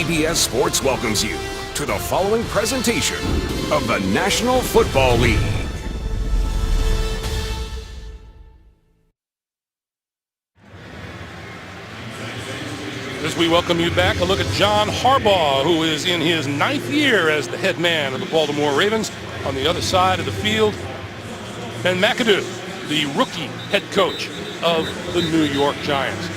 CBS Sports welcomes you to the following presentation of the National Football League. As we welcome you back, a look at John Harbaugh, who is in his 9th year as the head man of the Baltimore Ravens. On the other side of the field, Ben McAdoo, the rookie head coach of the New York Giants.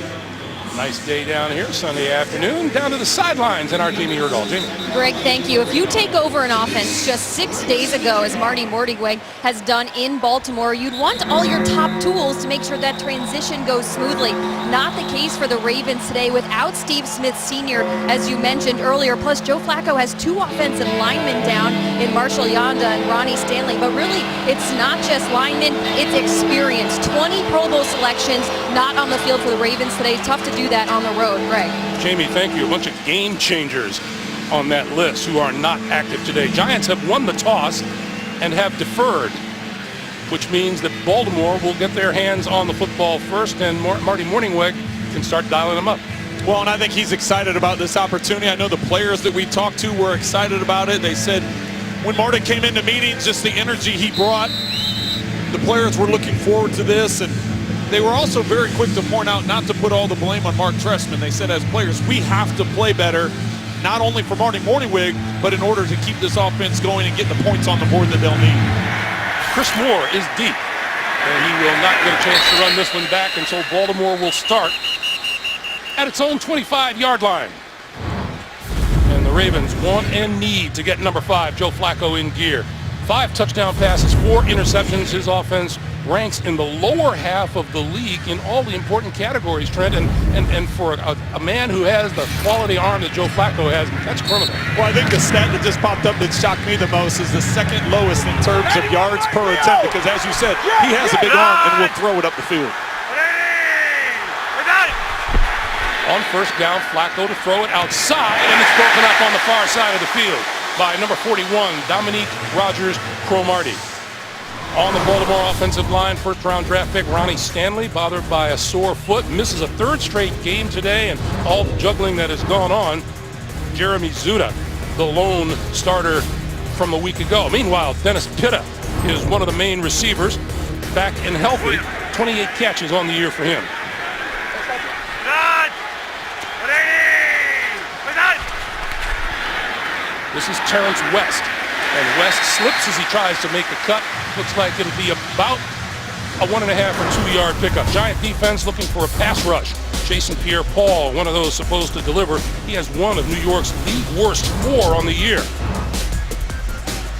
Nice day down here, Sunday afternoon, down to the sidelines and our Jamie Erdahl. Jamie. Greg, thank you. If you take over an offense just 6 days ago, as Marty Mornhinweg has done in Baltimore, you'd want all your top tools to make sure that transition goes smoothly. Not the case for the Ravens today without Steve Smith Sr., as you mentioned earlier. Plus, Joe Flacco has 2 offensive linemen down in Marshall Yanda and Ronnie Stanley. But really, it's not just linemen, it's experience. 20 Pro Bowl selections not on the field for the Ravens today. Tough to do that on the road, Greg. Jamie, thank you. A bunch of game changers on that list who are not active today. Giants have won the toss and have deferred, which means that Baltimore will get their hands on the football first, and Marty Mornhinweg can start dialing them up. Well, and I think he's excited about this opportunity. I know the players that we talked to were excited about it. They said when Marty came into meetings, just the energy he brought, the players were looking forward to this, and they were also very quick to point out not to put all the blame on Mark Trestman. They said as players, we have to play better, not only for Marty Mornhinweg, but in order to keep this offense going and get the points on the board that they'll need. Chris Moore is deep, and he will not get a chance to run this one back, and so Baltimore will start at its own 25-yard line. And the Ravens want and need to get number 5, Joe Flacco, in gear. 5 touchdown passes, 4 interceptions. His offense ranks in the lower half of the league in all the important categories, Trent, and for a man who has the quality arm that Joe Flacco has, that's criminal. Well, I think the stat that just popped up that shocked me the most is the second lowest in terms of yards per attempt, because as you said, he has a big arm and will throw it up the field. On first down, Flacco to throw it outside, and it's broken up on the far side of the field by number 41, Dominique Rodgers-Cromartie. On the Baltimore offensive line, first-round draft pick Ronnie Stanley, bothered by a sore foot, misses a 3rd straight game today, and all the juggling that has gone on. Jeremy Zuda, the lone starter from a week ago. Meanwhile, Dennis Pitta is one of the main receivers, back and healthy. 28 catches on the year for him. This is Terrence West, and West slips as he tries to make the cut. Looks like it'll be about a 1.5 or 2 yard pickup. Giant defense looking for a pass rush. Jason Pierre-Paul, one of those supposed to deliver. He has one of New York's league worst 4 on the year.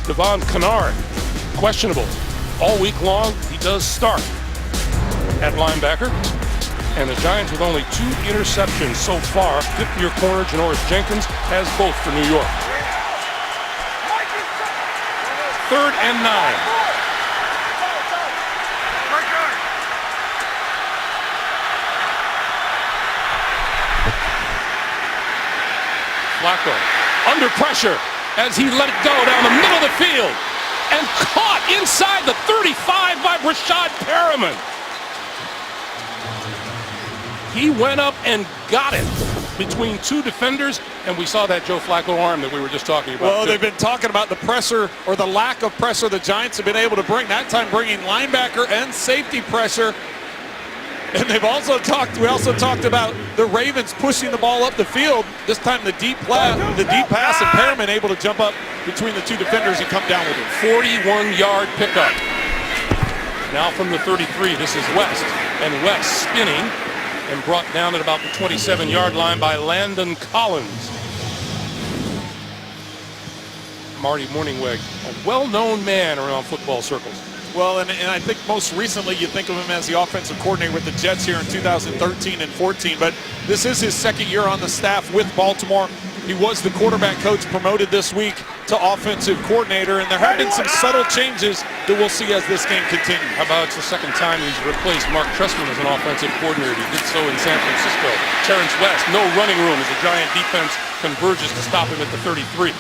Devon Kennard, questionable. All week long, he does start at linebacker. And the Giants with only 2 interceptions so far. 5th-year corner Janoris Jenkins has both for New York. 3rd and 9. Flacco under pressure as he let it go down the middle of the field and caught inside the 35 by Brashad Perriman. He went up and got it between 2 defenders, and we saw that Joe Flacco arm that we were just talking about. Well, they've been talking about the pressure or the lack of pressure the Giants have been able to bring. That time bringing linebacker and safety pressure. And they've also we also talked about the Ravens pushing the ball up the field. This time the deep pass, and Perriman able to jump up between the 2 defenders and come down with it. 41-yard pickup. Now from the 33, this is West, and West spinning and brought down at about the 27-yard line by Landon Collins. Marty Mornhinweg, a well-known man around football circles. Well, and I think most recently you think of him as the offensive coordinator with the Jets here in 2013 and 14, but this is his 2nd year on the staff with Baltimore. He was the quarterback coach, promoted this week to offensive coordinator, and there have been some subtle changes that we'll see as this game continues. How about it's the 2nd time he's replaced Mark Trestman as an offensive coordinator. He did so in San Francisco. Terrence West, no running room as the Giant defense converges to stop him at the 33,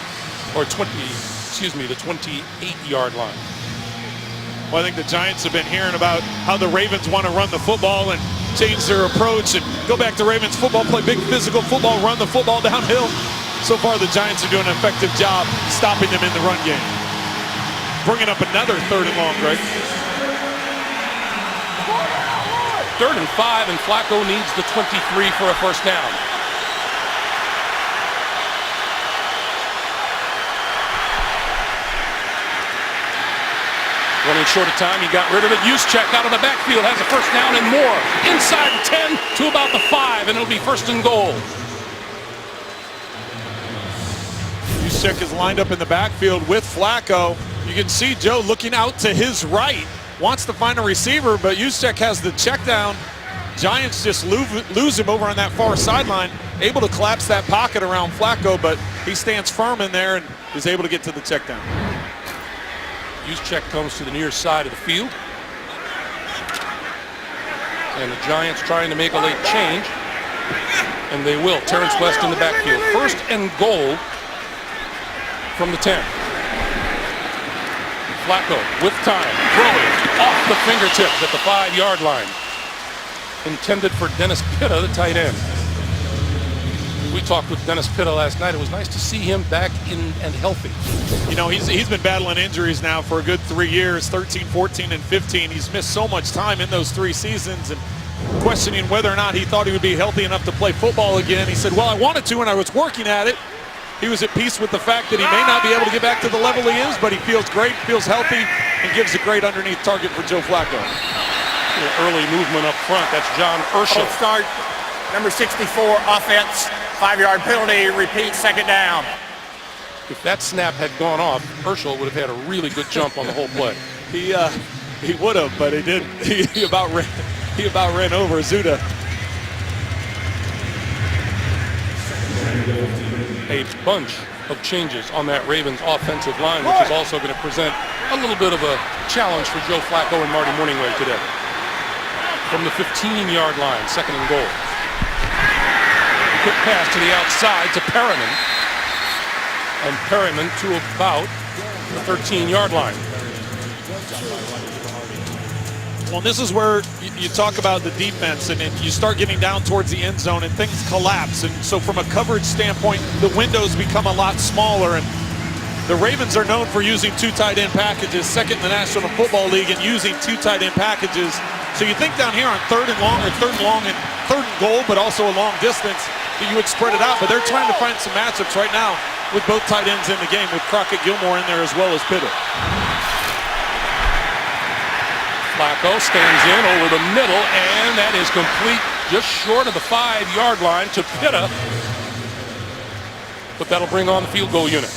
or the 28-yard line. Well, I think the Giants have been hearing about how the Ravens want to run the football and change their approach and go back to Ravens football, play big physical football, run the football downhill. So far, the Giants are doing an effective job stopping them in the run game. Bringing up another 3rd and long, Greg. 3rd and 5, and Flacco needs the 23 for a first down. Running short of time, he got rid of it. Juszczyk out of the backfield has a first down and more. Inside the 10 to about the 5, and it'll be 1st and goal. Juszczyk is lined up in the backfield with Flacco. You can see Joe looking out to his right. Wants to find a receiver, but Juszczyk has the check down. Giants just lose him over on that far sideline. Able to collapse that pocket around Flacco, but he stands firm in there and is able to get to the check down. Juszczyk comes to the near side of the field. And the Giants trying to make a late change. And they will. Terrence West in the backfield. 1st and goal from the 10. Flacco with time. Throwing off the fingertips at the 5-yard line. Intended for Dennis Pitta, the tight end. We talked with Dennis Pitta last night. It was nice to see him back in and healthy. You know, he's been battling injuries now for a good 3 years, 13, 14, and 15. He's missed so much time in those 3 seasons, and questioning whether or not he thought he would be healthy enough to play football again. He said, well, I wanted to, and I was working at it. He was at peace with the fact that he may not be able to get back to the level he is, but he feels great, feels healthy, and gives a great underneath target for Joe Flacco. Early movement up front. That's John Urschel. False start, number 64, offense, 5-yard penalty, repeat, 2nd down. If that snap had gone off, Urschel would have had a really good jump on the whole play. He would have, but he didn't. He about ran over Zuda. A bunch of changes on that Ravens offensive line, which is also going to present a little bit of a challenge for Joe Flacco and Marty Morningweg today. From the 15-yard line, 2nd and goal. Quick pass to the outside to Perriman. And Perriman to about the 13-yard line. Well, this is where you talk about the defense, and you start getting down towards the end zone and things collapse. And so from a coverage standpoint, the windows become a lot smaller. And the Ravens are known for using 2 tight end packages, 2nd in the National Football League, and using 2 tight end packages. So you think down here on 3rd and long, or 3rd and long and 3rd and goal, but also a long distance, that you would spread it out. But they're trying to find some matchups right now with both tight ends in the game, with Crockett Gilmore in there as well as Pitta. Flacco stands in over the middle, and that is complete just short of the 5-yard line to Pitta. But that'll bring on the field goal unit.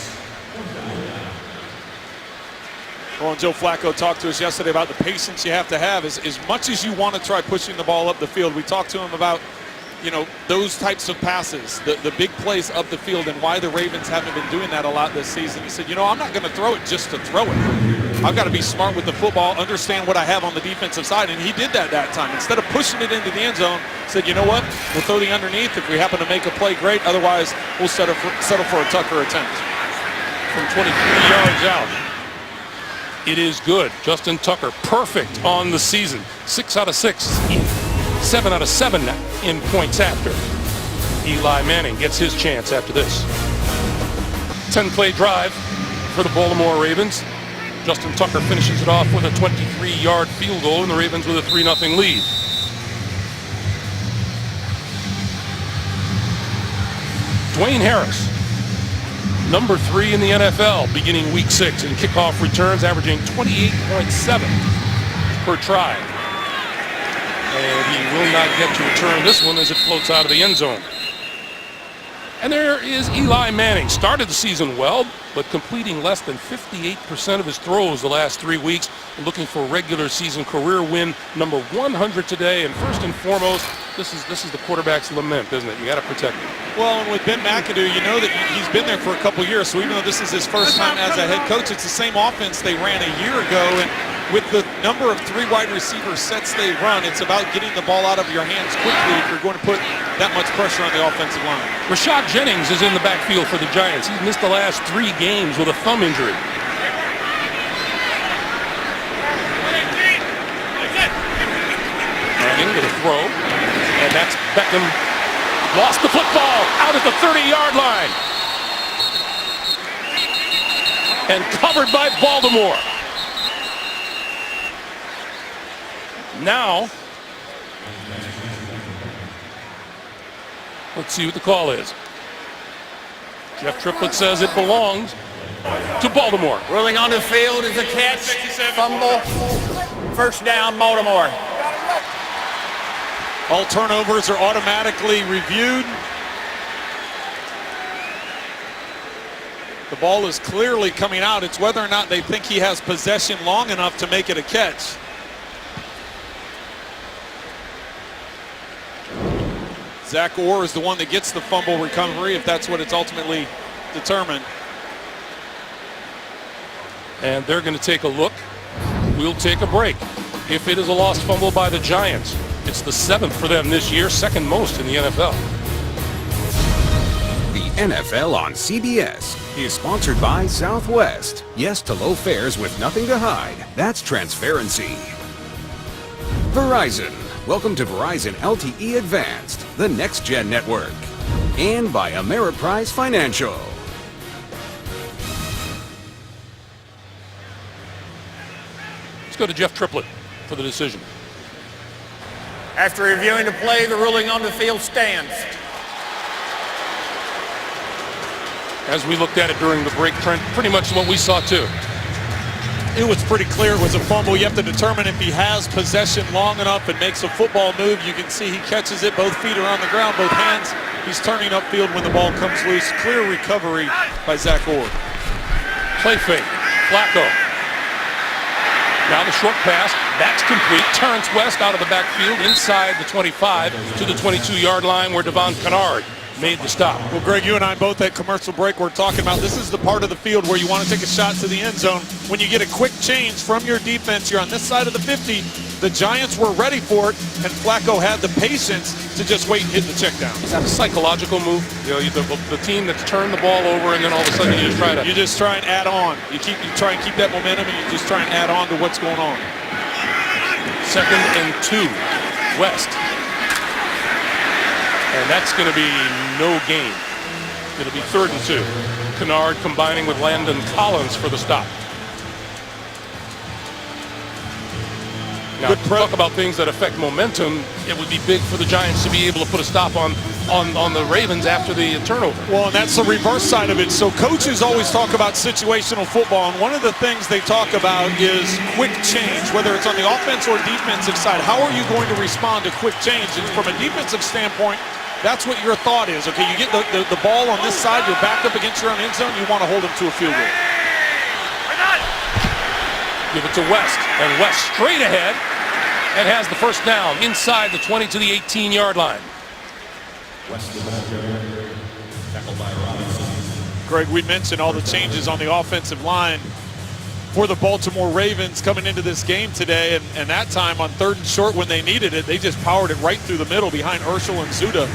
Well, and Joe Flacco talked to us yesterday about the patience you have to have. As much as you want to try pushing the ball up the field, we talked to him about, you know, those types of passes, the big plays up the field, and why the Ravens haven't been doing that a lot this season. He said, you know, I'm not going to throw it just to throw it. I've got to be smart with the football, understand what I have on the defensive side, and he did that time. Instead of pushing it into the end zone, said, you know what, we'll throw the underneath. If we happen to make a play, great. Otherwise, we'll settle for a Tucker attempt. From 23 yards out. It is good. Justin Tucker, perfect on the season. 6 out of 6. 7 out of 7 in points after. Eli Manning gets his chance after this. 10-play drive for the Baltimore Ravens. Justin Tucker finishes it off with a 23-yard field goal, and the Ravens with a 3-0 lead. Dwayne Harris, number 3 in the NFL, beginning week 6 in kickoff returns, averaging 28.7 per try. And he will not get to return this one as it floats out of the end zone. And there is Eli Manning. Started the season well, but completing less than 58% of his throws the last 3 weeks. Looking for regular season career win number 100 today. And first and foremost, this is the quarterback's lament, isn't it? You got to protect him. Well, and with Ben McAdoo, you know that he's been there for a couple years. So even though this is his first time as a head coach, it's the same offense they ran a year ago. And with the number of 3 wide receiver sets they run, it's about getting the ball out of your hands quickly if you're going to put that much pressure on the offensive line. Rashad Jennings is in the backfield for the Giants. He's missed the last 3 games with a thumb injury. Manning with a throw, and that's Beckham. Lost the football out at the 30-yard line. and covered by Baltimore. Now, let's see what the call is. Jeff Triplett says it belongs to Baltimore. Ruling on the field is a catch, fumble, first down, Baltimore. All turnovers are automatically reviewed. The ball is clearly coming out. It's whether or not they think he has possession long enough to make it a catch. Zach Orr is the one that gets the fumble recovery, if that's what it's ultimately determined. And they're going to take a look. We'll take a break. If it is a lost fumble by the Giants, it's the 7th for them this year, second most in the NFL. The NFL on CBS is sponsored by Southwest. Yes to low fares with nothing to hide. That's transparency. Verizon. Welcome to Verizon LTE Advanced, the next-gen network. And by Ameriprise Financial. Let's go to Jeff Triplett for the decision. After reviewing the play, the ruling on the field stands. As we looked at it during the break, Trent, pretty much what we saw too. It was pretty clear it was a fumble. You have to determine if he has possession long enough and makes a football move. You can see he catches it, both feet are on the ground, both hands. He's turning upfield when the ball comes loose. Clear recovery by Zach Orr. Play fake, Flacco. Now the short pass, that's complete. Terrence West out of the backfield inside the 25 to the 22-yard line where Devon Kennard made the stop. Well, Greg, you and I both at commercial break were talking about this is the part of the field where you want to take a shot to the end zone. When you get a quick change from your defense, you're on this side of the 50. The Giants were ready for it, and Flacco had the patience to just wait and hit the check down. Is that a psychological move? You know, the team that's turned the ball over, and then all of a sudden you just try and add on. You try and keep that momentum, and you just try and add on to what's going on. 2nd and 2, West. And that's going to be no gain. It'll be 3rd and 2. Kennard combining with Landon Collins for the stop. Now, to talk about things that affect momentum, it would be big for the Giants to be able to put a stop on the Ravens after the turnover. Well, and that's the reverse side of it. So coaches always talk about situational football, and one of the things they talk about is quick change, whether it's on the offense or defensive side. How are you going to respond to quick change? And from a defensive standpoint, that's what your thought is. Okay, you get the ball on this side, you're backed up against your own end zone, you want to hold them to a field goal. Give it to West, and West straight ahead and has the first down inside the 20 to the 18-yard line. Greg, we mentioned all the changes on the offensive line for the Baltimore Ravens coming into this game today, and that time on 3rd and short when they needed it, they just powered it right through the middle behind Urschel and Zuda.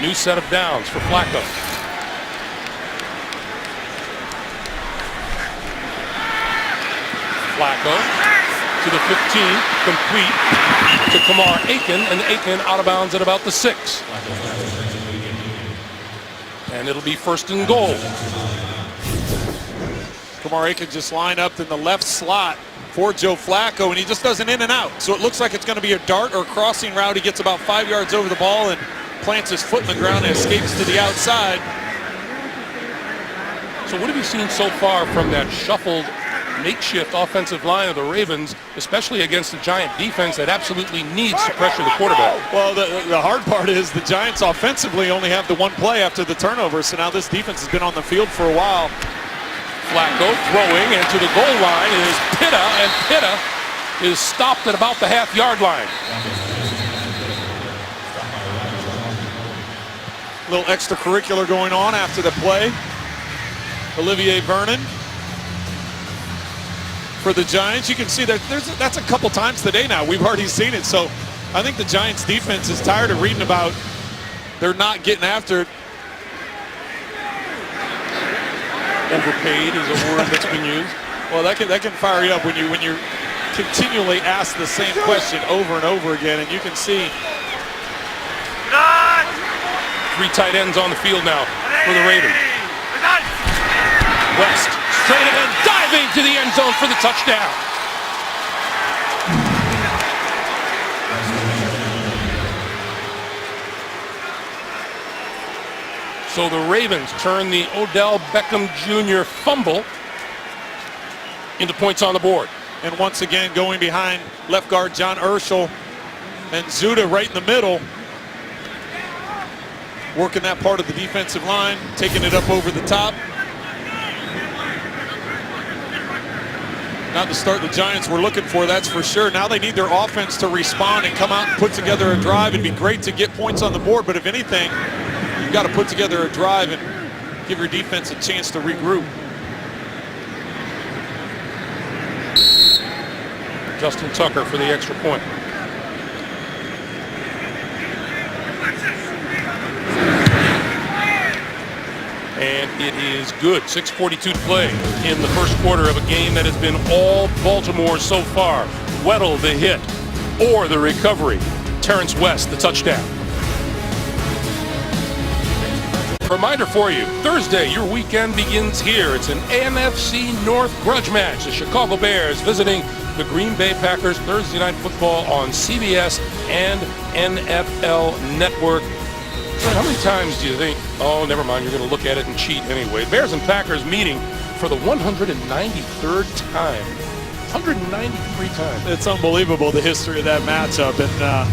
New set of downs for Flacco. Flacco to the 15, complete to Kamar Aiken, and Aiken out of bounds at about the 6. And it'll be 1st and goal. Kamar Aiken just lined up in the left slot for Joe Flacco, and he just does an in and out. So it looks like it's going to be a dart or crossing route. He gets about 5 yards over the ball and plants his foot in the ground and escapes to the outside. So what have you seen so far from that shuffled makeshift offensive line of the Ravens, especially against the Giant defense that absolutely needs to pressure the quarterback? Well, the hard part is the Giants offensively only have the one play after the turnover, so now this defense has been on the field for a while. Flacco throwing, and to the goal line is Pitta, and Pitta is stopped at about the half-yard line. A little extracurricular going on after the play. Olivier Vernon for the Giants. You can see that that's a couple times today now. We've already seen it. So I think the Giants defense is tired of reading about they're not getting after it. Overpaid is a word that's been used. Well, that can fire you up when you're continually ask the same question over and over again, and you can see 3 tight ends on the field now for the Ravens. West, straight ahead, diving to the end zone for the touchdown. So the Ravens turn the Odell Beckham Jr. fumble into points on the board. And once again, going behind left guard John Urschel and Zuda right in the middle, working that part of the defensive line, taking it up over the top. Not the start the Giants were looking for, that's for sure. Now they need their offense to respond and come out and put together a drive. It'd be great to get points on the board, but if anything, you've got to put together a drive and give your defense a chance to regroup. Justin Tucker for the extra point. And it is good. 6:42 to play in the first quarter of a game that has been all Baltimore so far. Weddle the hit or the recovery. Terrence West the touchdown. Reminder for you, Thursday your weekend begins here. It's an NFC North grudge match. The Chicago Bears visiting the Green Bay Packers. Thursday night football on CBS and NFL Network. So how many times do you think, oh, never mind, you're going to look at it and cheat anyway? Bears and Packers meeting for the 193rd time. 193 times. It's unbelievable, the history of that matchup. And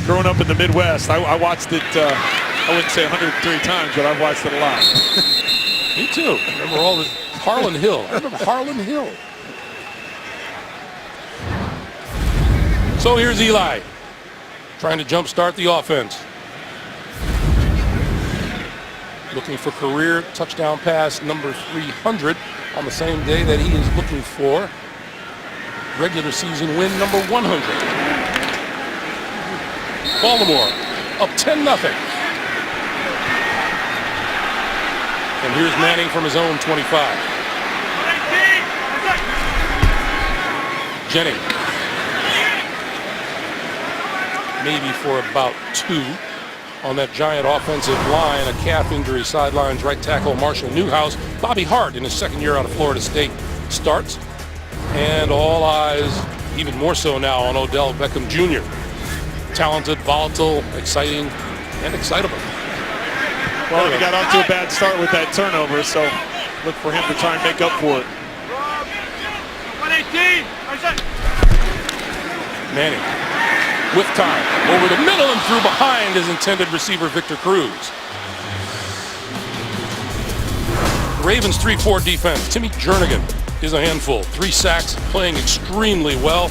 growing up in the Midwest, I watched it, I wouldn't say 103 times, but I've watched it a lot. Me too. I remember all this. Harlan Hill. I remember Harlan Hill. So here's Eli trying to jumpstart the offense. Looking for career touchdown pass number 300 on the same day that he is looking for regular season win number 100. Baltimore up 10-0. And here's Manning from his own 25. Jennings. Maybe for about 2 on that giant offensive line. A calf injury sidelines right tackle Marshall Newhouse. Bobby Hart in his second year out of Florida State starts. And all eyes, even more so now, on Odell Beckham Jr. Talented, volatile, exciting, and excitable. Well, he got off to a bad start with that turnover, so look for him to try and make up for it. Manning with time over the middle and through behind his intended receiver Victor Cruz. The Ravens 3-4 defense. Timmy Jernigan is a handful. 3 sacks, playing extremely well.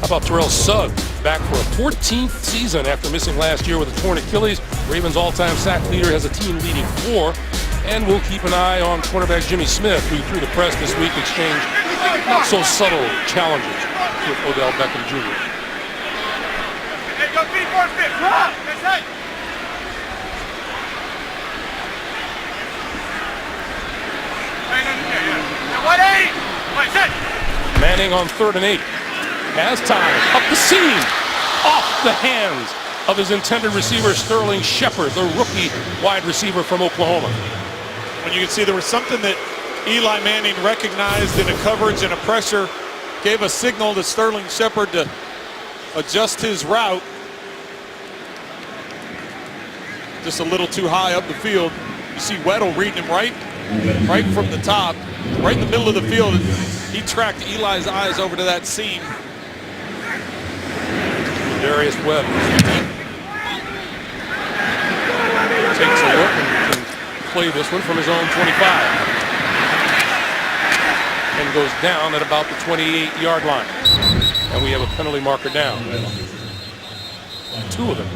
How about Terrell Suggs, back for a 14th season after missing last year with a torn Achilles. Ravens all-time sack leader has a team-leading 4. And we'll keep an eye on cornerback Jimmy Smith, who through the press this week exchanged not so subtle challenges with Odell Beckham Jr. Manning on 3rd and 8. Has time. Up the seam. Off the hands of his intended receiver, Sterling Shepard, the rookie wide receiver from Oklahoma. When you can see there was something that Eli Manning recognized in a coverage and a pressure, gave a signal to Sterling Shepard to adjust his route. Just a little too high up the field. You see Weddle reading him right from the top, right in the middle of the field. He tracked Eli's eyes over to that seam. Darius Webb takes a look and can play this one from his own 25. And goes down at about the 28-yard line. And we have a penalty marker down. 2 of them.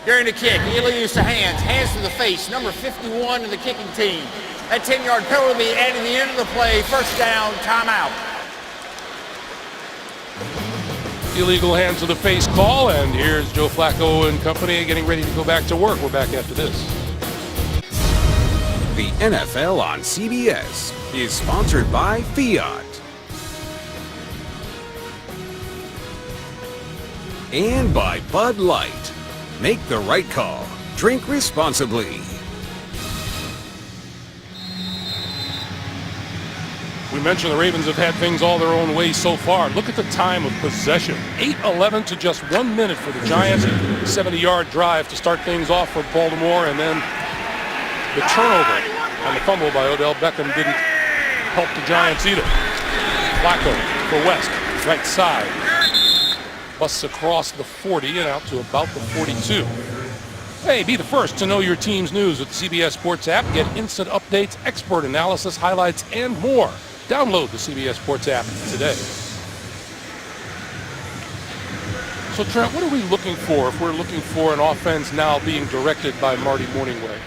During the kick, Eli used the hands to the face, number 51 of the kicking team. That 10-yard penalty added the end of the play, first down, timeout. Illegal hands to the face call, and here's Joe Flacco and company getting ready to go back to work. We're back after this. The NFL on CBS is sponsored by Fiat. And by Bud Light. Make the right call. Drink responsibly. We mentioned the Ravens have had things all their own way so far. Look at the time of possession. 8-11 to just 1 minute for the Giants. 70-yard drive to start things off for Baltimore, and then the turnover and the fumble by Odell Beckham didn't help the Giants either. Flacco for West, right side. Busts across the 40 and out to about the 42. Hey, be the first to know your team's news with the CBS Sports app. Get instant updates, expert analysis, highlights, and more. Download the CBS Sports app today. So, Trent, what are we looking for if we're looking for an offense now being directed by Marty Morningway?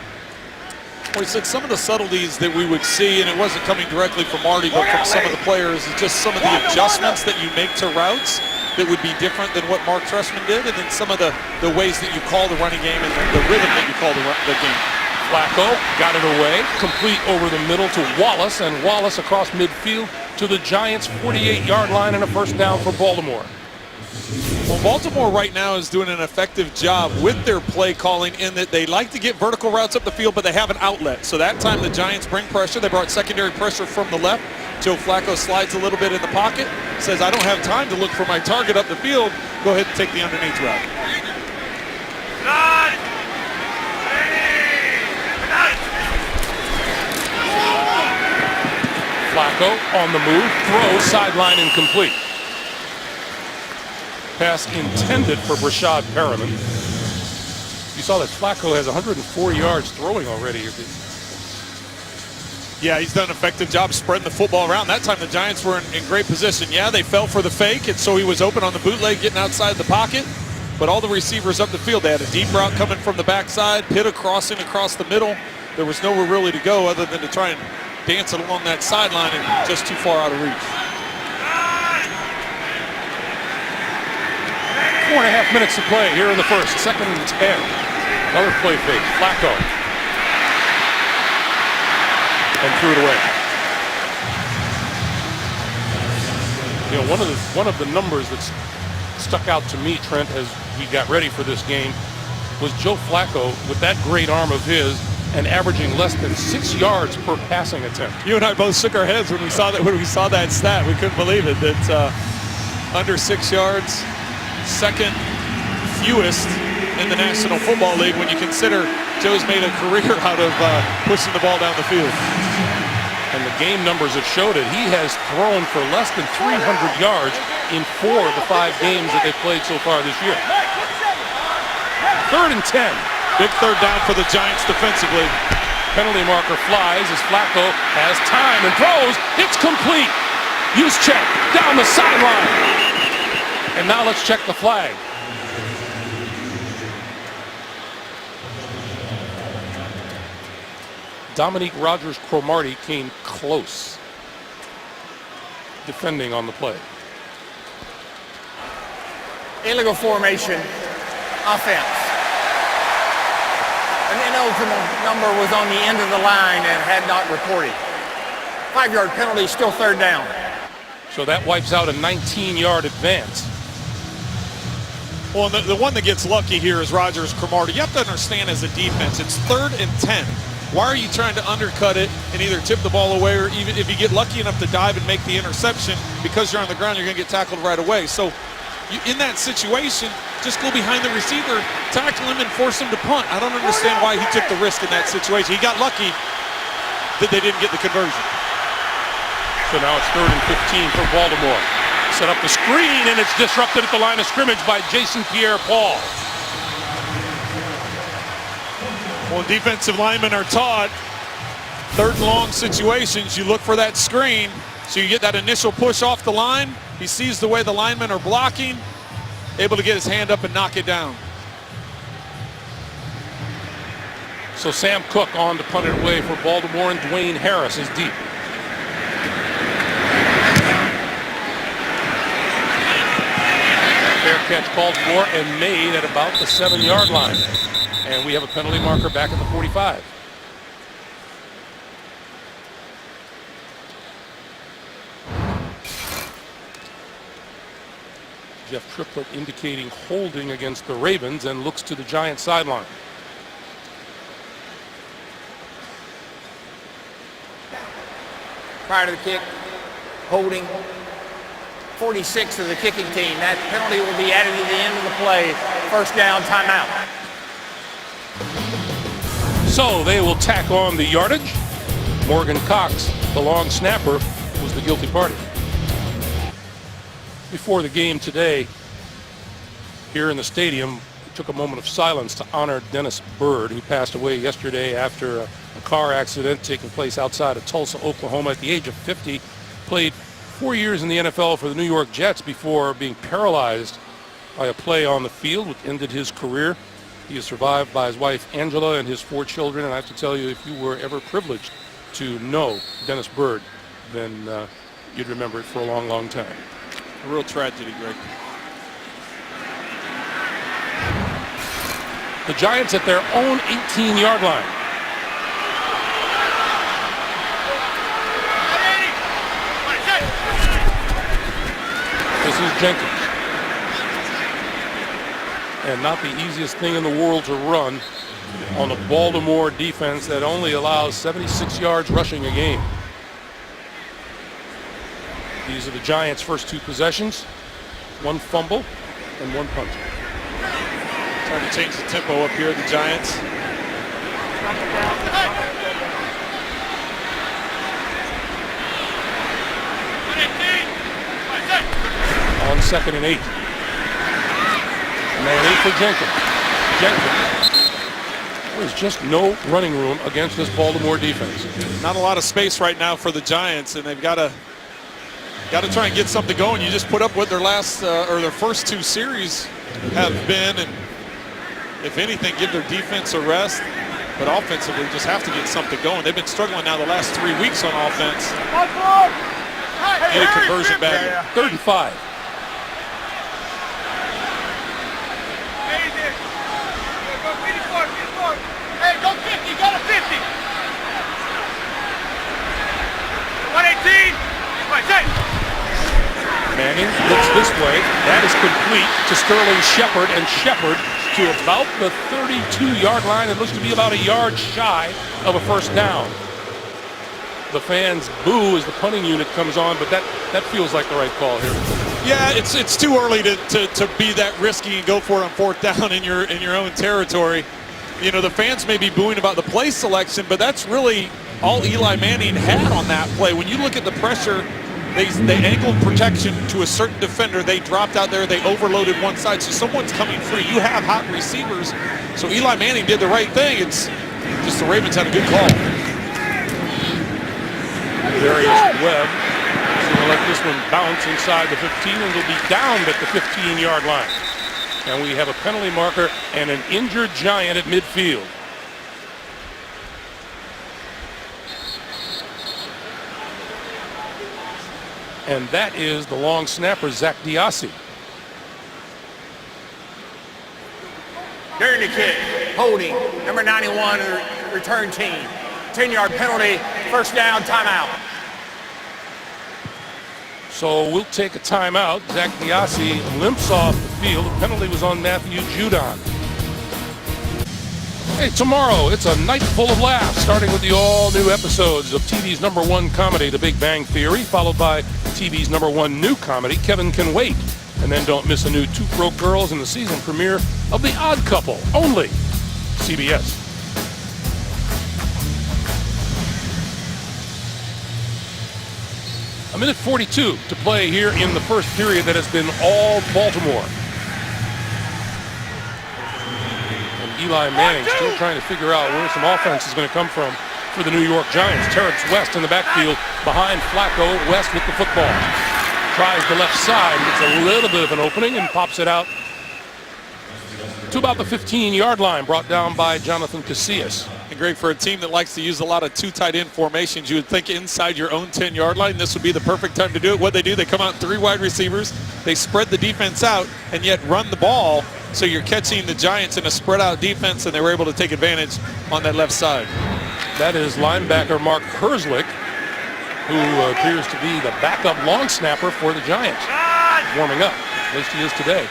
Well, he said some of the subtleties that we would see, and it wasn't coming directly from Marty, but from some of the players, is just some of the adjustments that you make to routes that would be different than what Mark Trestman did, and then some of the ways that you call the running game and the rhythm that you call the game. Flacco got it away, complete over the middle to Wallace, and Wallace across midfield to the Giants' 48-yard line and a first down for Baltimore. Well, Baltimore right now is doing an effective job with their play calling in that they like to get vertical routes up the field, but they have an outlet. So that time the Giants bring pressure. They brought secondary pressure from the left. Joe Flacco slides a little bit in the pocket, says, I don't have time to look for my target up the field. Go ahead and take the underneath route. Flacco on the move, throw, sideline incomplete. Pass intended for Brashad Perriman. You saw that Flacco has 104 yards throwing already. Yeah, he's done an effective job spreading the football around. That time the Giants were in great position. Yeah, they fell for the fake, and so he was open on the bootleg getting outside the pocket. But all the receivers up the field, they had a deep route coming from the backside, Pitta crossing across the middle. There was nowhere really to go other than to try and dance it along that sideline and just too far out of reach. 4.5 minutes to play here in the first. 2nd and 10. Another play fake. Flacco. And threw it away. You know, one of the numbers that's stuck out to me, Trent, as we got ready for this game, was Joe Flacco with that great arm of his and averaging less than 6 yards per passing attempt. You and I both shook our heads when we saw that stat. We couldn't believe it. That under 6 yards, second fewest in the National Football League when you consider Joe's made a career out of pushing the ball down the field. And the game numbers have showed it. He has thrown for less than 300 yards in 4 of the 5 games that they've played so far this year. 3rd and 10. Big third down for the Giants defensively. Penalty marker flies as Flacco has time and throws. It's complete. Use check down the sideline. And now let's check the flag. Dominique Rodgers-Cromartie came close defending on the play. Illegal formation, offense. An ineligible number was on the end of the line and had not reported. 5-yard penalty, still 3rd down. So that wipes out a 19-yard advance. Well, the one that gets lucky here is Rodgers-Cromartie. You have to understand as a defense, it's 3rd and 10. Why are you trying to undercut it and either tip the ball away, or even if you get lucky enough to dive and make the interception, because you're on the ground, you're going to get tackled right away. So in that situation, just go behind the receiver, tackle him, and force him to punt. I don't understand why he took the risk in that situation. He got lucky that they didn't get the conversion. So now it's 3rd and 15 for Baltimore. Set up the screen, and it's disrupted at the line of scrimmage by Jason Pierre-Paul. Well, defensive linemen are taught 3rd and long situations, you look for that screen, so you get that initial push off the line. He sees the way the linemen are blocking, able to get his hand up and knock it down. So Sam Cook on to punt it away for Baltimore, and Dwayne Harris is deep. catch called for and made at about the 7-yard line. And we have a penalty marker back at the 45. Jeff Triplett indicating holding against the Ravens and looks to the Giants sideline. Prior to the kick, holding 46 of the kicking team. That penalty will be added to the end of the play. First down, timeout. So they will tack on the yardage. Morgan Cox, the long snapper, was the guilty party. Before the game today, here in the stadium, we took a moment of silence to honor Dennis Byrd, who passed away yesterday after a car accident taking place outside of Tulsa, Oklahoma at the age of 50. Played 4 years in the NFL for the New York Jets before being paralyzed by a play on the field, which ended his career. He is survived by his wife Angela and his 4 children, and I have to tell you, if you were ever privileged to know Dennis Byrd, then you'd remember it for a long, long time. A real tragedy, Greg. The Giants at their own 18-yard line. This is Jenkins. And not the easiest thing in the world to run on a Baltimore defense that only allows 76 yards rushing a game. These are the Giants' first 2 possessions. 1 fumble and 1 punt. Trying to change the tempo up here, the Giants. On 2nd and 8. Man 8 for Jenkins. There's just no running room against this Baltimore defense. Not a lot of space right now for the Giants, and they've got to try and get something going. You just put up what their last or their first 2 series have been, and if anything, give their defense a rest. But offensively, just have to get something going. They've been struggling now the last 3 weeks on offense. Get a conversion back. 3rd and 5. Hey, go 50, go to 50. 118. Manning looks this way. That is complete to Sterling Shepard, and Shepard to about the 32-yard line. It looks to be about a yard shy of a first down. The fans boo as the punting unit comes on, but that feels like the right call here. Yeah, it's too early to be that risky and go for it on 4th down in your own territory. You know, the fans may be booing about the play selection, but that's really all Eli Manning had on that play. When you look at the pressure, they angled protection to a certain defender. They dropped out there. They overloaded one side, so someone's coming free. You have hot receivers, so Eli Manning did the right thing. It's just the Ravens had a good call. Darius Webb is going to let this one bounce inside the 15, and it'll be down at the 15-yard line. And we have a penalty marker and an injured Giant at midfield. And that is the long snapper, Zach Diassi. During the kick, holding, number 91 of the return team. 10-yard penalty, first down, timeout. So we'll take a timeout. Zach Diassi limps off the field. The penalty was on Matthew Judon. Hey, tomorrow it's a night full of laughs, starting with the all-new episodes of TV's #1 comedy, The Big Bang Theory, followed by TV's #1 new comedy, Kevin Can Wait. And then don't miss a new Two Broke Girls in the season premiere of The Odd Couple, only CBS. A minute 42 to play here in the first period that has been all Baltimore. And Eli Manning still trying to figure out where some offense is going to come from for the New York Giants. Terrence West in the backfield behind Flacco. West with the football. Tries the left side, gets a little bit of an opening and pops it out to about the 15-yard line, brought down by Jonathan Casillas. And Greg, for a team that likes to use a lot of two tight end formations, you would think inside your own 10-yard line, this would be the perfect time to do it. What they do, they come out 3 wide receivers, they spread the defense out, and yet run the ball. So you're catching the Giants in a spread out defense, and they were able to take advantage on that left side. That is linebacker Mark Herzlich, who appears to be the backup long snapper for the Giants. Warming up, at least he is today.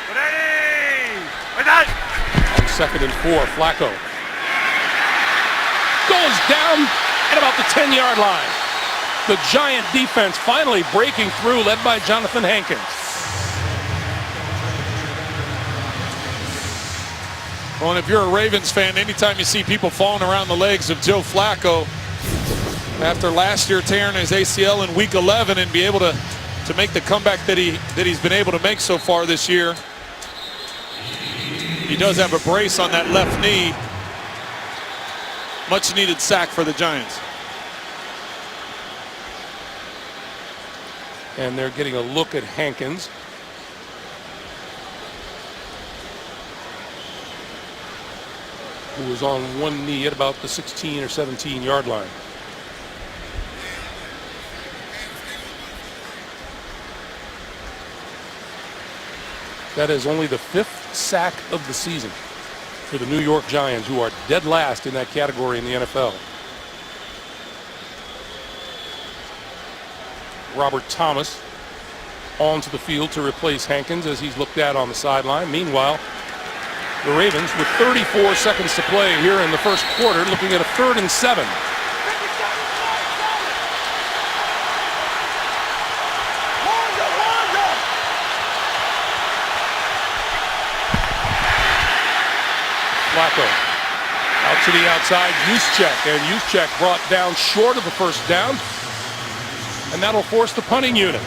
On 2nd and 4, Flacco goes down at about the 10-yard line. The Giant defense finally breaking through, led by Jonathan Hankins. Well, and if you're a Ravens fan, anytime you see people falling around the legs of Joe Flacco after last year tearing his ACL in Week 11 and be able to make the comeback that he's been able to make so far this year. He does have a brace on that left knee. Much needed sack for the Giants. And they're getting a look at Hankins. Who was on one knee at about the 16 or 17-yard line. That is only the 5th sack of the season for the New York Giants, who are dead last in that category in the NFL. Robert Thomas onto the field to replace Hankins as he's looked at on the sideline. Meanwhile, the Ravens, with 34 seconds to play here in the first quarter, looking at a 3rd and 7. Flacco out to the outside, Juszczyk, and Juszczyk brought down short of the first down, and that'll force the punting unit.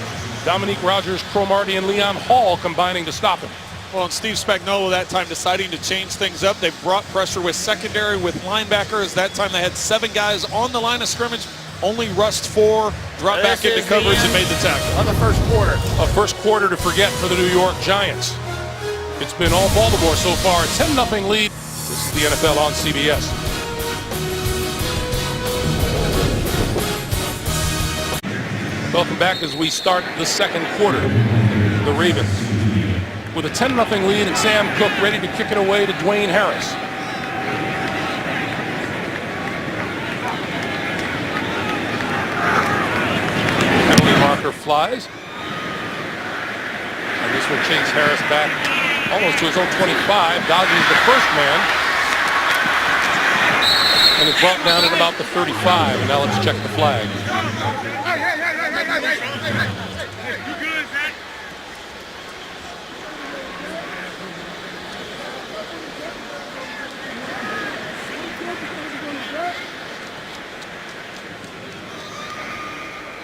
Dominique Rodgers, Cromartie, and Leon Hall combining to stop him. Well, and Steve Spagnuolo that time deciding to change things up. They brought pressure with secondary, with linebackers. That time they had 7 guys on the line of scrimmage, only rushed 4, dropped back into coverage and made the tackle. On the first quarter. A first quarter to forget for the New York Giants. It's been all Baltimore so far. 10-0 lead. This is the NFL on CBS. Welcome back as we start the second quarter. The Ravens with a 10-0 lead, and Sam Cook ready to kick it away to Dwayne Harris. Penalty marker flies. And this will chase Harris back almost to his own 25, dodges the first man, and is brought down at about the 35. And now let's check the flag.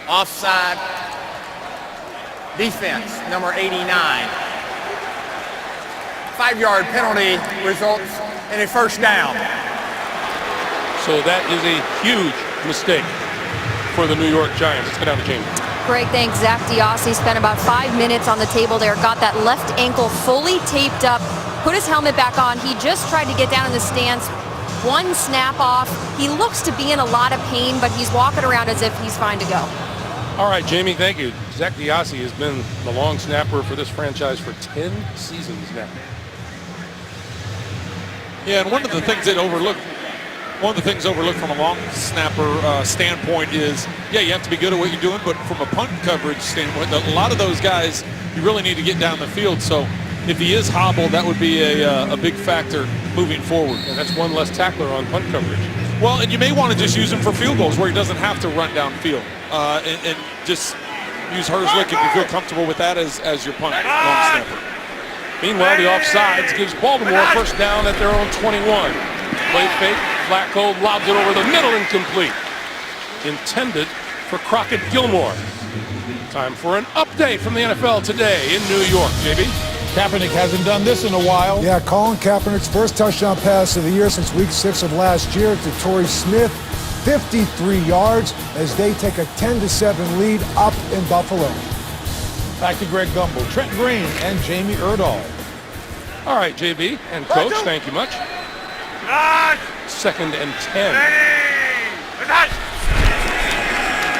Offside. Defense, number 89. 5-yard penalty results in a first down. So that is a huge mistake for the New York Giants. Let's go down to Jamie. Greg, thanks. Zach Diossi spent about 5 minutes on the table there, got that left ankle fully taped up, put his helmet back on. He just tried to get down in the stance. 1 snap off. He looks to be in a lot of pain, but he's walking around as if he's fine to go. All right, Jamie, thank you. Zach Diossi has been the long snapper for this franchise for 10 seasons now. Yeah, and one of the things overlooked from a long snapper standpoint is, yeah, you have to be good at what you're doing, but from a punt coverage standpoint, a lot of those guys, you really need to get down the field. So if he is hobbled, that would be a big factor moving forward. And that's 1 less tackler on punt coverage. Well, and you may want to just use him for field goals where he doesn't have to run downfield, and just use Herzlich if you feel comfortable with that as your punt long snapper. Meanwhile, the offsides gives Baltimore first down at their own 21. Play fake, Flacco lobs it over the middle, incomplete. Intended for Crockett Gilmore. Time for an update from the NFL today in New York, JB. Kaepernick hasn't done this in a while. Yeah, Colin Kaepernick's first touchdown pass of the year since week 6 of last year to Torrey Smith, 53 yards as they take a 10-7 lead up in Buffalo. Back to Greg Gumbel, Trent Green, and Jamie Erdahl. All right, JB and Coach, thank you much. 2nd and 10.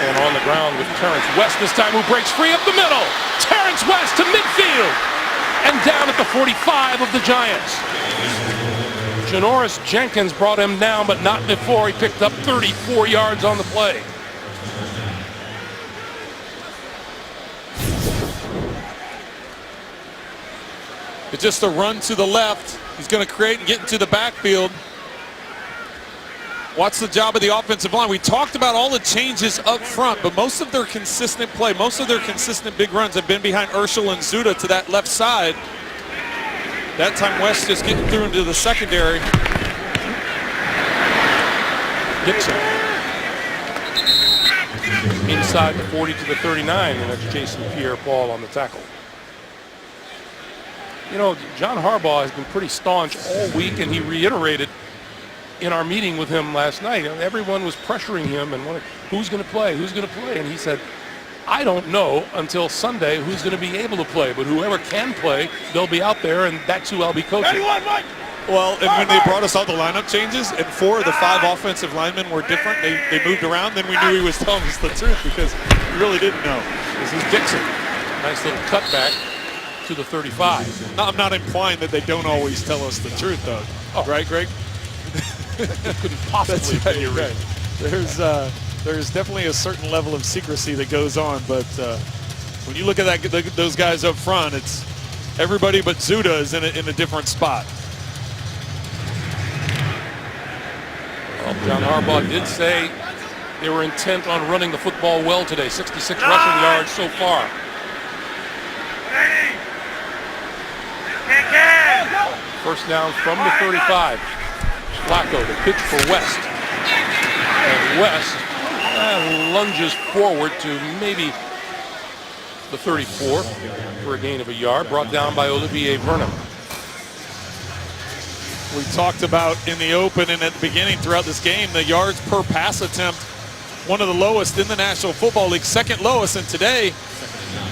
And on the ground with Terrence West this time, who breaks free up the middle. Terrence West to midfield. And down at the 45 of the Giants. Janoris Jenkins brought him down, but not before he picked up 34 yards on the play. It's just a run to the left. He's going to create and get into the backfield. Watch the job of the offensive line. We talked about all the changes up front, but most of their consistent play, most of their consistent big runs have been behind Urschel and Zuda to that left side. That time West just getting through into the secondary. Dixon. Inside the 40 to the 39, and that's Jason Pierre-Paul on the tackle. You know, John Harbaugh has been pretty staunch all week, and he reiterated in our meeting with him last night. Everyone was pressuring him and wondering, who's going to play, who's going to play? And he said, I don't know until Sunday who's going to be able to play, but whoever can play, they'll be out there, and that's who I'll be coaching. Well, and when they brought us all the lineup changes, and 4 of the 5 offensive linemen were different, they moved around, then we knew he was telling us the truth because we really didn't know. This is Dixon. Nice little cutback to the 35. No, I'm not implying that they don't always tell us the truth, though. Oh. Right, Greg? Couldn't possibly have been your right. There's definitely a certain level of secrecy that goes on, but when you look at those guys up front, it's everybody but Zuda is in a different spot. Well, John Harbaugh did say they were intent on running the football well today. 66 rushing yards so far. First down from the 35. Flacco to pitch for West. And West lunges forward to maybe the 34 for a gain of a yard, brought down by Olivier Vernon. We talked about in the open and at the beginning throughout this game, the yards per pass attempt, one of the lowest in the National Football League, second lowest, and today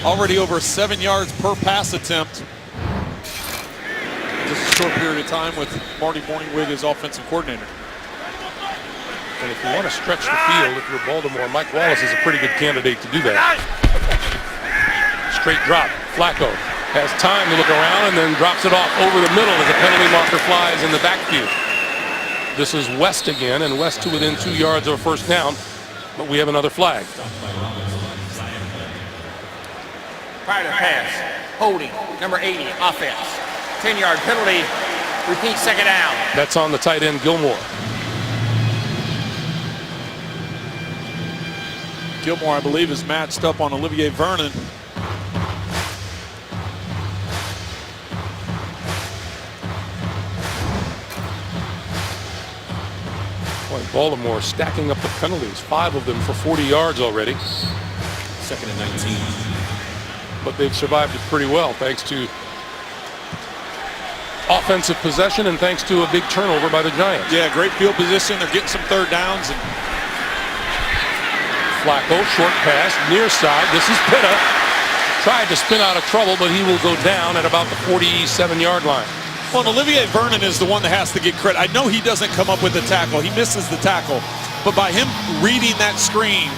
already over 7 yards per pass attempt. Just a short period of time with Marty Morningwig as offensive coordinator. And if you want to stretch the field, if you're Baltimore, Mike Wallace is a pretty good candidate to do that. Straight drop. Flacco has time to look around and then drops it off over the middle as a penalty marker flies in the backfield. This is West again, and West to within 2 yards of a first down, but we have another flag. Prior to pass, holding, number 80, offense. 10-yard penalty, repeat second down. That's on the tight end, Gilmore. Gilmore, I believe, is matched up on Olivier Vernon. Boy, Baltimore stacking up the penalties, 5 of them for 40 yards already. 2nd and 19. But they've survived it pretty well thanks to offensive possession and thanks to a big turnover by the Giants. Yeah, great field position. They're getting some third downs. And Flacco, short pass, near side. This is Pitta. Tried to spin out of trouble, but he will go down at about the 47-yard line. Well, Olivier Vernon is the one that has to get credit. I know he doesn't come up with the tackle. He misses the tackle. But by him reading that screen,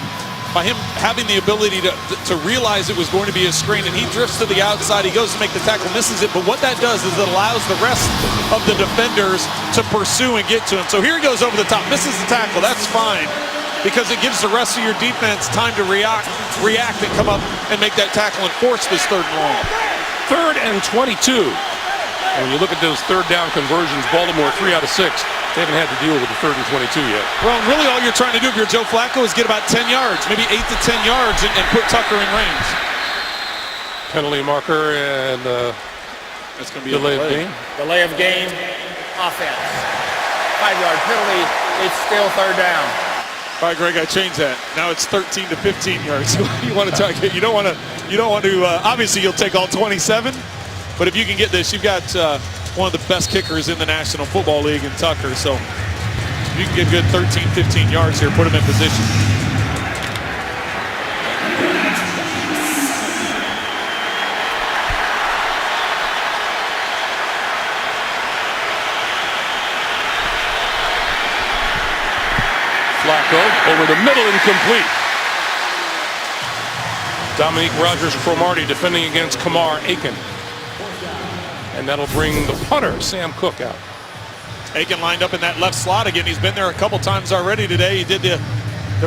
by him having the ability to realize it was going to be a screen, and he drifts to the outside, he goes to make the tackle, misses it. But what that does is it allows the rest of the defenders to pursue and get to him. So here he goes over the top, misses the tackle. That's fine, because it gives the rest of your defense time to react and come up and make that tackle and force this 3rd and long. 3rd and 22. When you look at those 3rd down conversions, Baltimore 3 out of 6. They haven't had to deal with the 3rd and 22 yet. Well, really all you're trying to do if you're Joe Flacco is get about 10 yards, maybe 8 to 10 yards, and put Tucker in range. Penalty marker and that's going to be delay of game. Delay of game, offense. 5-yard penalty, it's still 3rd down. All right, Greg, I changed that. Now it's 13 to 15 yards. You want to target? You don't want to. Obviously, you'll take all 27. But if you can get this, you've got one of the best kickers in the National Football League in Tucker. So if you can get good 13, 15 yards here, put him in position. over the middle, incomplete. Dominique Rogers-Cromartie defending against Kamar Aiken. And that'll bring the punter, Sam Cook, out. Aiken lined up in that left slot again. He's been there a couple times already today. He did the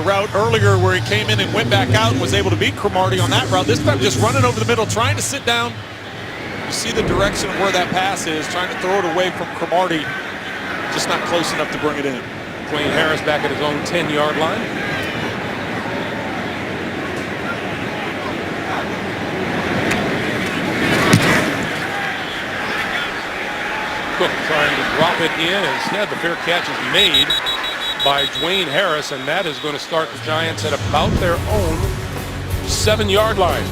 route earlier where he came in and went back out and was able to beat Cromartie on that route. This time just running over the middle, trying to sit down. You see the direction of where that pass is, trying to throw it away from Cromartie. Just not close enough to bring it in. Dwayne Harris back at his own 10-yard line. Cook trying to drop it in. Instead, the fair catch is made by Dwayne Harris, and that is going to start the Giants at about their own 7-yard line.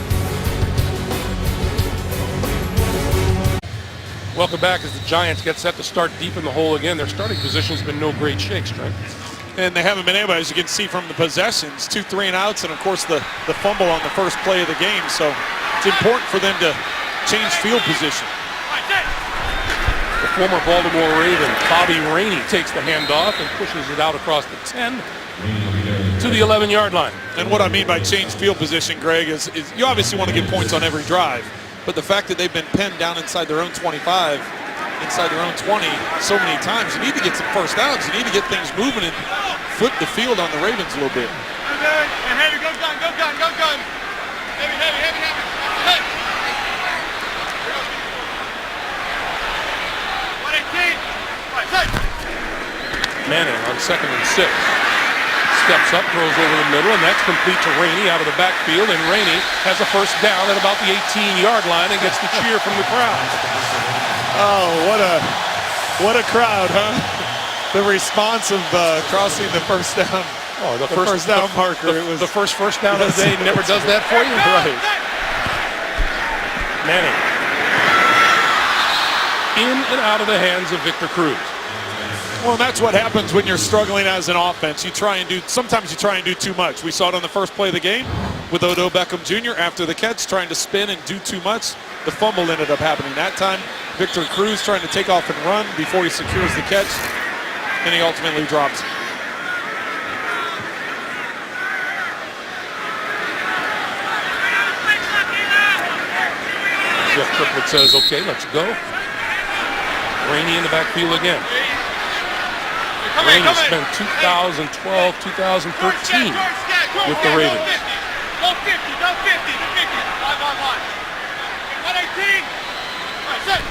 Welcome back as the Giants get set to start deep in the hole again. Their starting position has been no great shakes, Trent. And they haven't been able, as you can see from the possessions, 2 3-and-outs, and of course the fumble on the first play of the game. So it's important for them to change field position. The former Baltimore Raven, Bobby Rainey, takes the handoff and pushes it out across the 10 to the 11-yard line. And what I mean by change field position, Greg, is you obviously want to get points on every drive, but the fact that they've been pinned down inside their own 25, inside their own 20 so many times, you need to get some first downs. You need to get things moving and flip the field on the Ravens a little bit. And heavy, go gun, go gun, go gun. Heavy, heavy, heavy, heavy. Hey. 118. Right, set. Manning on 2nd and 6. Steps up, throws over the middle, and that's complete to Rainey out of the backfield, and Rainey has a first down at about the 18-yard line and gets the cheer from the crowd. Oh, what a crowd, huh? The response of crossing the first down. Oh, the first down marker. It was the first down of the day. Never does that for you, right? Manning in and out of the hands of Victor Cruz. Well, that's what happens when you're struggling as an offense. Sometimes you try and do too much. We saw it on the first play of the game with Odell Beckham Jr. after the catch, trying to spin and do too much. The fumble ended up happening that time. Victor Cruz trying to take off and run before he secures the catch, and he ultimately drops it. Jeff Triplett says, okay, let's go. Rainey in the backfield again. Rainey spent 2012, 2013 with the Ravens. Go 50, go 50, 50. 5 on 1. 118. Right, set.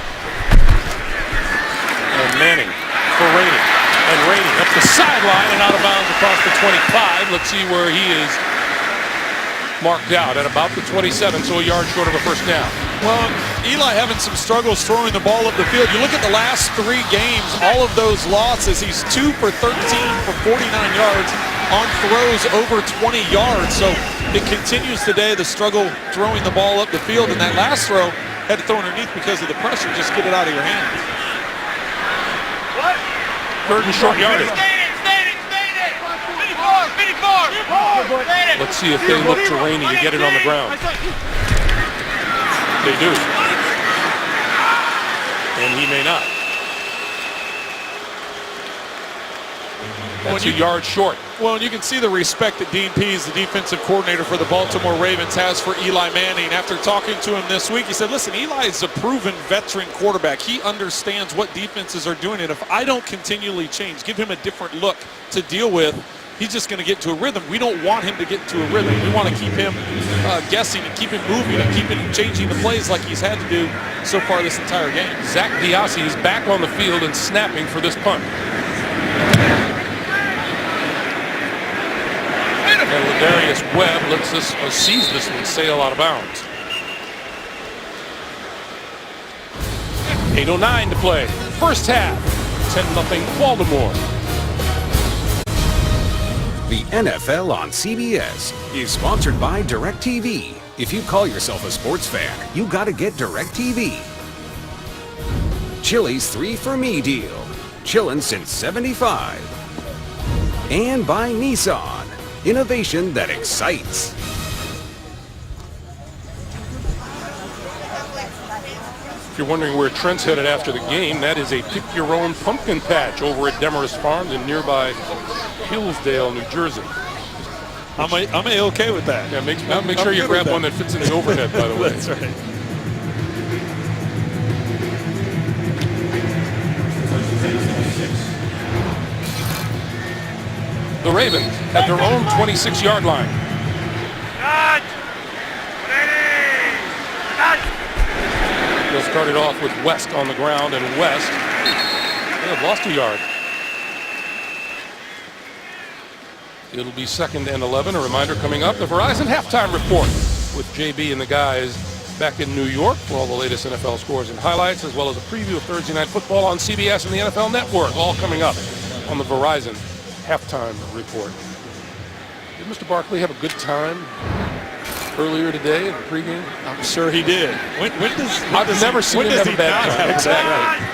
And Manning for Rainey. And Rainey up the sideline and out of bounds across the 25. Let's see where he is marked out at about the 27, so a yard short of a first down. Well, Eli having some struggles throwing the ball up the field. You look at the last 3 games, all of those losses, he's 2 for 13 for 49 yards on throws over 20 yards. So it continues today, the struggle throwing the ball up the field. And that last throw had to throw underneath because of the pressure. Just get it out of your hands. What? 3rd and short yardage. Let's see if they look to Rainey to get it on the ground. They do. And he may not. That's a yard short. Well, you can see the respect that Dean Pease, the defensive coordinator for the Baltimore Ravens, has for Eli Manning. After talking to him this week, he said, listen, Eli is a proven veteran quarterback. He understands what defenses are doing, and if I don't continually change, give him a different look to deal with, he's just going to get to a rhythm. We don't want him to get to a rhythm. We want to keep him guessing and keep him moving and keep him changing the plays like he's had to do so far this entire game. Zach Diassi is back on the field and snapping for this punt. And Ladarius Webb sees this one sail out of bounds. 8:09 to play. First half, 10-0 Baltimore. The NFL on CBS is sponsored by DirecTV. If you call yourself a sports fan, you gotta get DirecTV. Chili's 3 for Me deal. Chillin' since '75. And by Nissan. Innovation that excites. If you're wondering where Trent's headed after the game, that is a pick-your-own pumpkin patch over at Demarest Farms in nearby Hillsdale, New Jersey. I'm okay with that. Yeah, make sure you grab one that fits in the overhead, by the way. That's right. The Ravens at their own 26-yard line. They'll start it off with West on the ground, and West, they have lost a yard. It'll be 2nd and 11. A reminder coming up, the Verizon halftime report with JB and the guys back in New York for all the latest NFL scores and highlights, as well as a preview of Thursday Night Football on CBS and the NFL Network, all coming up on the Verizon halftime report. Did Mr. Barkley have a good time earlier today in the pregame? I'm sure he did. I've never seen him have a bad time. Exactly.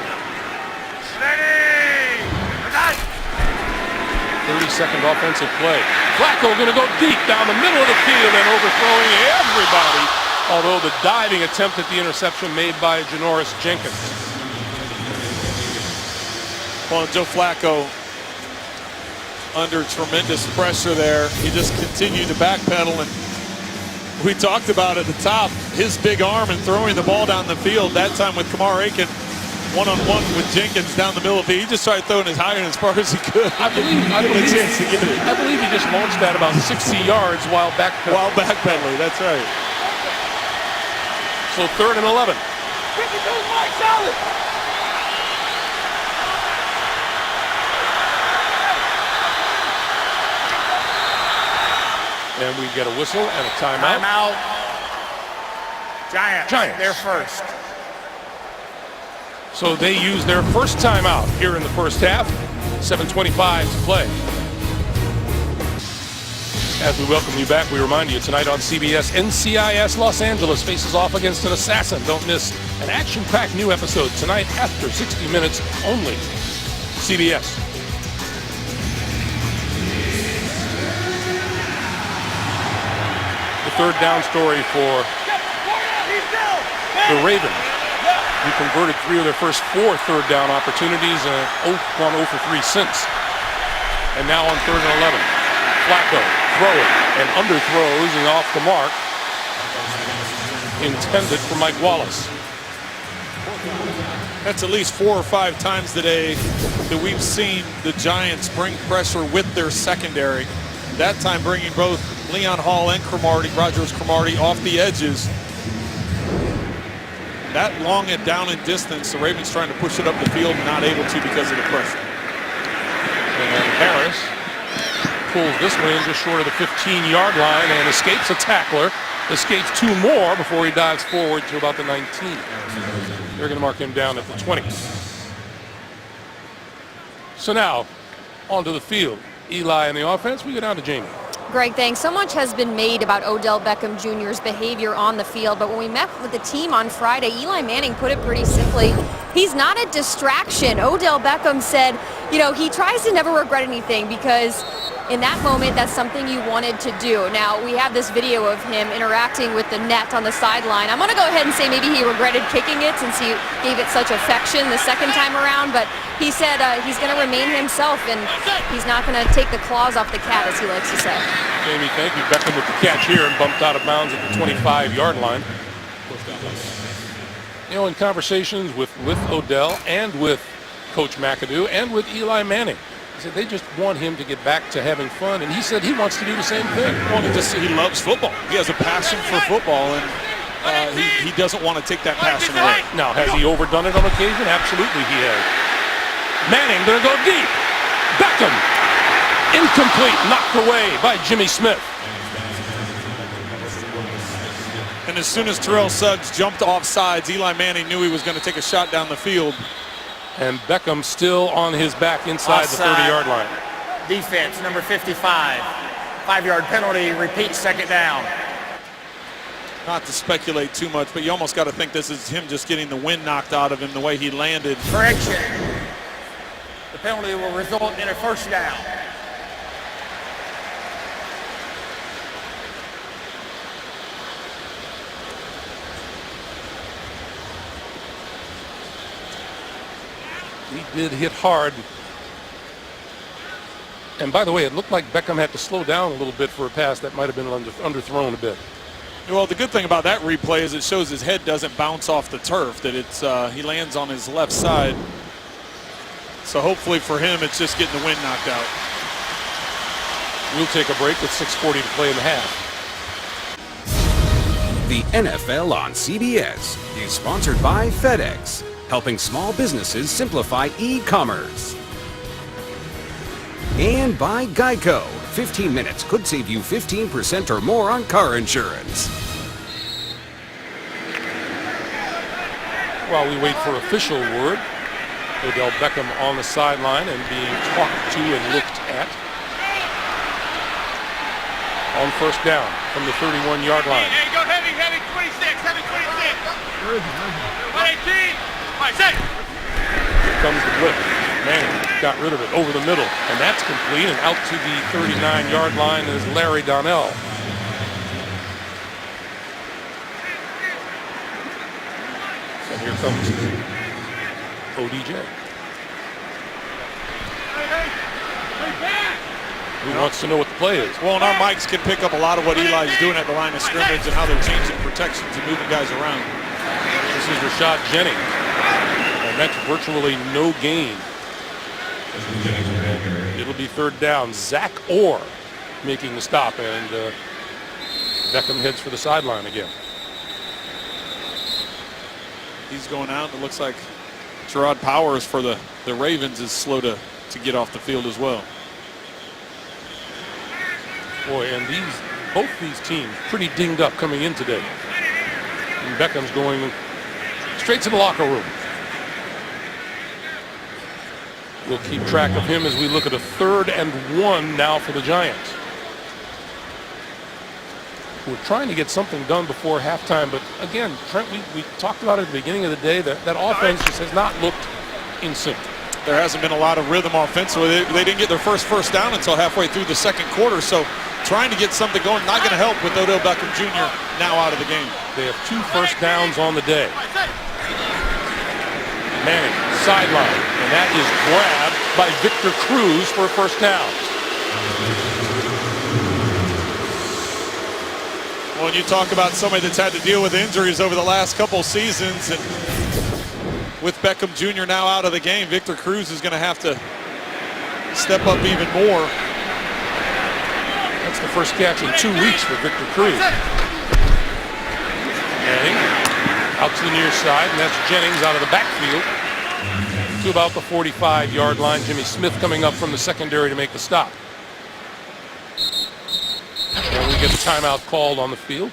30-second offensive play. Flacco going to go deep down the middle of the field and overthrowing everybody, although the diving attempt at the interception made by Janoris Jenkins. Well, Joe Flacco under tremendous pressure there. He just continued to backpedal, and we talked about at the top his big arm and throwing the ball down the field. That time with Kamar Aiken one-on-one with Jenkins down the middle of the field. He just tried throwing as high and as far as he could. I believe he just launched that about 60 yards while backpedaling. That's right. So 3rd and 11. And we get a whistle and a timeout. Timeout. Giants. They're first. So they use their first timeout here in the first half. 7:25 to play. As we welcome you back, we remind you tonight on CBS, NCIS Los Angeles faces off against an assassin. Don't miss an action-packed new episode tonight after 60 minutes only. CBS. The third down story for the Ravens. Who converted 3 of their first 4 third down opportunities and gone 0 for 3 since. And now on 3rd and 11. Flacco throwing and underthrows and off the mark. Intended for Mike Wallace. That's at least 4 or 5 times today that we've seen the Giants bring pressure with their secondary. That time bringing both Leon Hall and Rogers Cromartie off the edges. That long and down in distance, the Ravens trying to push it up the field, not able to because of the pressure. And Harris pulls this one in just short of the 15-yard line and escapes a tackler, escapes 2 more before he dives forward to about the 19. They're going to mark him down at the 20. So now, onto the field. Eli in the offense. We go down to Jamie. Greg, thanks. So much has been made about Odell Beckham Jr.'s behavior on the field, but when we met with the team on Friday, Eli Manning put it pretty simply. He's not a distraction. Odell Beckham said, you know, he tries to never regret anything because in that moment, that's something you wanted to do. Now, we have this video of him interacting with the net on the sideline. I'm going to go ahead and say maybe he regretted kicking it since he gave it such affection the second time around, but he said he's going to remain himself and he's not going to take the claws off the cat, as he likes to say. Jamie, thank you. Beckham with the catch here and bumped out of bounds at the 25-yard line. You know, in conversations with Odell and with Coach McAdoo and with Eli Manning, he said they just want him to get back to having fun, and he said he wants to do the same thing. Well, he loves football. He has a passion for football, and he doesn't want to take that passion away. Now, has he overdone it on occasion? Absolutely he has. Manning going to go deep. Beckham, incomplete, knocked away by Jimmy Smith. And as soon as Terrell Suggs jumped off sides, Eli Manning knew he was going to take a shot down the field. And Beckham still on his back inside the 30-yard line. Defense, number 55. 5-yard penalty, repeat second down. Not to speculate too much, but you almost got to think this is him just getting the wind knocked out of him the way he landed. Correction. The penalty will result in a first down. He did hit hard And by the way, it looked like Beckham had to slow down a little bit for a pass that might have been underthrown a bit. Well, the good thing about that replay is it shows his head doesn't bounce off the turf, that it's he lands on his left side. So hopefully for him, it's just getting the wind knocked out. We'll take a break with 6:40 to play in the half. The NFL on CBS is sponsored by FedEx, helping small businesses simplify e-commerce. And by Geico. 15 minutes could save you 15% or more on car insurance. While we wait for official word, Odell Beckham on the sideline and being talked to and looked at. On first down from the 31-yard line. Hey, go heavy, 26, heavy 26. 118. All right, set. Here comes the blitz. Manning got rid of it over the middle, and that's complete, and out to the 39-yard line is Larry Donnell. And here comes ODJ. Who wants to know what the play is? Well, and our mics can pick up a lot of what Eli's doing at the line of scrimmage and how they're changing protections and moving guys around. This is Rashad Jennings, and that's virtually no gain. It'll be third down. Zach Orr making the stop, and Beckham heads for the sideline again. He's going out. It looks like Gerard Powers for the Ravens is slow to get off the field as well. Boy, and both these teams pretty dinged up coming in today. And Beckham's going straight to the locker room. We'll keep track of him as we look at a 3rd and 1 now for the Giants. We're trying to get something done before halftime, but again, Trent, we talked about it at the beginning of the day that offense just has not looked in sync. There hasn't been a lot of rhythm offensively. They didn't get their first down until halfway through the second quarter, so trying to get something going, not going to help with Odell Beckham Jr. now out of the game. They have 2 first downs on the day. Manning, sideline, and that is grabbed by Victor Cruz for a first down. Well, when you talk about somebody that's had to deal with injuries over the last couple seasons, and with Beckham Jr. now out of the game, Victor Cruz is going to have to step up even more. That's the first catch in 2 weeks for Victor Cruz. Manning out to the near side, and that's Jennings out of the backfield to about the 45-yard line. Jimmy Smith coming up from the secondary to make the stop. And we get a timeout called on the field.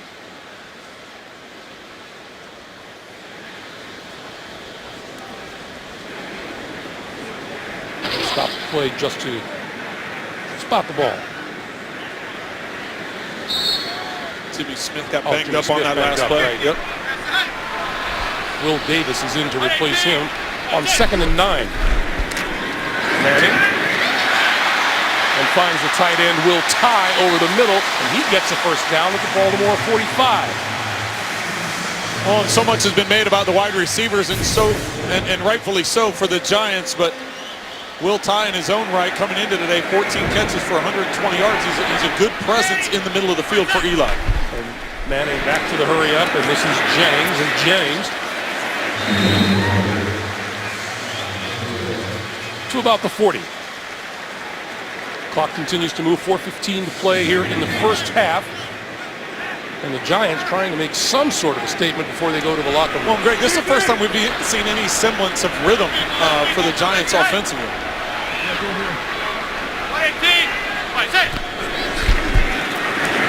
Stop the play just to spot the ball. Jimmy Smith got banged up on that last play. Right. Yep. Will Davis is in to replace him on 2nd and 9. Manning. And finds the tight end, Will Tye, over the middle, and he gets a first down at the Baltimore 45. Well, so much has been made about the wide receivers, and rightfully so for the Giants, but Will Tye in his own right coming into today, 14 catches for 120 yards. He's a good presence in the middle of the field for Eli. And Manning back to the hurry up, and this is Jennings, and Jennings to about the 40. Clock continues to move, 4:15 to play here in the first half. And the Giants trying to make some sort of a statement before they go to the locker room. Well, Greg, this is the first time we've seen any semblance of rhythm for the Giants offensively. 118. All right, set.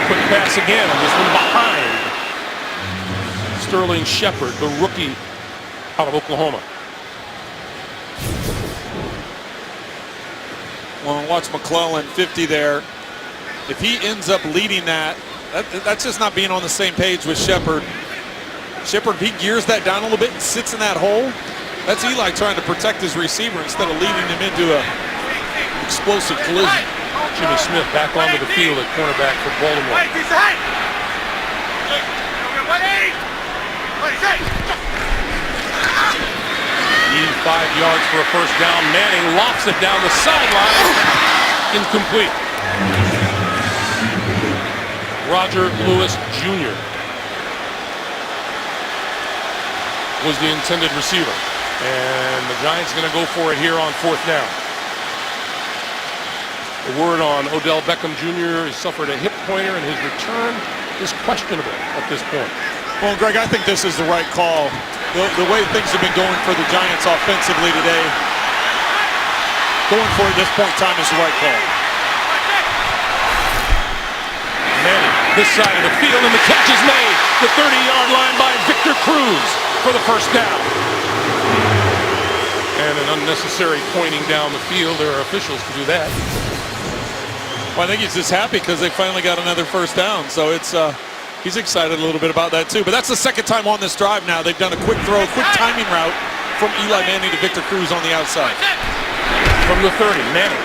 Quick pass again, and this one behind Sterling Shepard, the rookie out of Oklahoma. Well, watch McClellan, 50 there. If he ends up leading that's just not being on the same page with Shepard. Shepard, if he gears that down a little bit and sits in that hole, that's Eli trying to protect his receiver instead of leading him into a explosive collision. Jimmy Smith back onto the field at cornerback for Baltimore. 5 yards for a first down. Manning lofts it down the sideline. incomplete. Roger Lewis Jr. was the intended receiver. And the Giants going to go for it here on 4th down. The word on Odell Beckham Jr. has suffered a hip pointer, and his return is questionable at this point. Well, Greg, I think this is the right call. The way things have been going for the Giants offensively today, going for it at this point in time is the right call. Manning, this side of the field, and the catch is made. The 30-yard line by Victor Cruz for the first down. And an unnecessary pointing down the field. There are officials to do that. Well, I think he's just happy because they finally got another first down. So it's he's excited a little bit about that too. But that's the second time on this drive now. They've done a quick throw, quick timing route from Eli Manning to Victor Cruz on the outside. From the 30, Manning.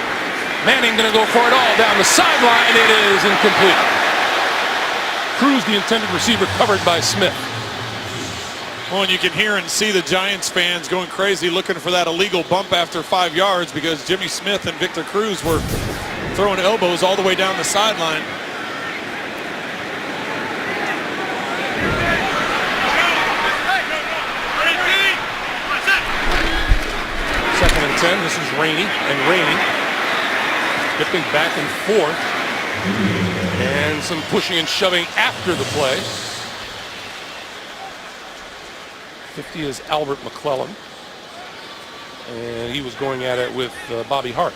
Manning going to go for it all down the sideline. It is incomplete. Cruz, the intended receiver, covered by Smith. Well, and you can hear and see the Giants fans going crazy looking for that illegal bump after 5 yards because Jimmy Smith and Victor Cruz were throwing elbows all the way down the sideline. Second and 10. This is Rainey and Rainey dipping back and forth, and some pushing and shoving after the play. 50 is Albert McClellan, and he was going at it with Bobby Hart.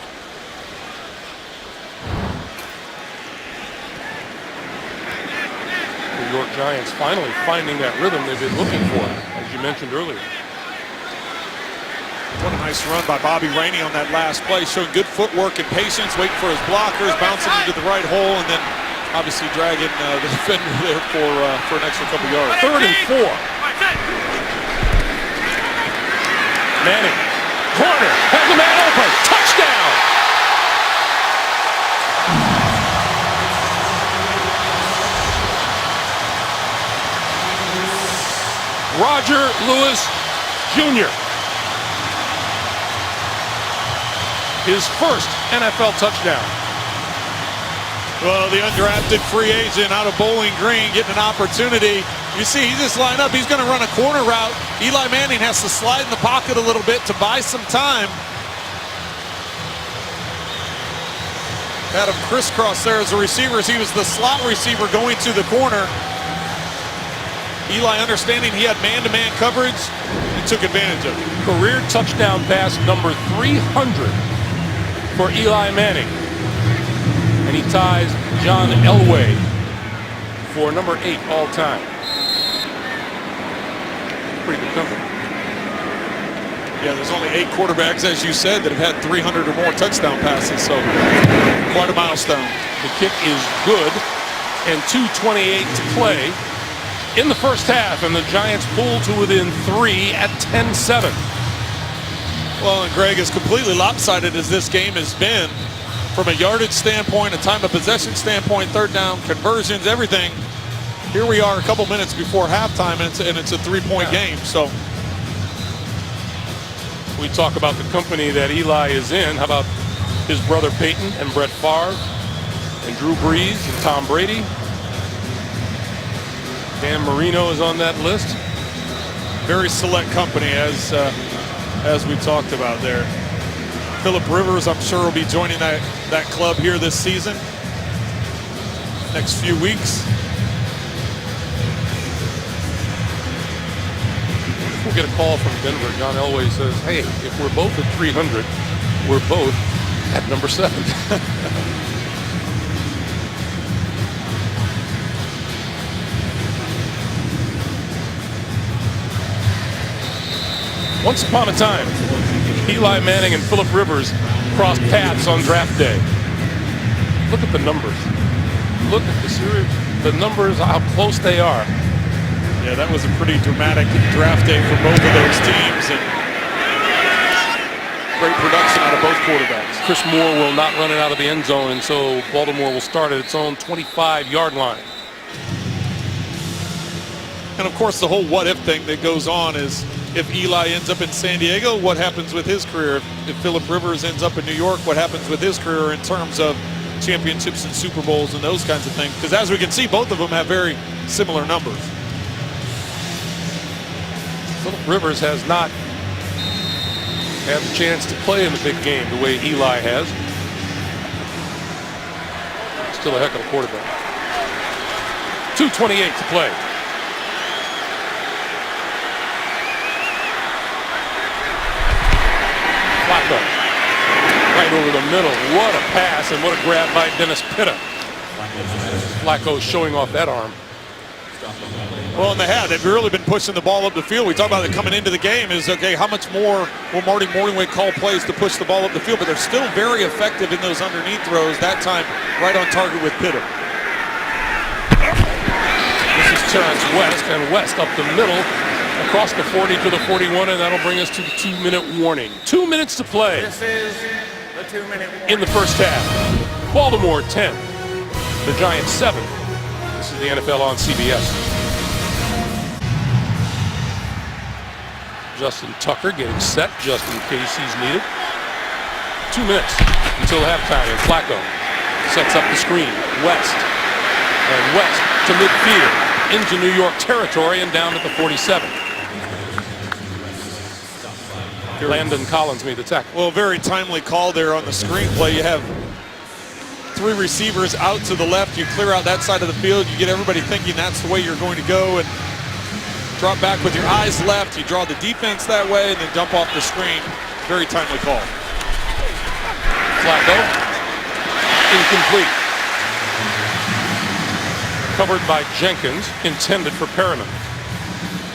New York Giants finally finding that rhythm they've been looking for, as you mentioned earlier. What a nice run by Bobby Rainey on that last play, showing good footwork and patience, waiting for his blockers, bouncing into the right hole, and then obviously dragging the defender there for an extra couple yards. 3rd and 4. Manning, corner, has the man open, touchdown! Roger Lewis Jr. His first NFL touchdown. Well, the undrafted free agent out of Bowling Green getting an opportunity. You see, he just lined up. He's going to run a corner route. Eli Manning has to slide in the pocket a little bit to buy some time. Had him crisscross there as a receiver. He was the slot receiver going to the corner. Eli, understanding he had man-to-man coverage, he took advantage of it. Career touchdown pass number 300 for Eli Manning. And he ties John Elway for number 8 all time. Pretty good company. Yeah, there's only 8 quarterbacks, as you said, that have had 300 or more touchdown passes, so quite a milestone. The kick is good, and 2:28 to play in the first half, and the Giants pull to within 3 at 10-7. Well, and Greg, as completely lopsided as this game has been, from a yardage standpoint, a time of possession standpoint, third down conversions, everything, here we are a couple minutes before halftime, and it's a 3-point game. So we talk about the company that Eli is in. How about his brother Peyton and Brett Favre and Drew Brees and Tom Brady? Dan Marino is on that list. Very select company, as we talked about there. Phillip Rivers, I'm sure, will be joining that club here this season. Next few weeks. We'll get a call from Denver. John Elway says, hey, if we're both at 300, we're both at number 7. Once upon a time, Eli Manning and Phillip Rivers crossed paths on draft day. Look at the numbers. Look at the series, the numbers, how close they are. Yeah, that was a pretty dramatic draft day for both of those teams, and great production out of both quarterbacks. Chris Moore will not run it out of the end zone, and so Baltimore will start at its own 25-yard line. And of course, the whole what-if thing that goes on is, if Eli ends up in San Diego, what happens with his career? If Phillip Rivers ends up in New York, what happens with his career in terms of championships and Super Bowls and those kinds of things? Because as we can see, both of them have very similar numbers. Phillip Rivers has not had the chance to play in the big game the way Eli has. Still a heck of a quarterback. 2:28 to play. Flacco. Right over the middle. What a pass and what a grab by Dennis Pitta. Flacco showing off that arm. Well, and they have. They've really been pushing the ball up the field. We talk about it coming into the game is, okay, how much more will Marty Morningway call plays to push the ball up the field? But they're still very effective in those underneath throws, that time right on target with Pitta. This is Terrence West, and West up the middle, across the 40 to the 41, and that'll bring us to the 2-minute warning. 2 minutes to play. This is the 2-minute warning. In the first half. Baltimore 10, the Giants 7. This is the NFL on CBS. Justin Tucker getting set just in case he's needed. 2 minutes until halftime, and Flacco sets up the screen. West, and West to midfield, into New York territory and down to the 47. Landon Collins made the tackle. Well, very timely call there on the screenplay. You have 3 receivers out to the left. You clear out that side of the field. You get everybody thinking that's the way you're going to go, and drop back with your eyes left. You draw the defense that way and then dump off the screen. Very timely call. Flacco, incomplete. Covered by Jenkins, intended for Perriman.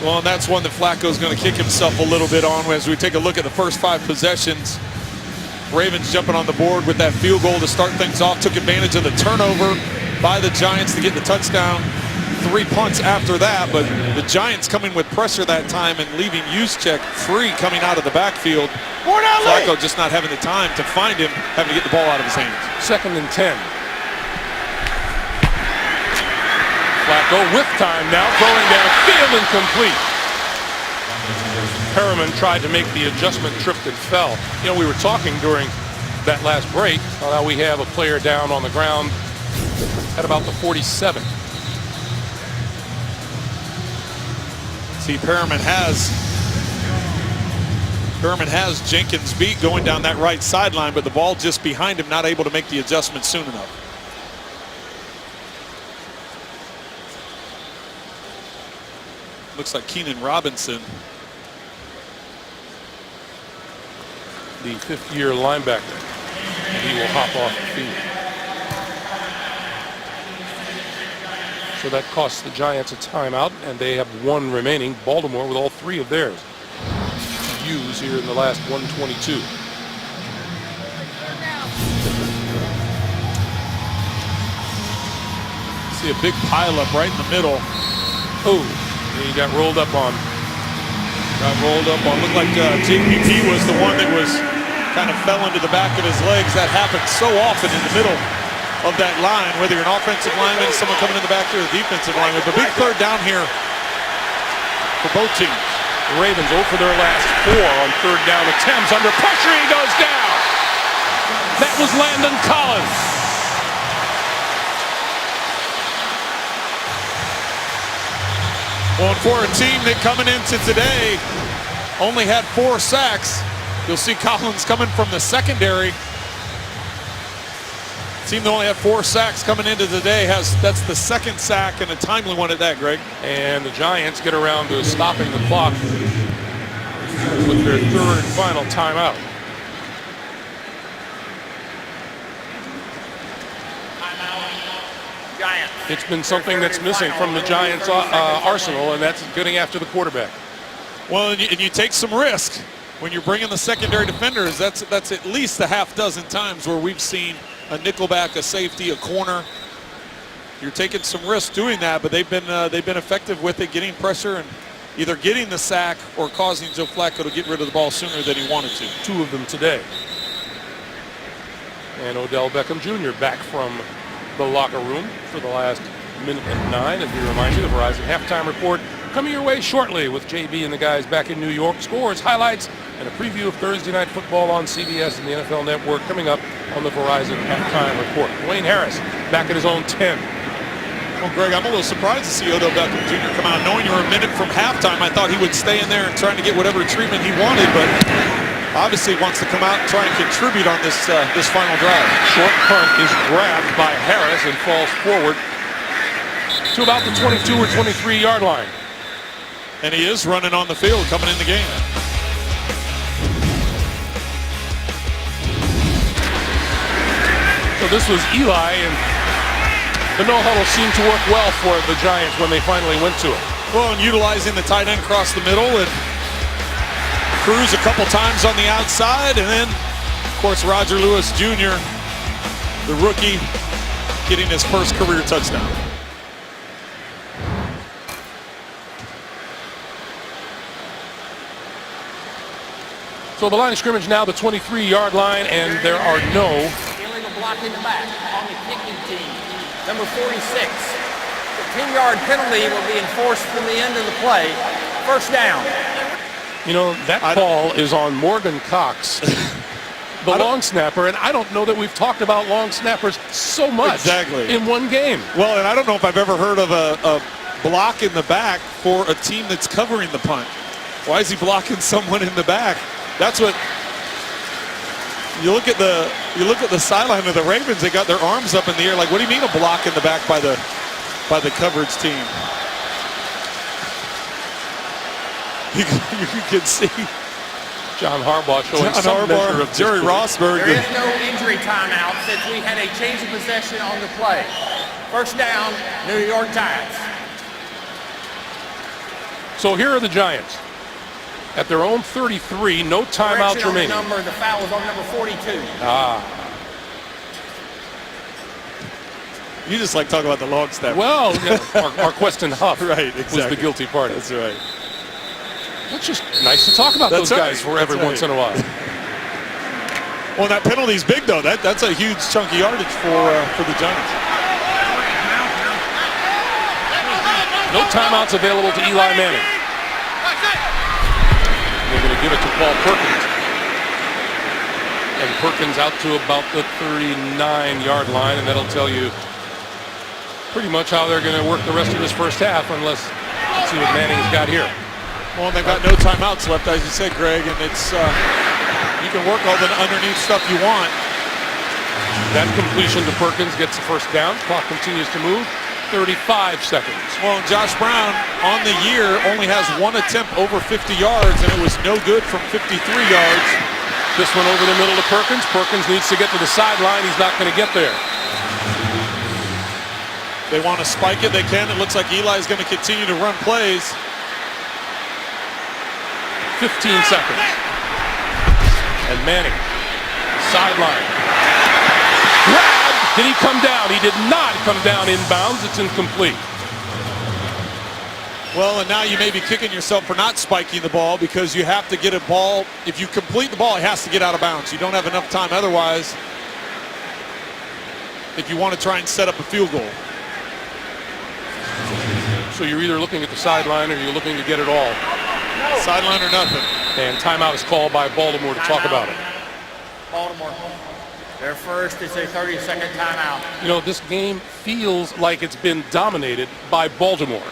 Well, and that's one that Flacco's going to kick himself a little bit on as we take a look at the first 5 possessions. Ravens jumping on the board with that field goal to start things off. Took advantage of the turnover by the Giants to get the touchdown. 3 punts after that, but the Giants coming with pressure that time and leaving Juszczyk free coming out of the backfield. Flacco just not having the time to find him, having to get the ball out of his hands. 2nd and 10. Flacco with time now, throwing downfield, incomplete. Perriman tried to make the adjustment, tripped and fell. You know, we were talking during that last break. Now we have a player down on the ground at about the 47. See, Perriman has Jenkins beat going down that right sideline, but the ball just behind him, not able to make the adjustment soon enough. Looks like Keenan Robinson, the 5th-year linebacker. He will hop off the field. So that costs the Giants a timeout, and they have 1 remaining. Baltimore with all 3 of theirs to use here in the last 122. See a big pileup right in the middle. Oh, he got rolled up on. Looked like JPP was the one that was kind of fell into the back of his legs. That happens so often in the middle of that line, whether you're an offensive lineman, someone coming in the back there, the defensive lineman. But big third down here for both teams. The Ravens 0 for their last 4 on 3rd down attempts. Under pressure, he goes down. That was Landon Collins. Well, for a team that coming into today only had 4 sacks, you'll see Collins coming from the secondary. Team that only had 4 sacks coming into today that's the 2nd sack and a timely one at that, Greg. And the Giants get around to stopping the clock with their 3rd and final timeout. It's been something that's missing from the Giants' arsenal, and that's getting after the quarterback. Well, and you take some risk when you're bringing the secondary defenders. That's at least a half dozen times where we've seen a nickelback, a safety, a corner. You're taking some risk doing that, but they've been effective with it, getting pressure and either getting the sack or causing Joe Flacco to get rid of the ball sooner than he wanted to. 2 of them today. And Odell Beckham Jr. back from the locker room for the last minute and 9. As we remind you, the Verizon halftime report coming your way shortly with JB and the guys back in New York. Scores, highlights, and a preview of Thursday Night Football on CBS and the NFL Network coming up on the Verizon Halftime Report. Dwayne Harris back at his own 10. Well, Greg, I'm a little surprised to see Odell Beckham Jr. come out. Knowing you're a minute from halftime, I thought he would stay in there and trying to get whatever treatment he wanted, but obviously wants to come out and try and contribute on this this final drive. Short punt is grabbed by Harris and falls forward to about the 22 or 23-yard line. And he is running on the field coming in the game. So this was Eli, and the no-huddle seemed to work well for the Giants when they finally went to it. Well, and utilizing the tight end across the middle, and Cruz a couple times on the outside, and then, of course, Roger Lewis Jr., the rookie, getting his first career touchdown. So the line of scrimmage now the 23-yard line, and there are no illegal block in the back on the kicking team. Number 46. The 10-yard penalty will be enforced from the end of the play. First down. You know, that call is on Morgan Cox, the long snapper, and I don't know that we've talked about long snappers so much in one game. Well, and I don't know if I've ever heard of a block in the back for a team that's covering the punt. Why is he blocking someone in the back? That's what you look at the sideline of the Ravens. They got their arms up in the air. Like, what do you mean a block in the back by the coverage team? You can see John Harbaugh showing some measure of Jerry Rossberg. There is no injury timeout since we had a change of possession on the play. First down, New York Giants. So here are the Giants at their own 33, no timeouts remaining. The foul was on number 42. You just like talking about the long snapper. Well, yeah, Arquestin Huff exactly. was the guilty party. That's right. It's just nice to talk about those guys for every once in a while. Well, that penalty's big though. That's a huge chunky yardage for the Giants. No timeouts available to Eli Manning. They're going to give it to Paul Perkins. And Perkins out to about the 39-yard line, and that'll tell you pretty much how they're going to work the rest of this first half, unless let's see what Manning's got here. Well, they've got no timeouts left, as you said, Greg, and it's you can work all the underneath stuff you want. That completion to Perkins gets the first down. Clock continues to move. 35 seconds. Well, Josh Brown on the year only has one attempt over 50 yards, and it was no good from 53 yards. This one over the middle to Perkins. Perkins needs to get to the sideline. He's not going to get there. They want to spike it. They can. It looks like Eli's going to continue to run plays. 15 seconds. And Manning, sideline. Grab! Did he come down? He did not come down inbounds. It's incomplete. Well, and now you may be kicking yourself for not spiking the ball, because you have to get a ball. If you complete the ball, it has to get out of bounds. You don't have enough time otherwise if you want to try and set up a field goal. So you're either looking at the sideline or you're looking to get it all. Sideline or nothing. And timeout is called by Baltimore to talk about it. Baltimore. Their first is a 30-second timeout. You know, this game feels like it's been dominated by Baltimore.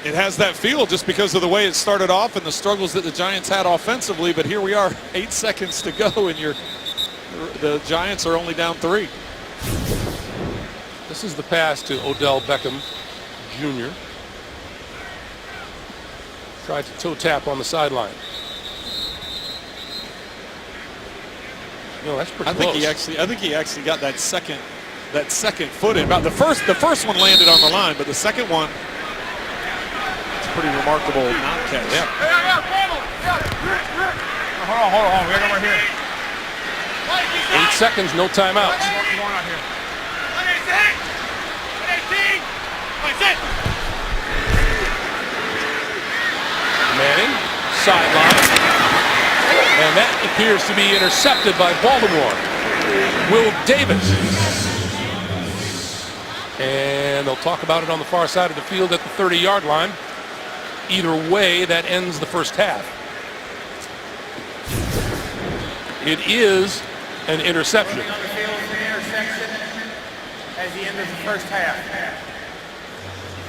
It has that feel just because of the way it started off and the struggles that the Giants had offensively, but here we are, 8 seconds to go, and the Giants are only down 3. This is the pass to Odell Beckham Jr. Tried to toe tap on the sideline. You know, that's pretty close. I think he actually got that second foot in. About the first one landed on the line, but the second one, it's a pretty remarkable non-catch. Yeah. Hold on. We got one right here. 8 seconds, no timeouts. What's going on here? 118. 118. Manning, sideline. And that appears to be intercepted by Baltimore. Will Davis. And they'll talk about it on the far side of the field at the 30-yard line. Either way, that ends the first half. It is an interception. On the field for an interception as the end of the first half.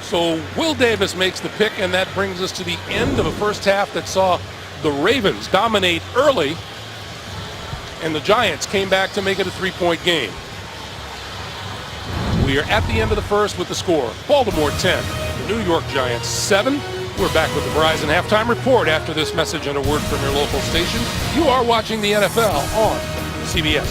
So Will Davis makes the pick, and that brings us to the end of a first half that saw the Ravens dominate early, and the Giants came back to make it a 3-point game. We are at the end of the first with the score. Baltimore 10, the New York Giants 7. We're back with the Verizon Halftime Report after this message and a word from your local station. You are watching the NFL on CBS.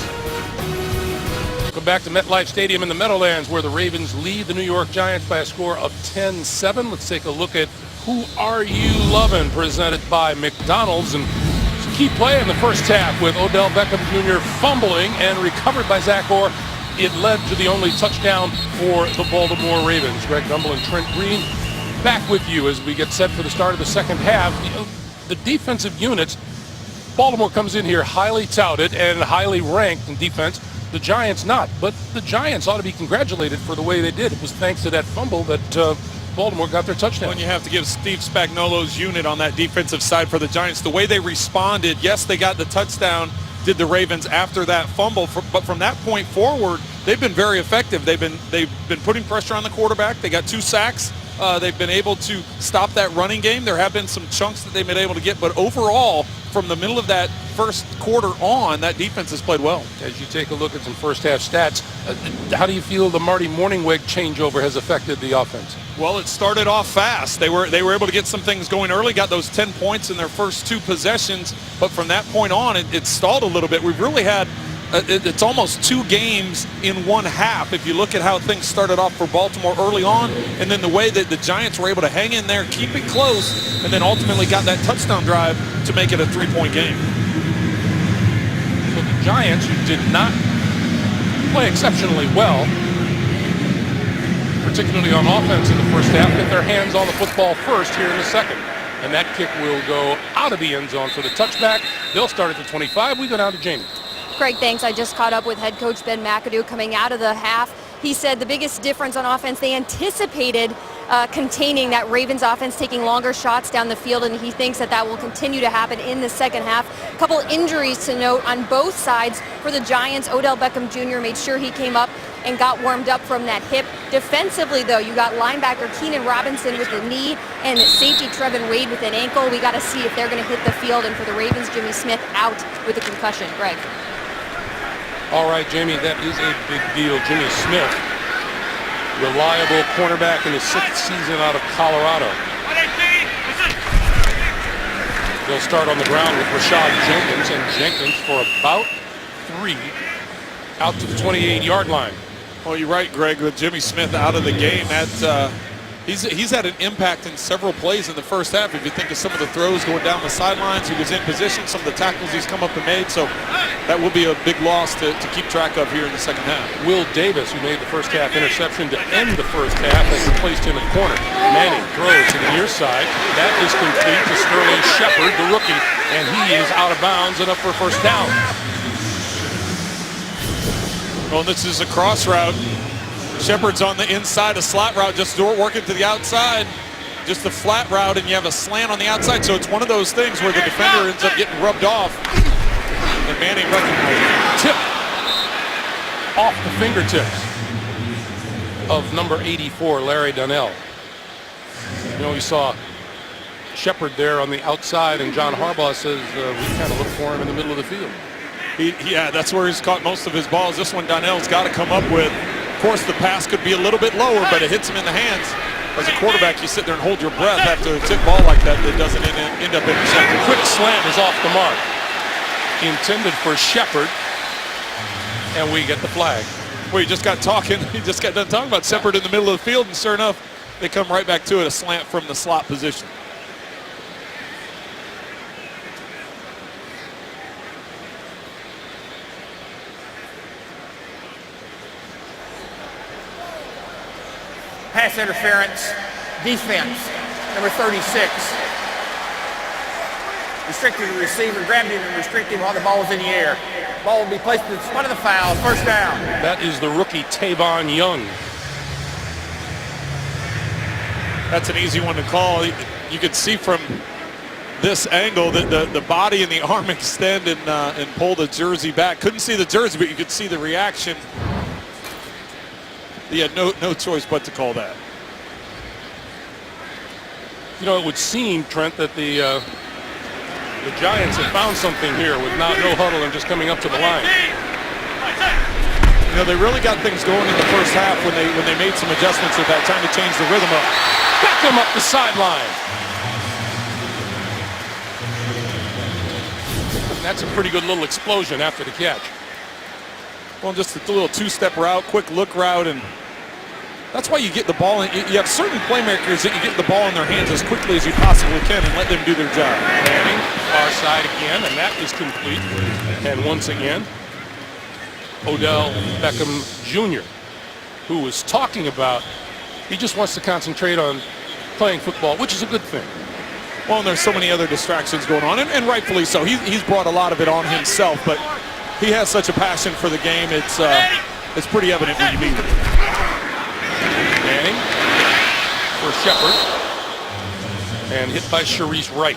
Welcome back to MetLife Stadium in the Meadowlands, where the Ravens lead the New York Giants by a score of 10-7. Let's take a look at Who Are You Lovin', presented by McDonald's. And it's a key play in the first half with Odell Beckham Jr. fumbling and recovered by Zach Orr. It led to the only touchdown for the Baltimore Ravens. Greg Gumbel and Trent Green back with you as we get set for the start of the second half. The defensive units, Baltimore comes in here highly touted and highly ranked in defense. The Giants not, but the Giants ought to be congratulated for the way they did. It was thanks to that fumble that Baltimore got their touchdown. When you have to give Steve Spagnuolo's unit on that defensive side for the Giants, the way they responded, yes, they got the touchdown, did the Ravens after that fumble, but from that point forward, they've been very effective. They've been putting pressure on the quarterback. They got 2 sacks. They've been able to stop that running game. There have been some chunks that they've been able to get, but overall, from the middle of that first quarter on, that defense has played well. As you take a look at some first half stats, how do you feel the Marty Mornhinweg changeover has affected the offense? Well, it started off fast. They were able to get some things going early, got those 10 points in their first 2 possessions, but from that point on, it stalled a little bit. We've really had it's almost 2 games in one half if you look at how things started off for Baltimore early on, and then the way that the Giants were able to hang in there, keep it close, and then ultimately got that touchdown drive to make it a 3-point game. So the Giants, who did not play exceptionally well, particularly on offense in the first half, get their hands on the football first here in the second. And that kick will go out of the end zone for the touchback. They'll start at the 25. We go down to Jamie. Craig, thanks. I just caught up with head coach Ben McAdoo coming out of the half. He said the biggest difference on offense, they anticipated containing that Ravens offense, taking longer shots down the field, and he thinks that will continue to happen in the second half. A couple injuries to note on both sides for the Giants. Odell Beckham Jr. made sure he came up and got warmed up from that hip. Defensively, though, you got linebacker Keenan Robinson with the knee and safety Trevin Wade with an ankle. We got to see if they're going to hit the field. And for the Ravens, Jimmy Smith out with a concussion. Greg. All right, Jamie, that is a big deal. Jimmy Smith, reliable cornerback in his 6th season out of Colorado. They'll start on the ground with Rashad Jenkins, and Jenkins for about 3 out to the 28-yard line. Well, you're right, Greg, with Jimmy Smith out of the game. He's had an impact in several plays in the first half. If you think of some of the throws going down the sidelines, he was in position, some of the tackles he's come up and made. So that will be a big loss to keep track of here in the second half. Will Davis, who made the first half interception to end the first half, has replaced him in corner. Manning throws to the near side. That is complete to Sterling Shepard, the rookie, and he is out of bounds and up for first down. Well, this is a cross route. Shepard's on the inside, a slot route, just working to the outside, just a flat route, and you have a slant on the outside. So it's one of those things where the defender ends up getting rubbed off, and Manning recognizes tip off the fingertips of number 84, Larry Donnell. You know, we saw Shepard there on the outside, and John Harbaugh says we kind of look for him in the middle of the field. Yeah, that's where he's caught most of his balls. This one Donnell's got to come up with. Of course, the pass could be a little bit lower, but it hits him in the hands. As a quarterback, you sit there and hold your breath after a tip ball like that that doesn't end up intercepted. Quick slant is off the mark. Intended for Shepard, and we get the flag. Well, he just got done talking about Shepard in the middle of the field, and sure enough, they come right back to it, a slant from the slot position. Pass interference, defense, number 36. Restricted the receiver, grabbed him and restricted him while the ball was in the air. Ball will be placed at one of the fouls, first down. That is the rookie Tavon Young. That's an easy one to call. you can see from this angle that the body and the arm extend and pull the jersey back. Couldn't see the jersey, but you could see the reaction. He had no choice but to call that. You know, it would seem, Trent, that the Giants have found something here with no huddle and just coming up to the line. You know, they really got things going in the first half when they made some adjustments at that time to change the rhythm up. Beckham up the sideline. That's a pretty good little explosion after the catch. Well, just a little two-step route, quick look route, and that's why you get the ball. You have certain playmakers that you get the ball in their hands as quickly as you possibly can and let them do their job. Manning, far side again, and that is complete. And once again, Odell Beckham Jr., who was talking about he just wants to concentrate on playing football, which is a good thing. Well, and there's so many other distractions going on, and rightfully so. He's brought a lot of it on himself, but he has such a passion for the game. It's pretty evident when you meet him. Manning for Shepard, and hit by Sharice Wright.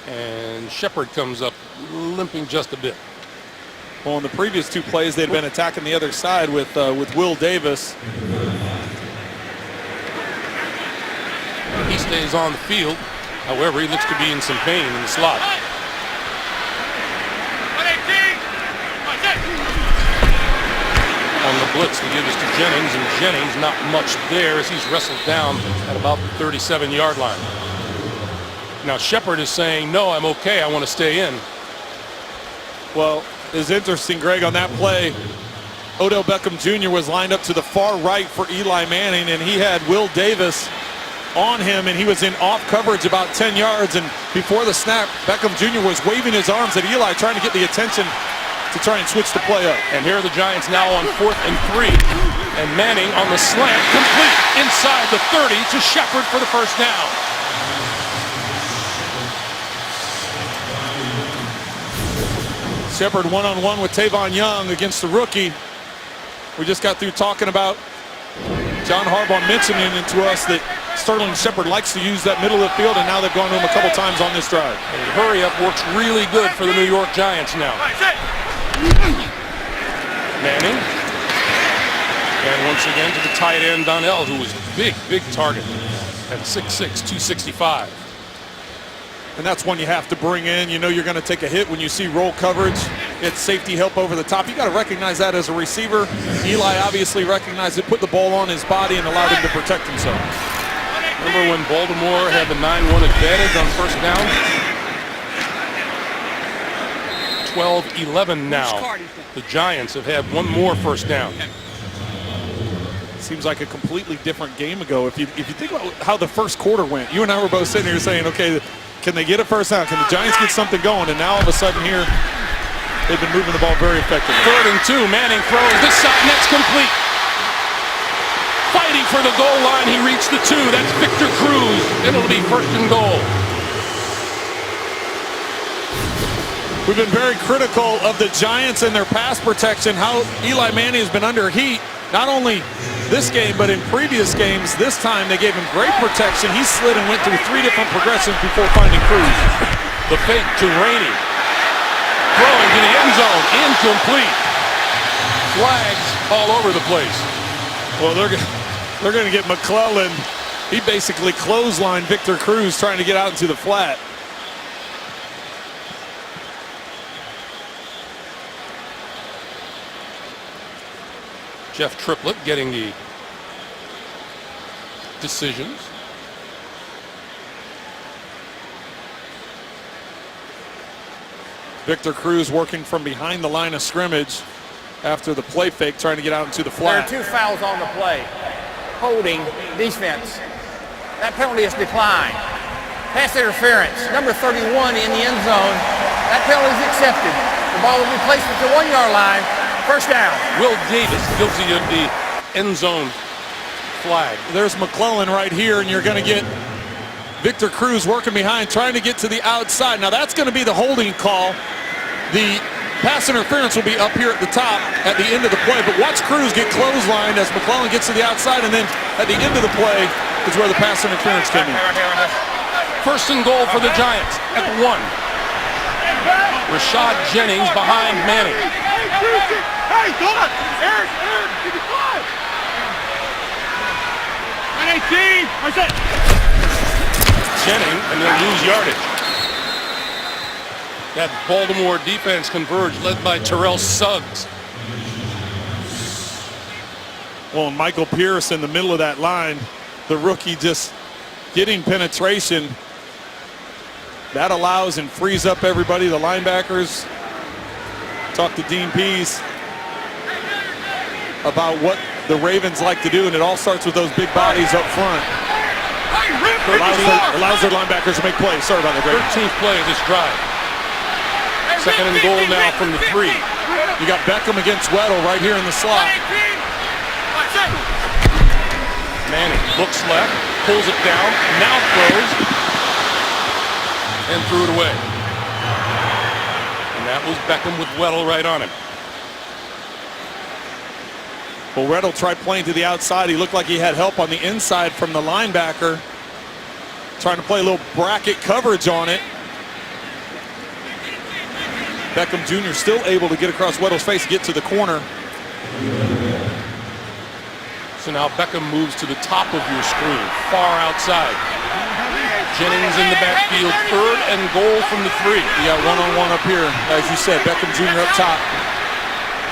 And Shepard comes up limping just a bit. Well, in the previous two plays, they'd been attacking the other side with Will Davis. He stays on the field. However, he looks to be in some pain in the slot. On the blitz, they give this to Jennings, and Jennings not much there as he's wrestled down at about the 37-yard line. Now Shepard is saying, no, I'm okay, I want to stay in. Well, it's interesting, Greg, on that play, Odell Beckham Jr. was lined up to the far right for Eli Manning, and he had Will Davis on him, and he was in off coverage about 10 yards, and before the snap, Beckham Jr. was waving his arms at Eli, trying to get the attention to try and switch the play up. And here are the Giants now on 4th and 3, and Manning on the slant, complete inside the 30 to Shepard for the first down. Shepard one-on-one with Tavon Young against the rookie. We just got through talking about John Harbaugh mentioning it to us that Sterling Shepard likes to use that middle of the field, and now they've gone to him a couple times on this drive. And hurry up works really good for the New York Giants now. Manning. And once again to the tight end, Donnell, who was a big target at 6'6", 265. And that's one you have to bring in. You know you're going to take a hit when you see roll coverage. It's safety help over the top. You got to recognize that as a receiver. Eli obviously recognized it, put the ball on his body, and allowed him to protect himself. Remember when Baltimore had the 9-1 advantage on first down? 12-11 now. The Giants have had one more first down. Seems like a completely different game ago. If you think about how the first quarter went, you and I were both sitting here saying, okay, can they get a first down? Can the Giants get something going? And now all of a sudden here, they've been moving the ball very effectively. 3rd and 2, Manning throws this side, and that's complete. Fighting for the goal line, he reached the 2. That's Victor Cruz. It'll be 1st and goal. We've been very critical of the Giants and their pass protection, how Eli Manning has been under heat. Not only this game, but in previous games. This time they gave him great protection. He slid and went through 3 different progressions before finding Cruz. The fake to Rainey. Throwing to the end zone. Incomplete. Flags all over the place. Well, they're going to get McClellan. He basically clotheslined Victor Cruz trying to get out into the flat. Jeff Triplett getting the decisions. Victor Cruz working from behind the line of scrimmage after the play fake, trying to get out into the flat. There are 2 fouls on the play. Holding, defense. That penalty is declined. Pass interference, number 31 in the end zone. That penalty is accepted. The ball will be placed at the 1-yard line. First down. Will Davis guilty of the end zone flag. There's McClellan right here, and you're going to get Victor Cruz working behind, trying to get to the outside. Now that's going to be the holding call. The Pass interference will be up here at the top at the end of the play, but watch Cruz get clotheslined as McClellan gets to the outside, and then at the end of the play is where the pass interference came in. First and goal for the Giants at the 1. Rashad Jennings behind Manning. Hey, hold on. Eric, give me 5. 118. That's it. Jennings, and they'll lose yardage. That Baltimore defense converged, led by Terrell Suggs. Well, Michael Pierce in the middle of that line, the rookie just getting penetration. That allows and frees up everybody, the linebackers. Talk to Dean Pease about what the Ravens like to do, and it all starts with those big bodies up front. Allows their linebackers to make plays. Sorry about that, Greg. 13th play of this drive. Second and goal now from the 3. You got Beckham against Weddle right here in the slot. Manning looks left, pulls it down, now throws, and threw it away. And that was Beckham with Weddle right on him. Well, Weddle tried playing to the outside. He looked like he had help on the inside from the linebacker. Trying to play a little bracket coverage on it. Beckham Jr. still able to get across Weddle's face, get to the corner. So now Beckham moves to the top of your screen, far outside. Jennings in the backfield, third and goal from the 3. You got one-on-one up here, as you said. Beckham Jr. up top.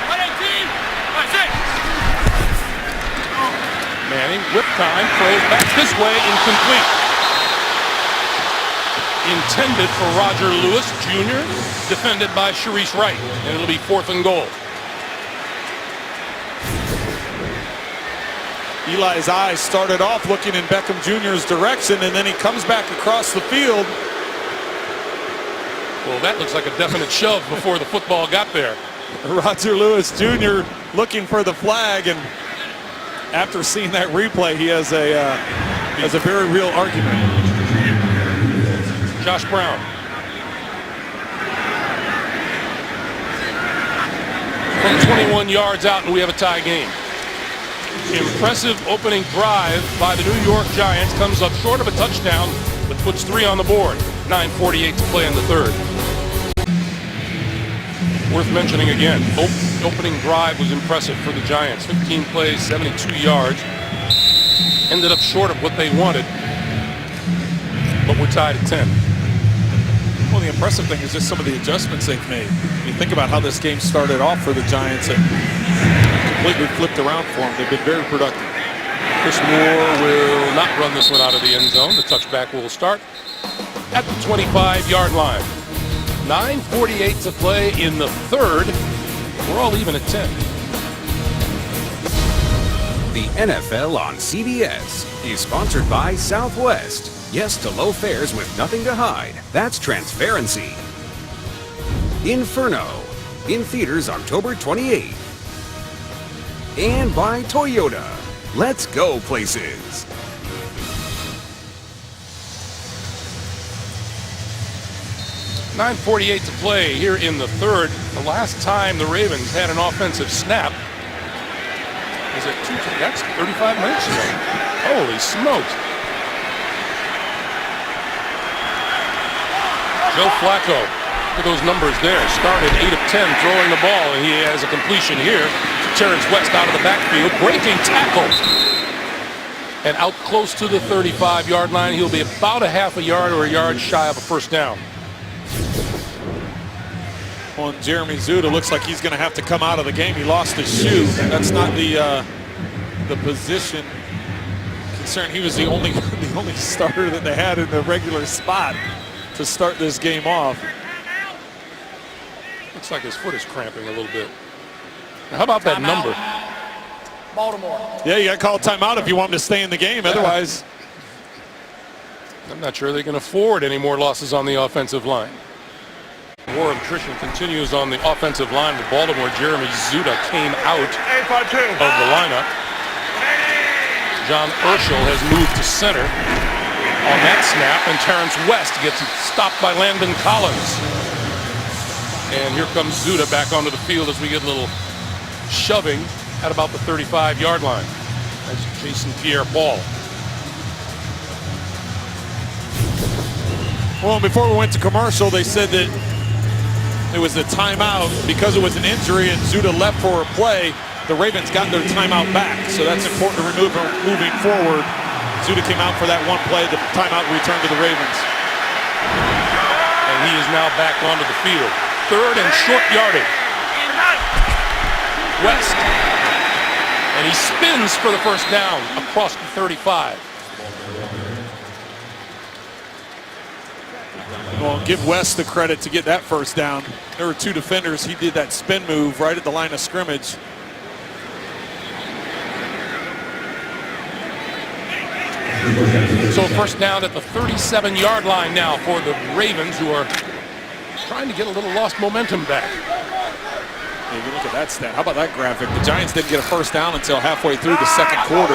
118. That's it. Manning, whip time, throws back this way, incomplete. Intended for Roger Lewis Jr., defended by Sharice Wright, and it'll be 4th and goal. Eli's eyes started off looking in Beckham Jr.'s direction, and then he comes back across the field. Well, that looks like a definite shove before the football got there. Roger Lewis Jr. looking for the flag, and after seeing that replay, he has a very real argument. Josh Brown. From 21 yards out, and we have a tie game. Impressive opening drive by the New York Giants comes up short of a touchdown, but puts 3 on the board. 9:48 to play in the 3rd. Worth mentioning again, opening drive was impressive for the Giants. 15 plays, 72 yards. Ended up short of what they wanted, but we're tied at 10. Well, the impressive thing is just some of the adjustments they've made. You think about how this game started off for the Giants and completely flipped around for them. They've been very productive. Chris Moore will not run this one out of the end zone. The touchback will start at the 25-yard line. 9:48 to play in the 3rd. We're all even at 10. The NFL on CBS is sponsored by Southwest. Yes to low fares with nothing to hide. That's transparency. Inferno, in theaters October 28th. And by Toyota. Let's go places. .9:48 to play here in the 3rd. The last time the Ravens had an offensive snap was at 2. That's 35 minutes ago. Holy smokes. Joe Flacco, look at those numbers there. Started 8 of 10 throwing the ball, and he has a completion here to Terrence West out of the backfield. Breaking tackles. And out close to the 35-yard line. He'll be about a half a yard or a yard shy of a first down. Well, Jeremy Zuda looks like he's going to have to come out of the game. He lost his shoe. That's not the position. Concerned he was the only starter that they had in the regular spot to start this game off. Looks like his foot is cramping a little bit. Now, how about that number? Baltimore. Yeah, you got to call timeout if you want him to stay in the game. Otherwise, I'm not sure they can afford any more losses on the offensive line. War of attrition continues on the offensive line with Baltimore. Jeremy Zuda came out of the lineup. John Urschel has moved to center on that snap, and Terrence West gets stopped by Landon Collins. And here comes Zuda back onto the field as we get a little shoving at about the 35-yard line. That's Jason Pierre-Paul. Well, before we went to commercial, they said that it was a timeout because it was an injury and Zuda left for a play. The Ravens got their timeout back, so that's important to remove moving forward. Zuda came out for that one play. The timeout returned to the Ravens. And he is now back onto the field. Third and short yardage. West. And he spins for the first down across the 35. Well, give West the credit to get that first down. There were two defenders. He did that spin move right at the line of scrimmage. So first down at the 37-yard line now for the Ravens, who are trying to get a little lost momentum back. Yeah, you look at that stat. How about that graphic? The Giants didn't get a first down until halfway through the second quarter.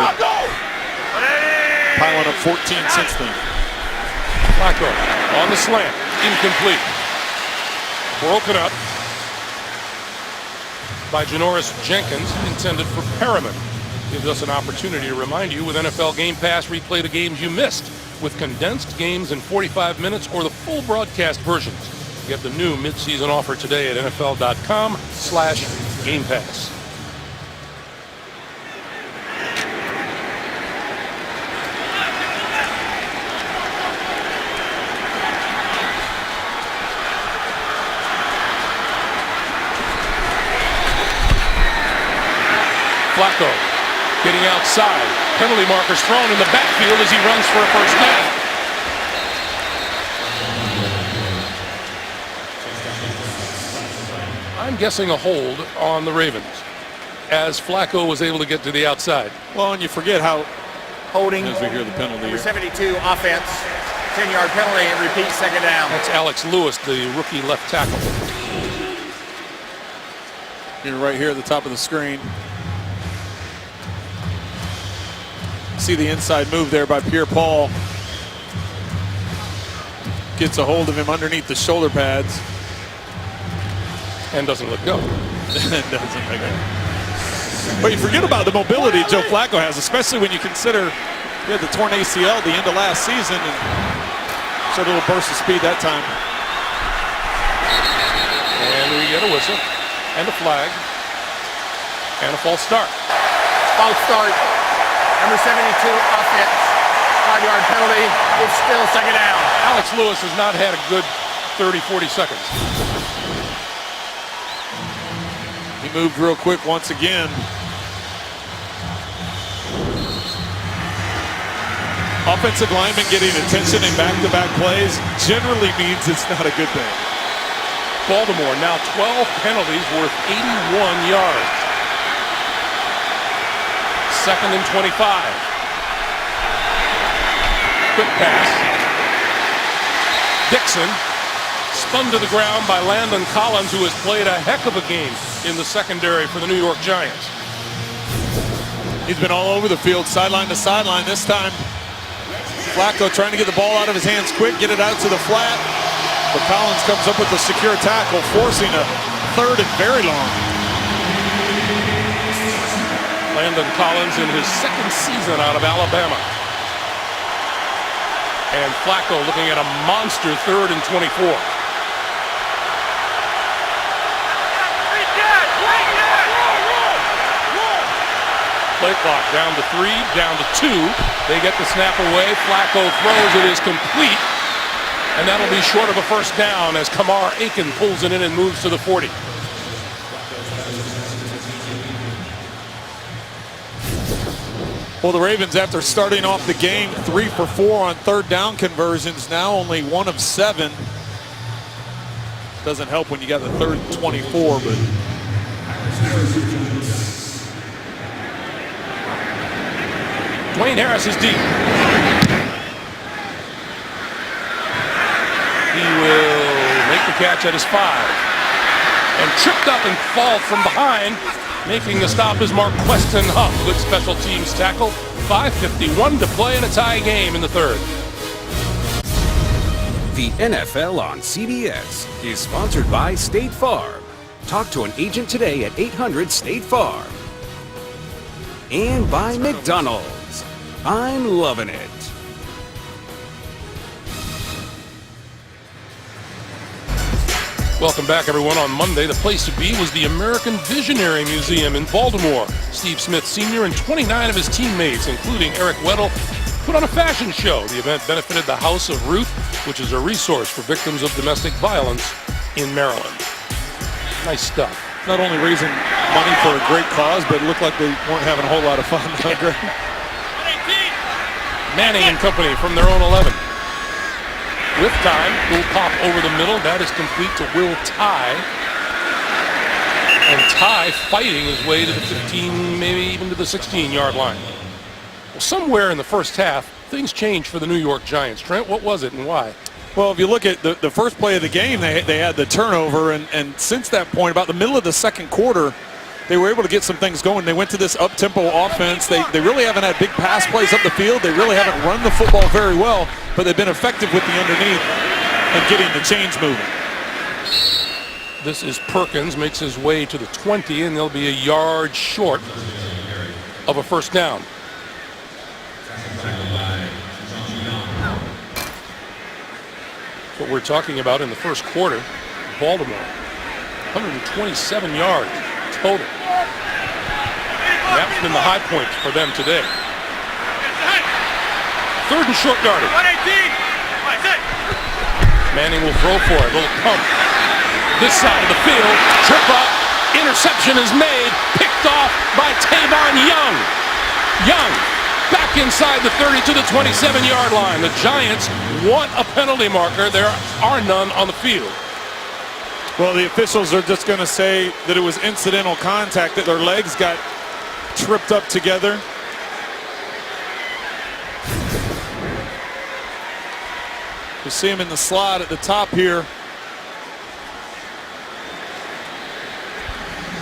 Piling up 14 since then. Flacco on the slant, incomplete. Broken up by Janoris Jenkins, intended for Perriman. Gives us an opportunity to remind you with NFL Game Pass, replay the games you missed with condensed games in 45 minutes or the full broadcast versions. Get the new midseason offer today at NFL.com/Game Pass. Flacco getting outside. Penalty markers thrown in the backfield as he runs for a first down. I'm guessing a hold on the Ravens as Flacco was able to get to the outside. Well, and you forget how Holding. as we hear the penalty Number here. 72 offense. 10-yard penalty and repeat second down. That's Alex Lewis, the rookie left tackle. You're right here at the top of the screen. See the inside move there by Pierre-Paul. Gets a hold of him underneath the shoulder pads. And doesn't let go. Doesn't make it. But you forget about the mobility Joe Flacco has, especially when you consider he had the torn ACL at the end of last season and showed a little burst of speed that time. And we get a whistle and a flag and a false start. False start. Number 72 offense. 5-yard penalty. It's still second down. Alex Lewis has not had a good 30-40 seconds. He moved real quick once again. Offensive linemen getting attention in back-to-back plays generally means it's not a good thing. Baltimore now 12 penalties worth 81 yards. Second and 25. Quick pass. Dixon spun to the ground by Landon Collins, who has played a heck of a game in the secondary for the New York Giants. He's been all over the field, sideline to sideline. This time, Flacco trying to get the ball out of his hands quick, get it out to the flat. But Collins comes up with a secure tackle, forcing a third and very long. Landon Collins in his second season out of Alabama. And Flacco looking at a monster third and 24. Play clock down to 3, down to 2. They get the snap away. Flacco throws. It is complete. And that'll be short of a first down as Kamar Aiken pulls it in and moves to the 40. Well, the Ravens, after starting off the game 3 for 4 on third down conversions, now only 1 of 7. Doesn't help when you got the third and 24, but Dwayne Harris is deep. He will make the catch at his 5. And tripped up and fall from behind. Making the stop is Marqueston Huff. Good special teams tackle. 5:51 to play in a tie game in the third. The NFL on CBS is sponsored by State Farm. Talk to an agent today at 800-STATE-FARM. And by McDonald's. I'm loving it. Welcome back, everyone. On Monday, the place to be was the American Visionary Museum in Baltimore. Steve Smith Sr. and 29 of his teammates, including Eric Weddle, put on a fashion show. The event benefited the House of Ruth, which is a resource for victims of domestic violence in Maryland. Nice stuff. Not only raising money for a great cause, but it looked like they weren't having a whole lot of fun. Manning and company from their own 11. With time, will pop over the middle. That is complete to Will Tye. And Tye fighting his way to the 15, maybe even to the 16-yard line. Well, somewhere in the first half, things changed for the New York Giants. Trent, what was it and why? Well, if you look at the first play of the game, they had the turnover, and since that point, about the middle of the second quarter, they were able to get some things going. They went to this up-tempo offense. They really haven't had big pass plays up the field. They really haven't run the football very well, but they've been effective with the underneath and getting the chains moving. This is Perkins, makes his way to the 20, and they'll be a yard short of a first down. What we're talking about in the first quarter, Baltimore, 127 yards total. And that's been the high point for them today. Third and short yardage. Manning will throw for it. Little pump. This side of the field. Trip up. Interception is made. Picked off by Tavon Young. Young back inside the 30 to the 27-yard line. The Giants want a penalty marker. There are none on the field. Well, the officials are just going to say that it was incidental contact, that their legs got tripped up together. You see him in the slot at the top here.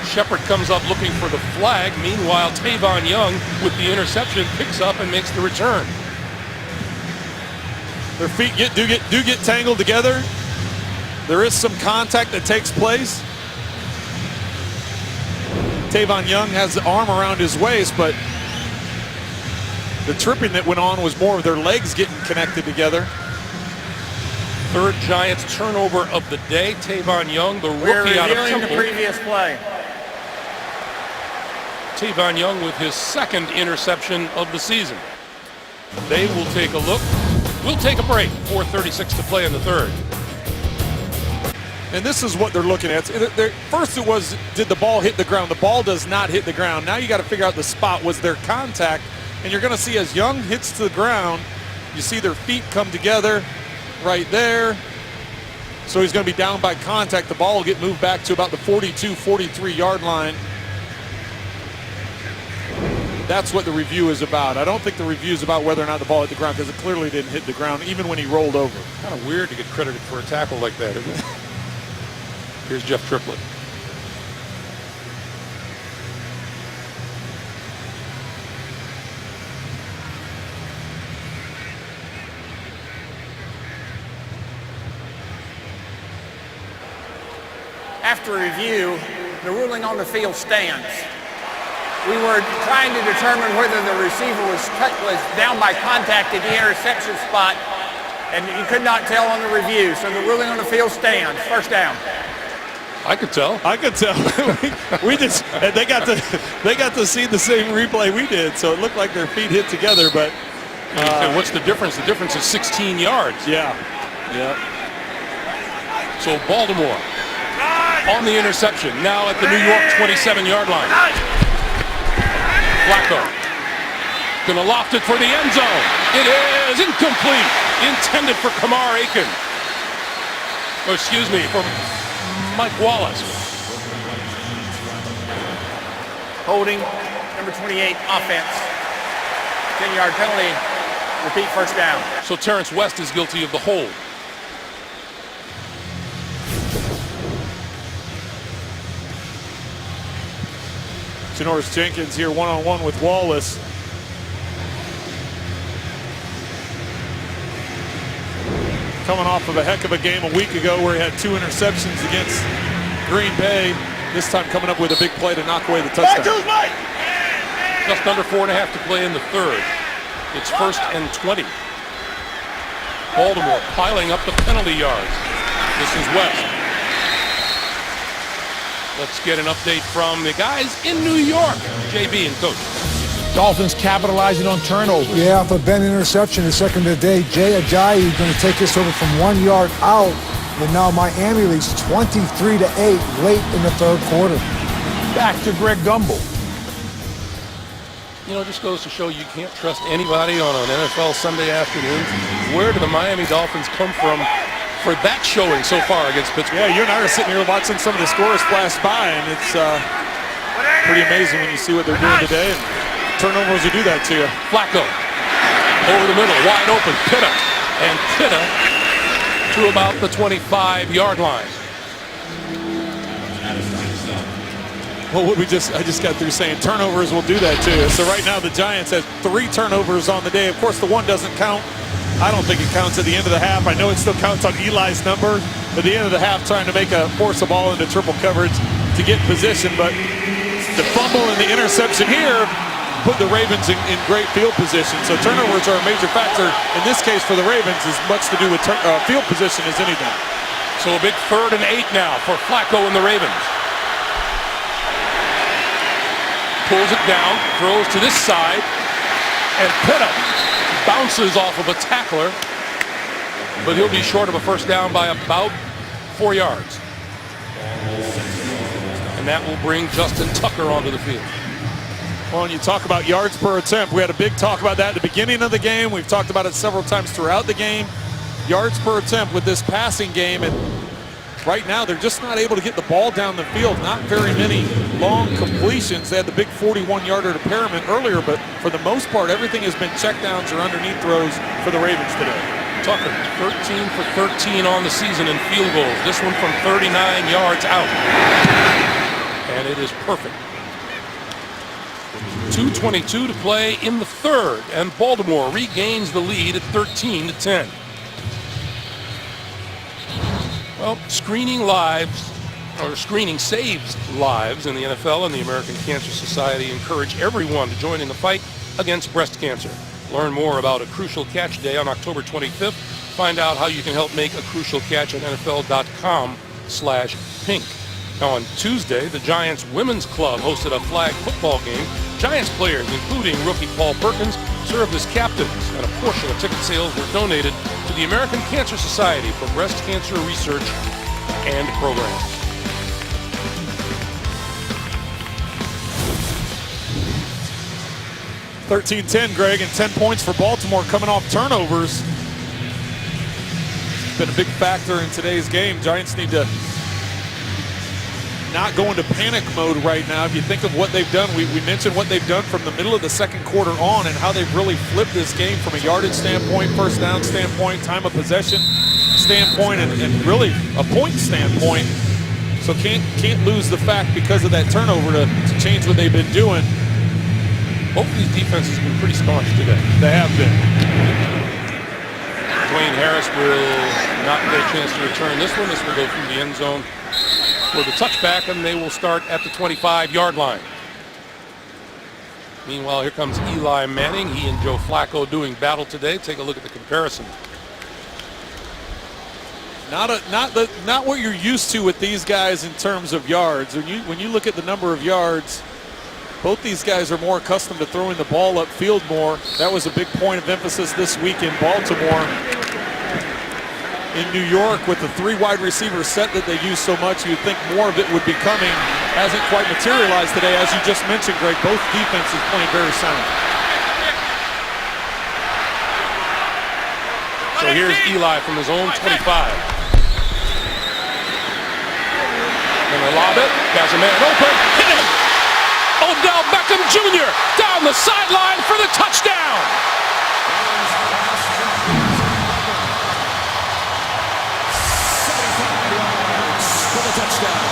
Shepard comes up looking for the flag. Meanwhile, Tavon Young with the interception picks up and makes the return. Their feet do get tangled together. There is some contact that takes place. Tavon Young has the arm around his waist, but the tripping that went on was more of their legs getting connected together. Third Giants turnover of the day. Tavon Young, the rookie out of Temple. The previous play. Tavon Young with his second interception of the season. They will take a look. We'll take a break. 4:36 to play in the third. And this is what they're looking at. First it was, did the ball hit the ground? The ball does not hit the ground. Now you got to figure out the spot. Was there contact? And you're going to see as Young hits the ground, you see their feet come together right there. So he's going to be down by contact. The ball will get moved back to about the 42, 43-yard line. That's what the review is about. I don't think the review is about whether or not the ball hit the ground, because it clearly didn't hit the ground, even when he rolled over. Kind of weird to get credited for a tackle like that, isn't it? Here's Jeff Triplett. After review, the ruling on the field stands. We were trying to determine whether the receiver was down by contact at the interception spot, and you could not tell on the review. So the ruling on the field stands. First down. I could tell. I could tell. They got to see the same replay we did, so it looked like their feet hit together. But what's the difference? The difference is 16 yards. Yeah. So Baltimore on the interception, now at the New York 27-yard line. Flacco gonna loft it for the end zone. It is incomplete. Intended for Kamar Aiken. Oh, excuse me, for Mike Wallace. Holding, number 28, offense. 10-yard penalty. Repeat, first down. So Terrence West is guilty of the hold. Janoris Jenkins here one-on-one with Wallace. coming off of a heck of a game a week ago where he had 2 interceptions against Green Bay. This time coming up with a big play to knock away the touchdown. Just under 4.5 to play in the third. It's 1st and 20. Baltimore piling up the penalty yards. This is West. Let's get an update from the guys in New York. JB and Coach. Dolphins capitalizing on turnovers. Yeah, off a bent interception, the second of the day. Jay Ajayi going to take this over from 1 yard out. And now Miami leads 23-8 late in the third quarter. Back to Greg Gumbel. You know, it just goes to show you can't trust anybody on an NFL Sunday afternoon. Where do the Miami Dolphins come from for that showing so far against Pittsburgh? Yeah, you and I are sitting here watching some of the scores flash by, and it's pretty amazing when you see what they're doing today. And turnovers will do that to you. Flacco over the middle, wide open. Pitta, and Pitta to about the 25-yard line. Well, I just got through saying turnovers will do that to you. So right now the Giants have 3 turnovers on the day. Of course, the one doesn't count. I don't think it counts at the end of the half. I know it still counts on Eli's number. At the end of the half, trying to force a ball into triple coverage to get position. But the fumble and the interception here put the Ravens in great field position. So turnovers are a major factor in this case for the Ravens, as much to do with field position as anything. So a big 3rd and 8 now for Flacco and the Ravens. Pulls it down, throws to this side, and Pitta bounces off of a tackler, but he'll be short of a first down by about 4 yards. And that will bring Justin Tucker onto the field. Well, when you talk about yards per attempt, we had a big talk about that at the beginning of the game. We've talked about it several times throughout the game. Yards per attempt with this passing game, and right now they're just not able to get the ball down the field. Not very many long completions. They had the big 41-yarder to Perriman earlier, but for the most part, everything has been checkdowns or underneath throws for the Ravens today. Tucker, 13 for 13 on the season in field goals. This one from 39 yards out. And it is perfect. 2:22 to play in the third, and Baltimore regains the lead at 13-10. Well, screening saves lives in the NFL, and the American Cancer Society encourage everyone to join in the fight against breast cancer. Learn more about A Crucial Catch Day on October 25th. Find out how you can help make a crucial catch at NFL.com/pink. Now on Tuesday, the Giants Women's Club hosted a flag football game. Giants players, including rookie Paul Perkins, served as captains, and a portion of ticket sales were donated to the American Cancer Society for breast cancer research and programs. (13-10), Greg, and 10 points for Baltimore coming off turnovers. It's been a big factor in today's game. Giants need to not go into panic mode right now. If you think of what they've done, we mentioned what they've done from the middle of the second quarter on and how they've really flipped this game from a yardage standpoint, first down standpoint, time of possession standpoint, and really a point standpoint. So can't lose the fact because of that turnover to change what they've been doing. Both these defenses have been pretty staunch today. They have been. Dwayne Harris will not get a chance to return this one. This will go through the end zone for the touchback, and they will start at the 25-yard line. Meanwhile, here comes Eli Manning. He and Joe Flacco doing battle today. Take a look at the comparison. Not what you're used to with these guys in terms of yards. When you look at the number of yards, both these guys are more accustomed to throwing the ball upfield more. That was a big point of emphasis this week in Baltimore. In New York, with the 3 wide receiver set that they use so much, you'd think more of it would be coming. Hasn't quite materialized today. As you just mentioned, Greg, both defenses playing very sound. So here's Eli from his own 25. And they lob it. Has a man open. Hit him! Odell Beckham Jr. down the sideline for the touchdown. For the touchdown.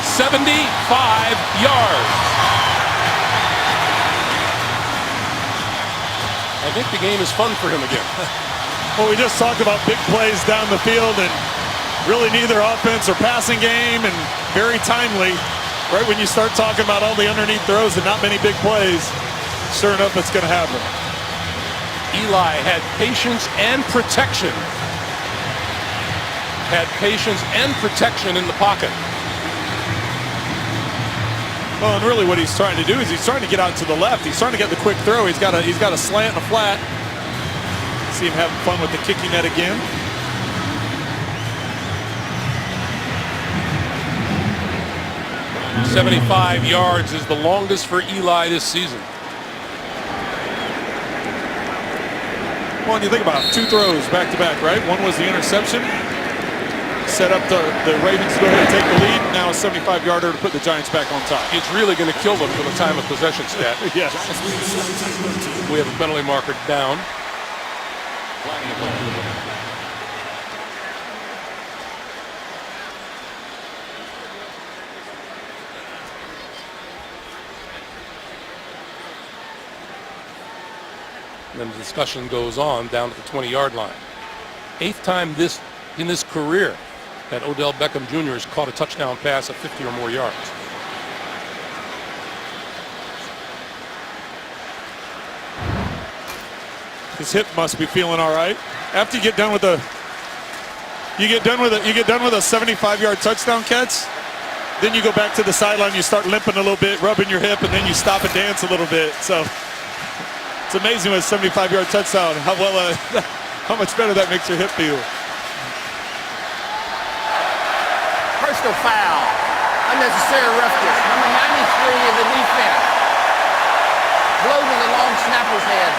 75 yards. I think the game is fun for him again. Well, we just talked about big plays down the field, and really neither offense or passing game, and very timely. Right when you start talking about all the underneath throws and not many big plays, sure enough, it's going to happen. Eli had patience and protection. Had patience and protection in the pocket. Well, and really what he's trying to do is he's trying to get out to the left. He's trying to get the quick throw. He's got a slant and a flat. See him having fun with the kicking net again. "75 yards is the longest for Eli this season. Well, and you think about it, 2 throws back to back, right? One was the interception. Set up the Ravens to go ahead and take the lead. Now a 75-yarder to put the Giants back on top. It's really going to kill them for the time of possession stat. Yes. We have a penalty marker down. And then the discussion goes on down at the 20-yard line. 8th time in this career that Odell Beckham Jr. has caught a touchdown pass of 50 or more yards. His hip must be feeling all right. After you get done with a 75-yard touchdown catch, then you go back to the sideline, you start limping a little bit, rubbing your hip, and then you stop and dance a little bit. So it's amazing with a 75-yard touchdown how much better that makes your hip feel. Personal foul. Unnecessary roughness. Number 93 of the defense. Blow to the long snapper's head.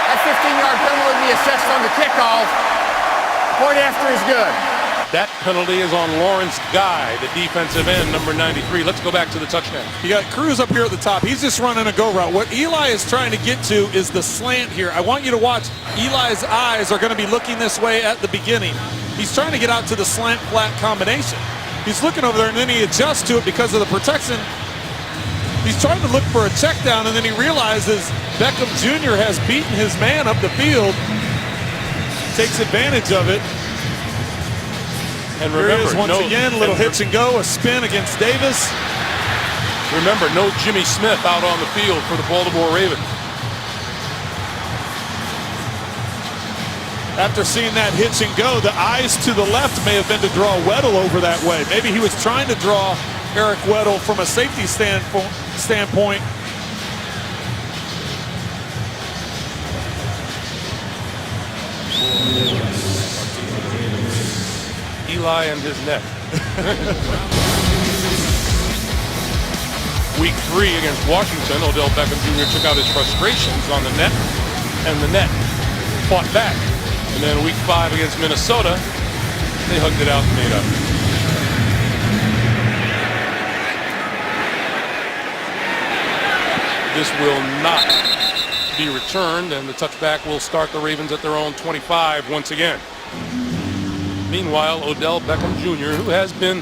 That 15-yard penalty will be assessed on the kickoff. Point after is good. That penalty is on Lawrence Guy, the defensive end, number 93. Let's go back to the touchdown. You got Cruz up here at the top. He's just running a go route. What Eli is trying to get to is the slant here. I want you to watch. Eli's eyes are going to be looking this way at the beginning. He's trying to get out to the slant flat combination. He's looking over there, and then he adjusts to it because of the protection. He's trying to look for a check down, and then he realizes Beckham Jr. has beaten his man up the field. Takes advantage of it. And Here remember, he is once again, a little hitch and go, a spin against Davis. Remember, no Jimmy Smith out on the field for the Baltimore Ravens. After seeing that hitch and go, the eyes to the left may have been to draw Weddle over that way. Maybe he was trying to draw Eric Weddle from a safety standpoint. Eli and his net. Week 3 against Washington, Odell Beckham Jr. took out his frustrations on the net, and the net fought back. And then week 5 against Minnesota, they hugged it out and made up. This will not be returned, and the touchback will start the Ravens at their own 25 once again. Meanwhile, Odell Beckham Jr., who has been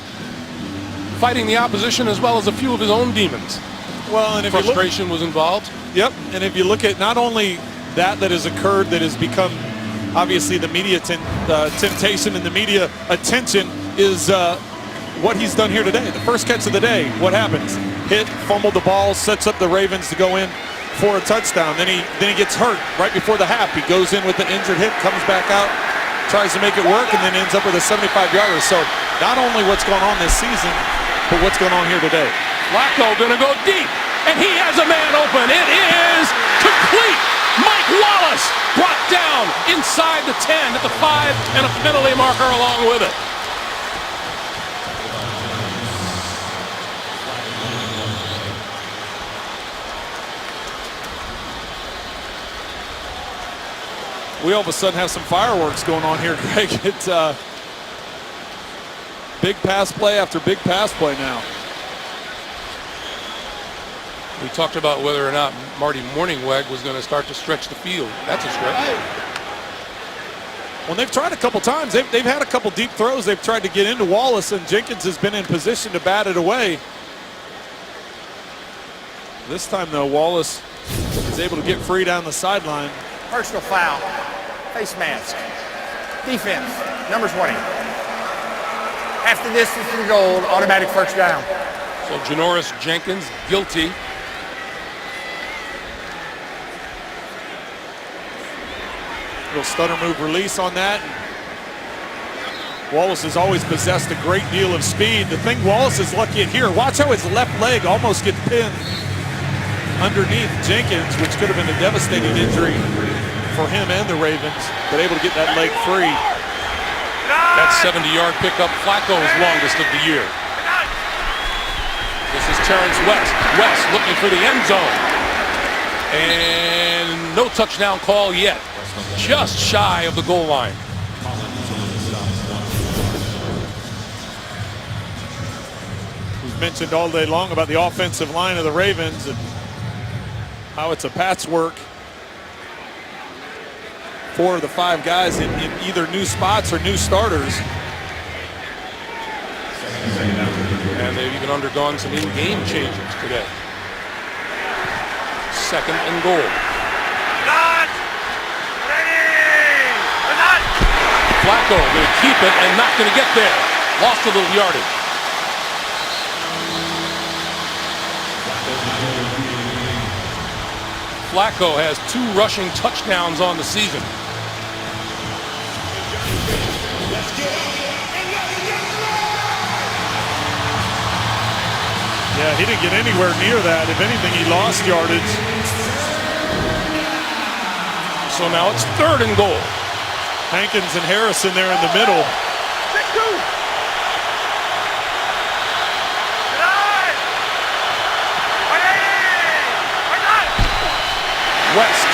fighting the opposition as well as a few of his own demons. Well, and if frustration was involved. Yep, and if you look at not only that has occurred, that has become obviously the media temptation and the media attention is what he's done here today. The first catch of the day, what happens? Hit, fumbled the ball, sets up the Ravens to go in for a touchdown. Then he gets hurt right before the half. He goes in with the injured hip, comes back out, tries to make it work, and then ends up with a 75-yarder. So not only what's going on this season, but what's going on here today. Flacco gonna go deep, and he has a man open. It is complete. Mike Wallace brought down inside the 10 at the 5, and a penalty marker along with it. We all of a sudden have some fireworks going on here, Greg. It's big pass play after big pass play now. We talked about whether or not Marty Morningweg was going to start to stretch the field. That's a stretch. Well, they've tried a couple times. They've had a couple deep throws. They've tried to get into Wallace, and Jenkins has been in position to bat it away. This time, though, Wallace is able to get free down the sideline. Personal foul. Face mask. Defense, number 20. Half the distance to the goal, automatic first down. So Janoris Jenkins guilty. Little stutter move release on that. Wallace has always possessed a great deal of speed. The thing Wallace is lucky at here, watch how his left leg almost gets pinned underneath Jenkins, which could have been a devastating injury for him and the Ravens, but able to get that leg free. That 70-yard pickup, Flacco's longest of the year. This is Terrence West. West looking for the end zone. And no touchdown call yet. Just shy of the goal line. We've mentioned all day long about the offensive line of the Ravens and how it's a patchwork. 4 of the 5 guys in either new spots or new starters. And they've even undergone some in-game changes today. 2nd and goal. Flacco going to keep it and not going to get there. Lost a little yardage. Flacco has 2 rushing touchdowns on the season. Yeah, he didn't get anywhere near that. If anything, he lost yardage. So now it's 3rd and goal. Hankins and Harrison there in the middle. West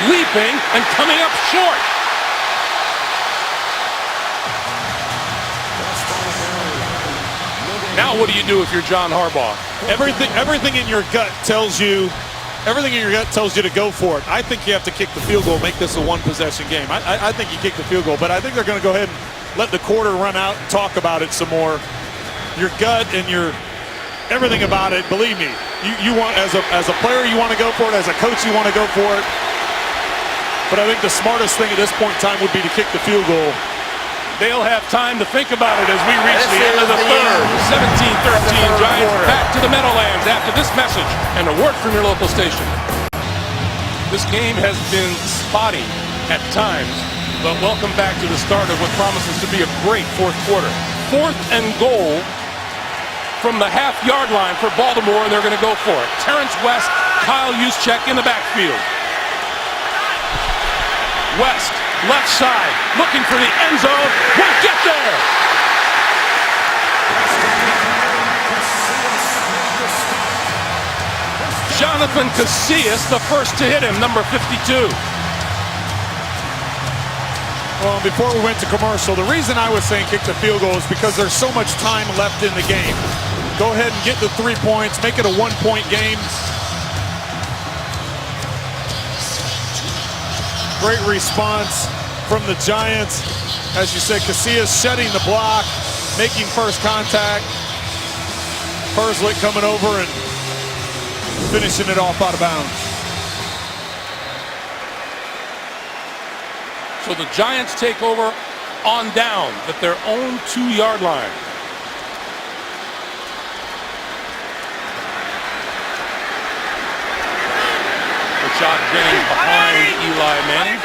leaping and coming up short. Now what do you do if you're John Harbaugh? Everything in your gut tells you to go for it. I think you have to kick the field goal, make this a 1-possession game. I think you kick the field goal, but I think they're going to go ahead and let the quarter run out and talk about it some more. Your gut and your everything about it, believe me, you want as a player you want to go for it, as a coach you want to go for it. But I think the smartest thing at this point in time would be to kick the field goal. They'll have time to think about it as we reach the end of the 3rd. 17-13, Giants back to the Meadowlands after this message and a word from your local station. This game has been spotty at times, but welcome back to the start of what promises to be a great 4th quarter. 4th and goal from the half-yard line for Baltimore, and they're going to go for it. Terrence West, Kyle Juszczyk in the backfield. West, left side, looking for the end zone, won't get there. Jonathan Casillas, the first to hit him, number 52. Well, before we went to commercial, the reason I was saying kick the field goal is because there's so much time left in the game. Go ahead and get the 3 points, make it a 1-point game. Great response from the Giants. As you said, Casillas shedding the block, making first contact. Perslick coming over and finishing it off out of bounds. So the Giants take over on down at their own 2-yard line. Rashad Jennings behind Eli Manning.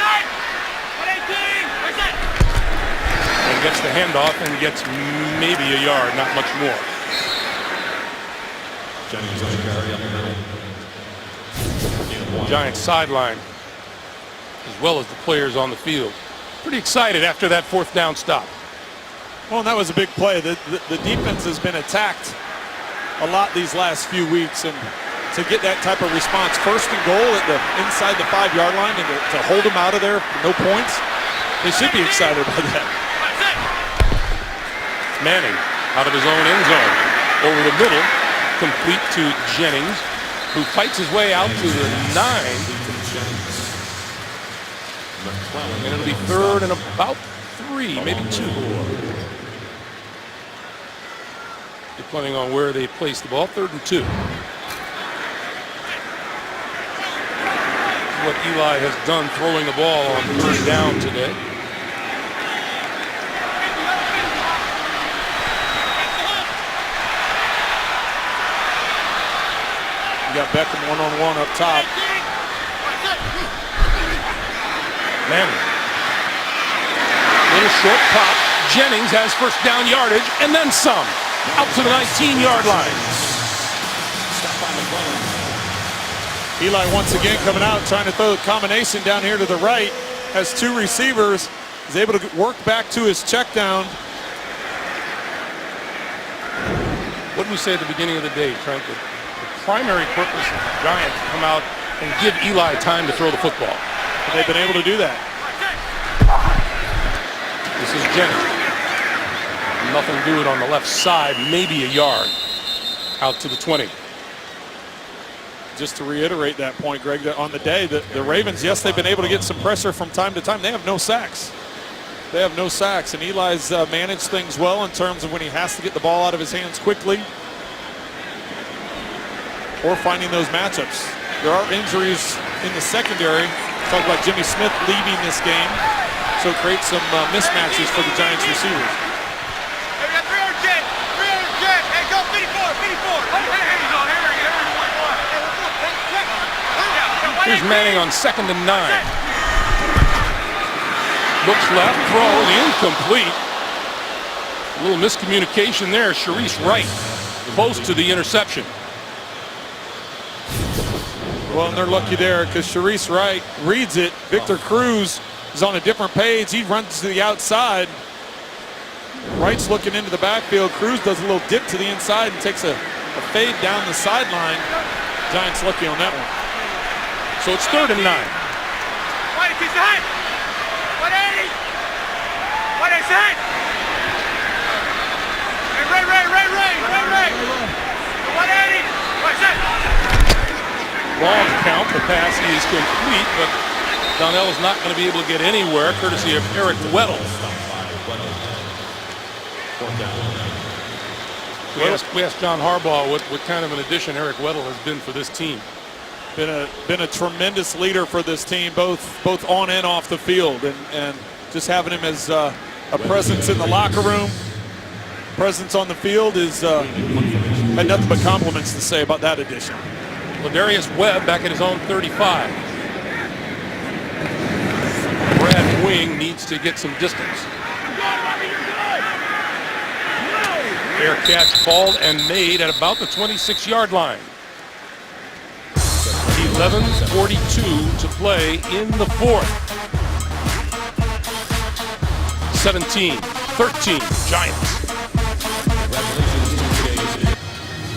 And gets the handoff and gets maybe a yard, not much more. Jennings on the carry up the middle. Giants sideline, as well as the players on the field. Pretty excited after that 4th down stop. Well, and that was a big play. The defense has been attacked a lot these last few weeks, and to get that type of response, 1st and goal at the inside the 5-yard line, and to hold them out of there, no points, they should be excited about that. Manning out of his own end zone, over the middle, complete to Jennings, who fights his way out to the 9. And it'll be 3rd and about 3, maybe 2. Depending on where they place the ball, 3rd and 2. what Eli has done throwing the ball on third down today. You got Beckham one-on-one up top. Manning. Little short pop. Jennings has first down yardage and then some. Out to the 19-yard line. Eli once again coming out, trying to throw the combination down here to the right. Has two receivers. Is able to work back to his check down. What did we say at the beginning of the day, Trent? The primary purpose of the Giants to come out and give Eli time to throw the football. And they've been able to do that. This is Jennings. Nothing to do it on the left side, maybe a yard. Out to the 20. Just to reiterate that point, Greg, that on the day, the Ravens, yes, they've been able to get some pressure from time to time. They have no sacks. They have no sacks, and Eli's managed things well in terms of when he has to get the ball out of his hands quickly or finding those matchups. There are injuries in the secondary. Talk about Jimmy Smith leaving this game, so it creates some mismatches for the Giants receivers. Hey, we got 300 jet. 300 jet. Hey, go 54. 54. Hey, here you go. Here we go. Here's Manning on 2nd and 9. Looks left, throws incomplete. A little miscommunication there. Sharice Wright close to the interception. Well, and they're lucky there because Sharice Wright reads it. Victor Cruz is on a different page. He runs to the outside. Wright's looking into the backfield. Cruz does a little dip to the inside and takes a fade down the sideline. Giants lucky on that one. So it's 3rd and 9. What is that? 180. What is that? Ray. 180. What's that? Long count. The pass is complete, but Donnell is not going to be able to get anywhere, courtesy of Eric Weddle. We asked John Harbaugh what kind of an addition Eric Weddle has been for this team. Been a tremendous leader for this team, both on and off the field, and just having him as a presence in the locker room, presence on the field is had nothing but compliments to say about that addition. Ladarius Webb back at his own 35. Brad Wing needs to get some distance. Fair catch called and made at about the 26-yard line. 11:42 to play in the 4th. 17-13 Giants.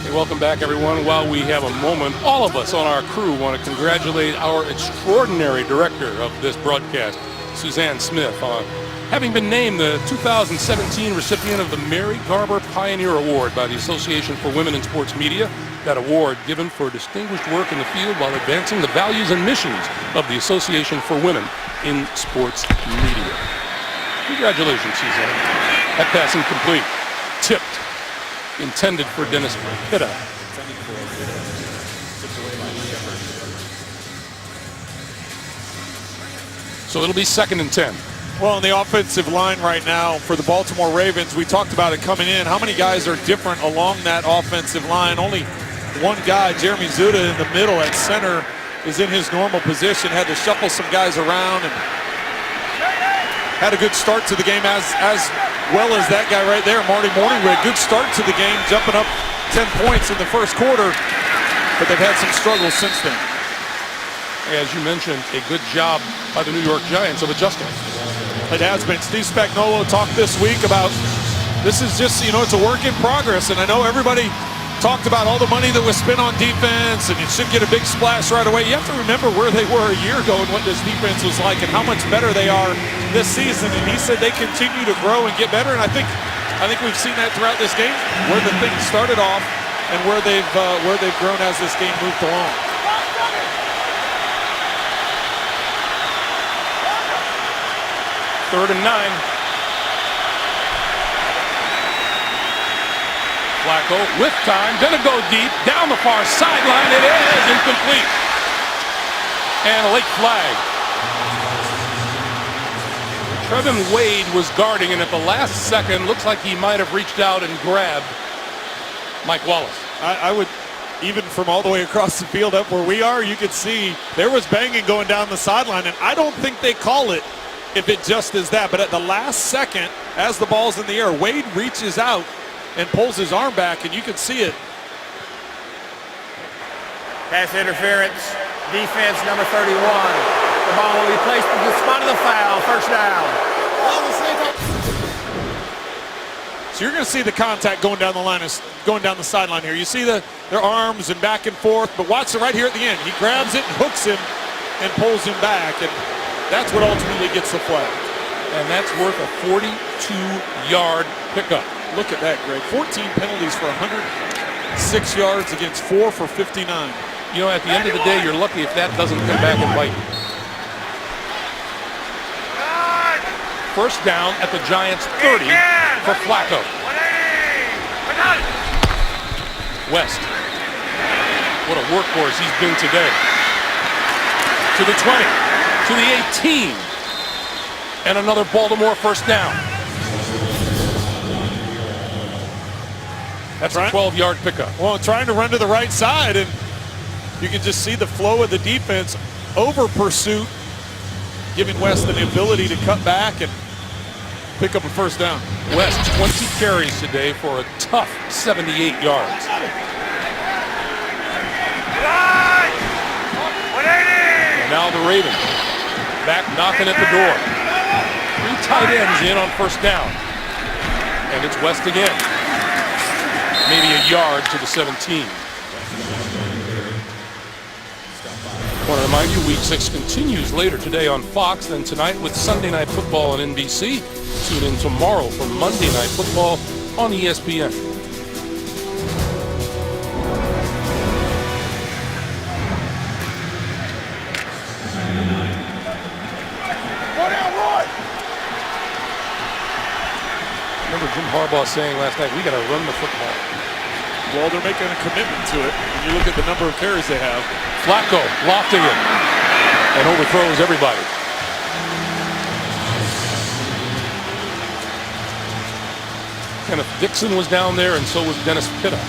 Hey, welcome back, everyone. While we have a moment, all of us on our crew want to congratulate our extraordinary director of this broadcast, Suzanne Smith, on having been named the 2017 recipient of the Mary Garber Pioneer Award by the Association for Women in Sports Media. That award given for distinguished work in the field while advancing the values and missions of the Association for Women in Sports Media. Congratulations, Suzanne. That pass incomplete. Tipped. Intended for Dennis Pitta. So it'll be 2nd and 10. Well, in the offensive line right now for the Baltimore Ravens, we talked about it coming in. How many guys are different along that offensive line? Only one guy, Jeremy Zuda, in the middle at center, is in his normal position. Had to shuffle some guys around and had a good start to the game as well as that guy right there, Marty Morningwig. Good start to the game, jumping up 10 points in the first quarter, but they've had some struggles since then. As you mentioned, a good job by the New York Giants of adjusting. It has been. Steve Spagnuolo talked this week about this is just, it's a work in progress, and I know everybody talked about all the money that was spent on defense and it should get a big splash right away. You have to remember where they were a year ago and what this defense was like and how much better they are this season. And he said they continue to grow and get better. And I think we've seen that throughout this game, where the things started off and where they've grown as this game moved along. Third and 9. Flacco with time, gonna go deep, down the far sideline, it is incomplete. And a late flag. Trevin Wade was guarding, and at the last second, looks like he might have reached out and grabbed Mike Wallace. I would, even from all the way across the field up where we are, you could see there was banging going down the sideline, and I don't think they call it if it just is that. But at the last second, as the ball's in the air, Wade reaches out and pulls his arm back, and you can see it. Pass interference, defense number 31. The ball will be placed at the spot of the foul, first down. So you're going to see the contact going down the line, going down the sideline here. You see their arms and back and forth, but watch it right here at the end. He grabs it and hooks him and pulls him back, and that's what ultimately gets the flag. And that's worth a 42-yard pickup. Look at that, Greg. 14 penalties for 106 yards against 4 for 59. You know, at the end of the day, you're lucky if that doesn't come back and bite you. First down at the Giants' 30 for Flacco. West. What a workhorse he's been today. To the 20, to the 18, and another Baltimore first down. That's a 12-yard pickup. Well, trying to run to the right side, and you can just see the flow of the defense over pursuit, giving West the ability to cut back and pick up a first down. West, 20 carries today for a tough 78 yards. And now the Ravens back knocking at the door. 3 tight ends in on first down. And it's West again. Maybe a yard to the 17. I want to remind you, Week 6 continues later today on Fox, then tonight with Sunday Night Football on NBC. Tune in tomorrow for Monday Night Football on ESPN. Remember Jim Harbaugh saying last night, we got to run the football. Well, they're making a commitment to it. When you look at the number of carries they have. Flacco lofting it and overthrows everybody. Kenneth Dixon was down there, and so was Dennis Pitta.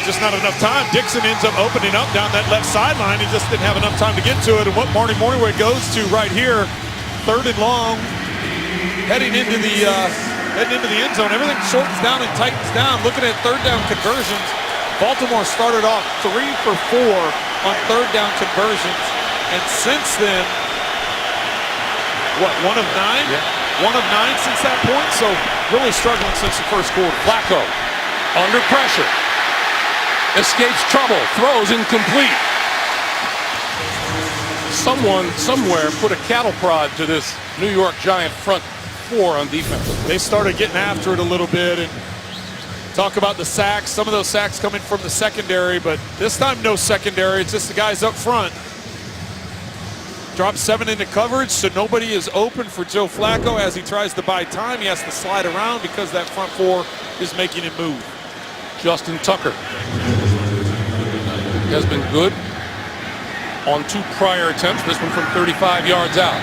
Just not enough time. Dixon ends up opening up down that left sideline. He just didn't have enough time to get to it. And what Marty Morningway goes to right here, 3rd and long, heading into the end zone. Everything shortens down and tightens down. Looking at 3rd down conversions, Baltimore started off 3 for 4 on 3rd down conversions, and since then, what, 1 of 9? Yeah. 1 of 9 since that point. So really struggling since the first quarter. Flacco under pressure, escapes trouble, throws incomplete. Someone somewhere put a cattle prod to this New York Giant front 4 on defense. They started getting after it a little bit, and talk about the sacks. Some of those sacks coming from the secondary, but this time no secondary. It's just the guys up front. Drop 7 into coverage, so nobody is open for Joe Flacco as he tries to buy time. He has to slide around because that front 4 is making him move. Justin Tucker has been good on 2 prior attempts. This one from 35 yards out.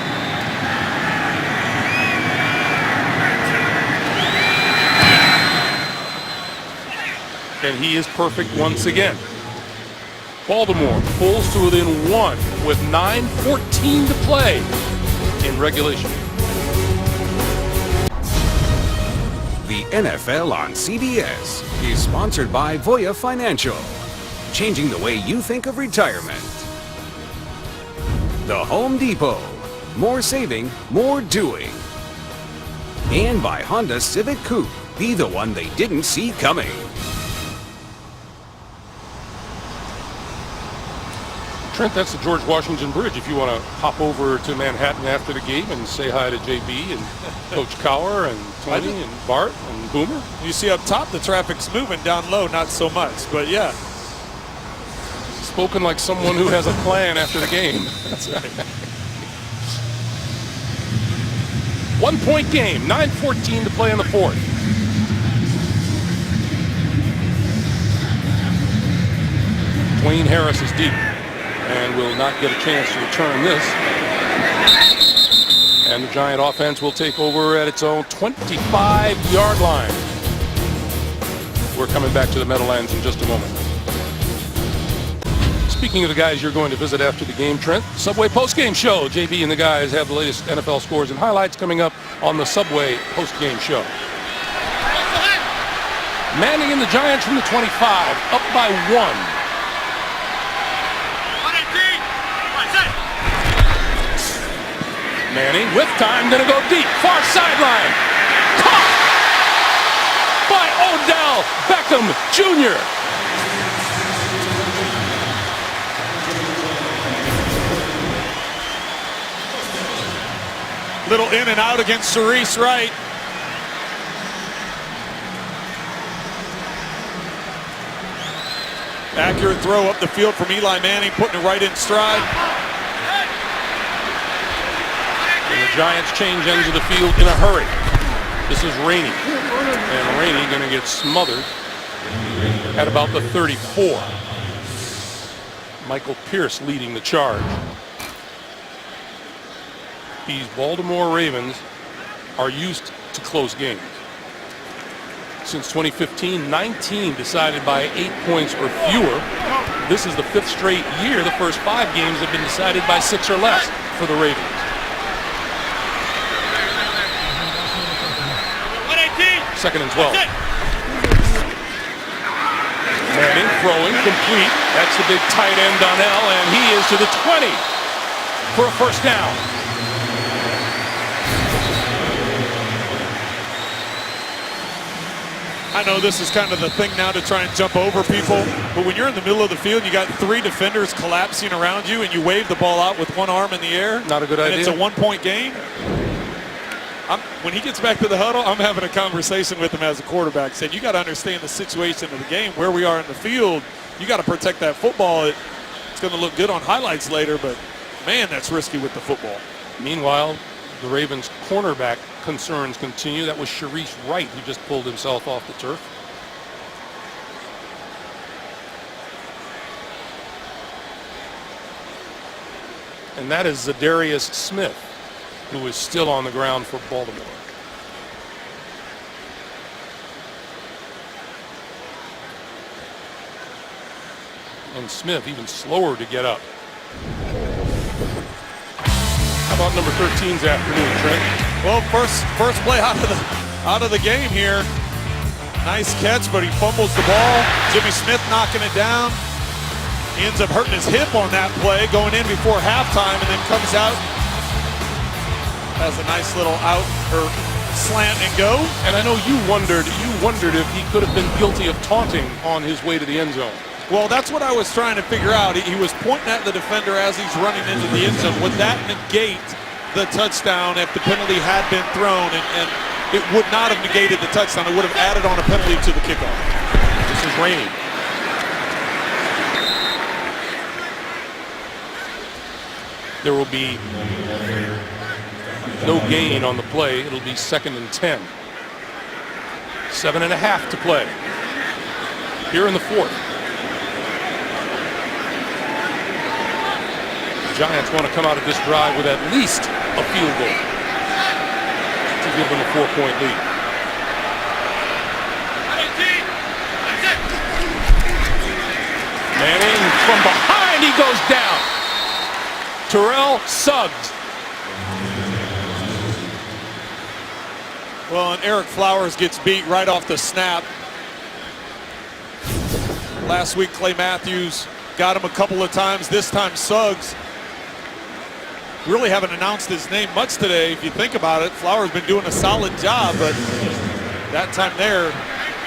And he is perfect once again. Baltimore pulls to within 1 with 9:14 to play in regulation. The NFL on CBS is sponsored by Voya Financial, changing the way you think of retirement. The Home Depot, more saving, more doing. And by Honda Civic Coupe, be the one they didn't see coming. Trent, that's the George Washington Bridge. If you want to hop over to Manhattan after the game and say hi to JB and Coach Cower and Tony and Bart and Boomer. You see up top the traffic's moving, down low not so much, but yeah. Spoken like someone who has a plan after the game. That's right. 1-point game, 9:14 to play in the 4th. Dwayne Harris is deep and will not get a chance to return this. And the Giant offense will take over at its own 25-yard line. We're coming back to the Meadowlands in just a moment. Speaking of the guys you're going to visit after the game, Trent, Subway postgame show. JB and the guys have the latest NFL scores and highlights coming up on the Subway postgame show. Manning and the Giants from the 25, up by 1. Manning with time, gonna go deep, far sideline. Caught by Odell Beckham Jr. Little in and out against Cerise Wright. Accurate throw up the field from Eli Manning, putting it right in stride. And the Giants change ends of the field in a hurry. This is Rainey. And Rainey going to get smothered at about the 34. Michael Pierce leading the charge. These Baltimore Ravens are used to close games. Since 2015, 19 decided by 8 points or fewer. This is the 5th straight year the first 5 games have been decided by 6 or less for the Ravens. 2nd and 12. Manning throwing, complete. That's the big tight end Donnell, and he is to the 20 for a first down. I know this is kind of the thing now to try and jump over people, but when you're in the middle of the field, you got 3 defenders collapsing around you, and you wave the ball out with one arm in the air. Not a good idea. It's a 1-point game. When he gets back to the huddle, I'm having a conversation with him as a quarterback, saying you got to understand the situation of the game, where we are in the field. You got to protect that football. It's going to look good on highlights later, but man, that's risky with the football. Meanwhile, the Ravens' cornerback concerns continue. That was Sharice Wright who just pulled himself off the turf. And that is Zadarius Smith, who is still on the ground for Baltimore. And Smith even slower to get up. How about number 13's afternoon, Trent? Well, first play out of the game here. Nice catch, but he fumbles the ball. Jimmy Smith knocking it down. He ends up hurting his hip on that play, going in before halftime, and then comes out. Has a nice little out or slant and go. And I know you wondered if he could have been guilty of taunting on his way to the end zone. Well, that's what I was trying to figure out. He was pointing at the defender as he's running into the end zone. Would that negate the touchdown if the penalty had been thrown? And it would not have negated the touchdown. It would have added on a penalty to the kickoff. This is Rainey. There will be no gain on the play. It'll be 2nd and 10. 7.5 to play here in the 4th. The Giants want to come out of this drive with at least a field goal to give them a 4-point lead. Manning from behind, he goes down. Terrell Suggs. Well, and Eric Flowers gets beat right off the snap. Last week, Clay Matthews got him a couple of times. This time, Suggs. Really haven't announced his name much today, if you think about it. Flowers been doing a solid job, but that time there,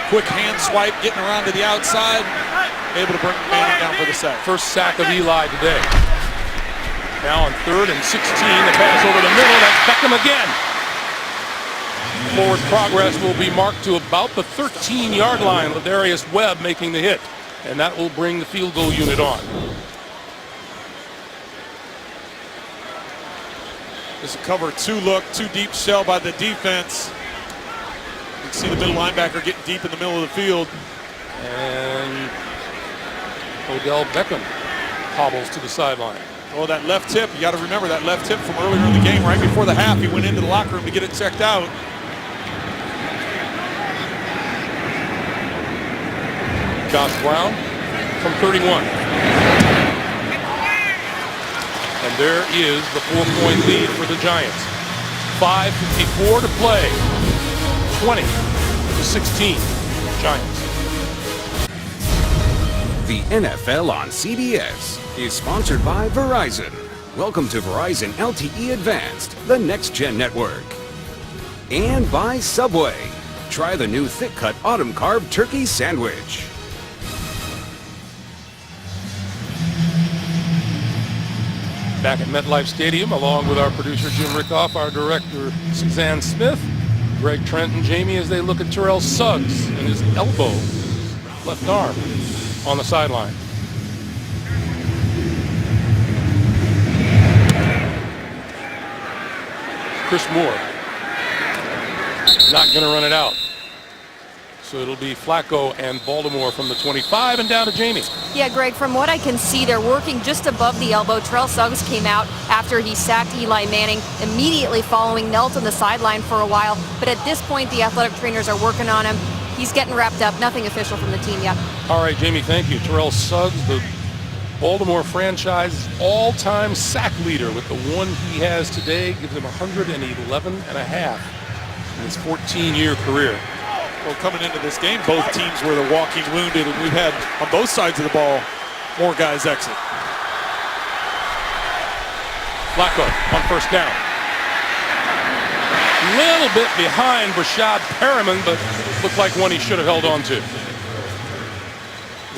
quick hand swipe, getting around to the outside, able to bring Manning down for the sack. First sack of Eli today. Now on 3rd and 16, the pass over the middle, that's Beckham again. Forward progress will be marked to about the 13-yard line. Ladarius Webb making the hit, and that will bring the field goal unit on. This is a cover 2 look, 2 deep shell by the defense. You can see the middle linebacker getting deep in the middle of the field. And Odell Beckham hobbles to the sideline. Oh, that left tip. You got to remember that left tip from earlier in the game, right before the half. He went into the locker room to get it checked out. Josh Brown from 31. And there is the 4-point lead for the Giants. 5:54 to play. 20-16 Giants. The NFL on CBS is sponsored by Verizon. Welcome to Verizon LTE Advanced, the next-gen network. And by Subway. Try the new thick-cut autumn carb turkey sandwich. Back at MetLife Stadium, along with our producer Jim Rickoff, our director Suzanne Smith, Greg Trent and Jamie as they look at Terrell Suggs and his elbow, his left arm, on the sideline. Chris Moore not going to run it out. So it'll be Flacco and Baltimore from the 25 and down to Jamie. Yeah, Greg, from what I can see, they're working just above the elbow. Terrell Suggs came out after he sacked Eli Manning, immediately following, knelt on the sideline for a while. But at this point, the athletic trainers are working on him. He's getting wrapped up. Nothing official from the team yet. All right, Jamie, thank you. Terrell Suggs, the Baltimore franchise's all-time sack leader with the one he has today, gives him 111 and a half in his 14-year career. Well, coming into this game, both teams were the walking wounded, and we've had, on both sides of the ball, more guys exit. Flacco on first down. Little bit behind Brashad Perriman, but looked like one he should have held on to.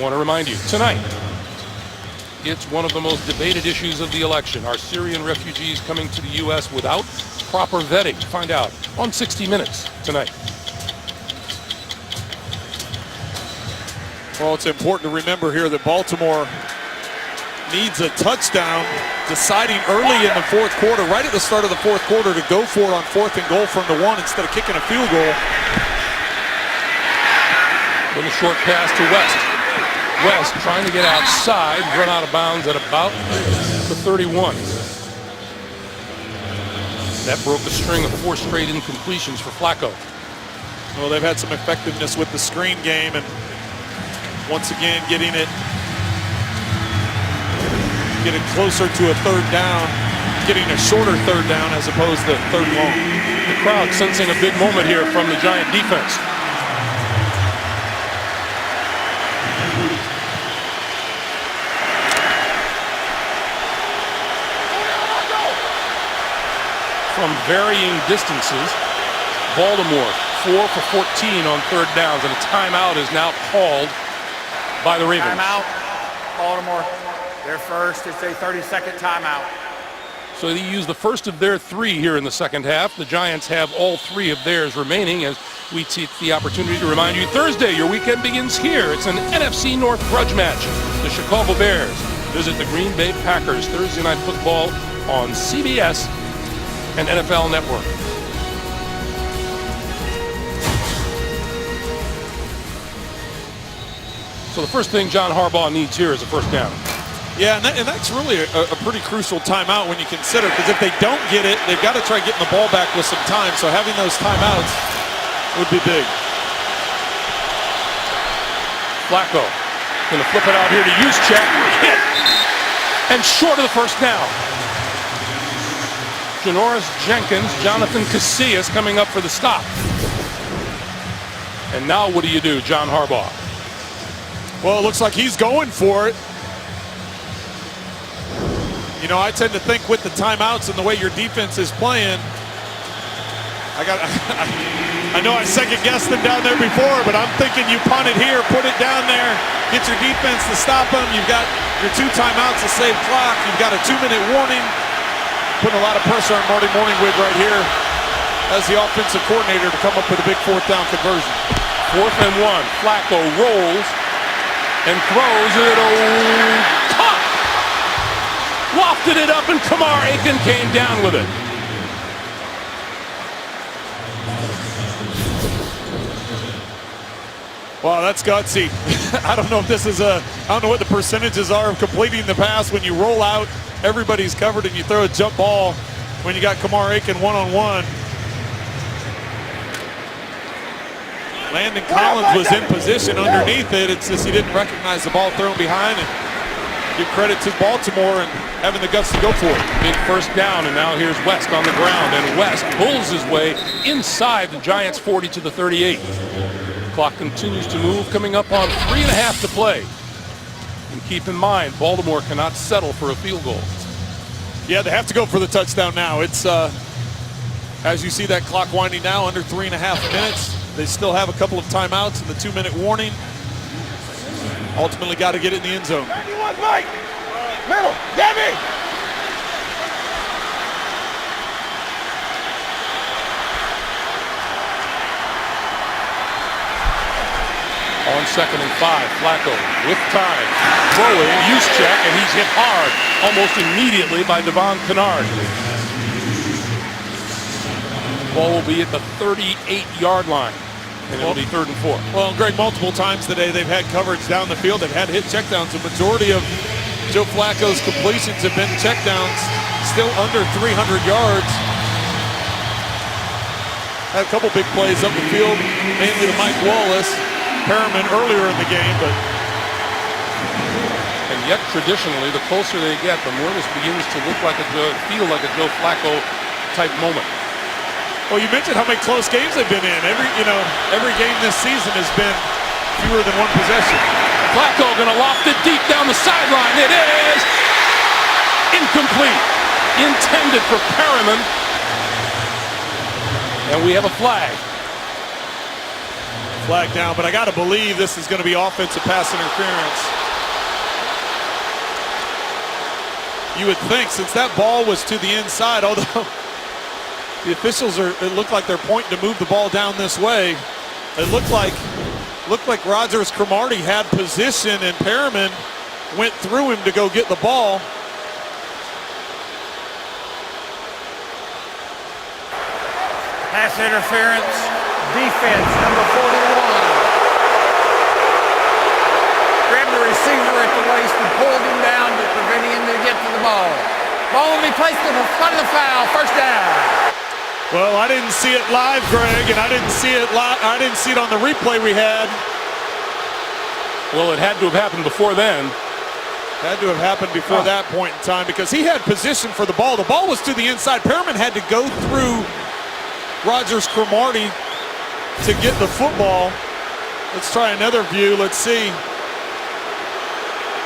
Want to remind you, tonight, it's one of the most debated issues of the election. Are Syrian refugees coming to the U.S. without proper vetting? Find out on 60 Minutes tonight. Well, it's important to remember here that Baltimore needs a touchdown deciding early in the fourth quarter, right at the start of the fourth quarter, to go for it on 4th and goal from the 1 instead of kicking a field goal. Little short pass to West. West trying to get outside, run out of bounds at about the 31. That broke a string of 4 straight incompletions for Flacco. Well, they've had some effectiveness with the screen game, and once again getting it closer to a 3rd down, getting a shorter 3rd down as opposed to 3rd long. The crowd sensing a big moment here from the Giant defense. From varying distances, Baltimore 4 for 14 on 3rd downs, and a timeout is now called by the Ravens. Timeout, Baltimore. Their first. It's a 30-second timeout. So they use the first of their 3 here in the second half. The Giants have all 3 of theirs remaining as we take the opportunity to remind you Thursday, your weekend begins here. It's an NFC North grudge match. The Chicago Bears visit the Green Bay Packers. Thursday Night Football on CBS and NFL Network. So the first thing John Harbaugh needs here is a first down. Yeah, and that's really a pretty crucial timeout when you consider, because if they don't get it, they've got to try getting the ball back with some time. So having those timeouts would be big. Flacco going to flip it out here to Juszczyk. Hit. And short of the first down. Janoris Jenkins, Jonathan Casillas coming up for the stop. And now what do you do, John Harbaugh? Well, it looks like he's going for it. You know, I tend to think with the timeouts and the way your defense is playing, I know I second-guessed them down there before, but I'm thinking you punt it here, put it down there, get your defense to stop them. You've got your 2 timeouts to save clock. You've got a 2-minute warning. Putting a lot of pressure on Marty Morningwig right here as the offensive coordinator to come up with a big 4th down conversion. 4th and 1. Flacco rolls and throws it. Caught! Wafted it up, and Kamar Aiken came down with it. Wow, that's gutsy. I don't know if this is I don't know what the percentages are of completing the pass when you roll out, everybody's covered, and you throw a jump ball when you got Kamar Aiken one-on-one. Landon Collins was in position underneath it. It's just he didn't recognize the ball thrown behind, and give credit to Baltimore and having the guts to go for it. Big first down, and now here's West on the ground, and West pulls his way inside the Giants' 40 to the 38. Clock continues to move, coming up on 3.5 to play. And keep in mind, Baltimore cannot settle for a field goal. Yeah, they have to go for the touchdown now. It's, as you see that clock winding down, under 3.5 minutes. They still have a couple of timeouts and the 2-minute warning. Ultimately got to get it in the end zone. Mike! Middle! Debbie! On 2nd and 5, Flacco with time, throwing, use check, and he's hit hard almost immediately by Devon Kennard. Ball will be at the 38-yard line, and it'll be 3rd and 4. Well, Greg, multiple times today they've had coverage down the field. They've had hit checkdowns. The majority of Joe Flacco's completions have been checkdowns, still under 300 yards. Had a couple big plays up the field, mainly to Mike Wallace. Perriman earlier in the game, but and yet traditionally, the closer they get, the more this begins to look like feel like a Joe Flacco type moment. Well, you mentioned how many close games they've been in. Every game this season has been fewer than one possession. Flacco gonna loft it deep down the sideline. It is incomplete, intended for Perriman, and we have a flag. Flag down, but I got to believe this is going to be offensive pass interference. You would think, since that ball was to the inside, although the officials it looked like they're pointing to move the ball down this way. It looked like Rogers Cromartie had position and Perriman went through him to go get the ball. Pass interference. Defense, number 41. Grabbed the receiver at the waist and pulled him down to prevent him to get to the ball. Ball will be placed in front of the foul. First down. Well, I didn't see it live, Greg, and I didn't see it on the replay we had. Well, it had to have happened before then. Had to have happened before that point in time because he had position for the ball. The ball was to the inside. Perriman had to go through Rogers Cromartie to get the football. Let's try another view. Let's see.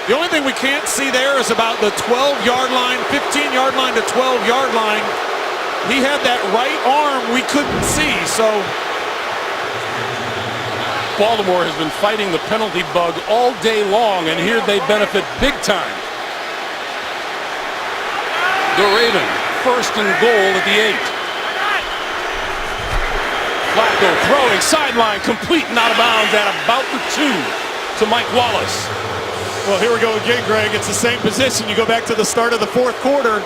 The only thing we can't see there is about the 12-yard line, 15-yard line to 12-yard line. He had that right arm we couldn't see, so. Baltimore has been fighting the penalty bug all day long, and here they benefit big time. The Ravens, 1st and goal at the 8. Flacco throwing, sideline, complete, and out of bounds at about the 2 to Mike Wallace. Well, here we go again, Greg. It's the same position. You go back to the start of the 4th quarter.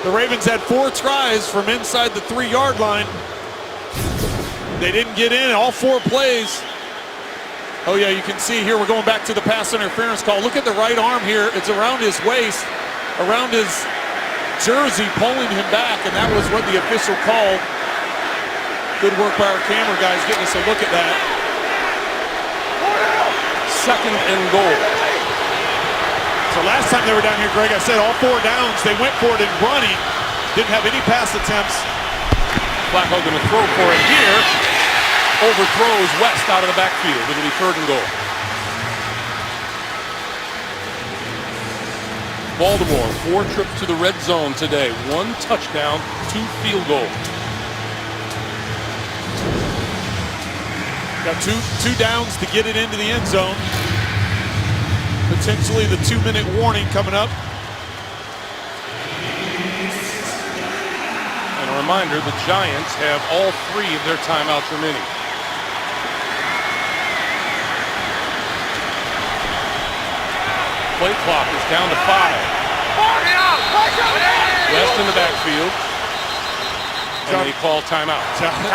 The Ravens had 4 tries from inside the 3-yard line. They didn't get in all 4 plays. Oh, yeah, you can see here we're going back to the pass interference call. Look at the right arm here. It's around his waist, around his jersey, pulling him back, and that was what the official called. Good work by our camera guys getting us a look at that. 2nd and goal. So last time they were down here, Greg, I said all 4 downs, they went for it in running. Didn't have any pass attempts. Flacco going to throw for it here. Overthrows West out of the backfield. It'll be 3rd and goal. Baltimore, 4 trips to the red zone today. 1 touchdown, 2 field goals. Got two downs to get it into the end zone. Potentially the 2-minute warning coming up. And a reminder, the Giants have all 3 of their timeouts remaining. Play clock is down to 5. West in the backfield. And they call timeout.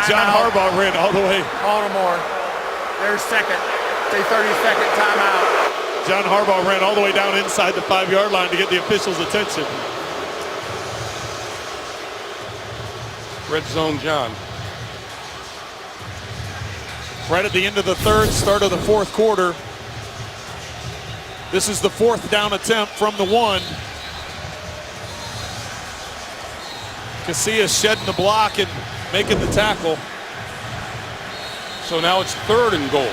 John Harbaugh ran all the way. Baltimore. There's 2nd. a 30-second timeout. John Harbaugh ran all the way down inside the 5-yard line to get the officials' attention. Red zone, John. Right at the end of the third, start of the fourth quarter. This is the 4th down attempt from the 1. Casillas shedding the block and making the tackle. So now it's 3rd and goal.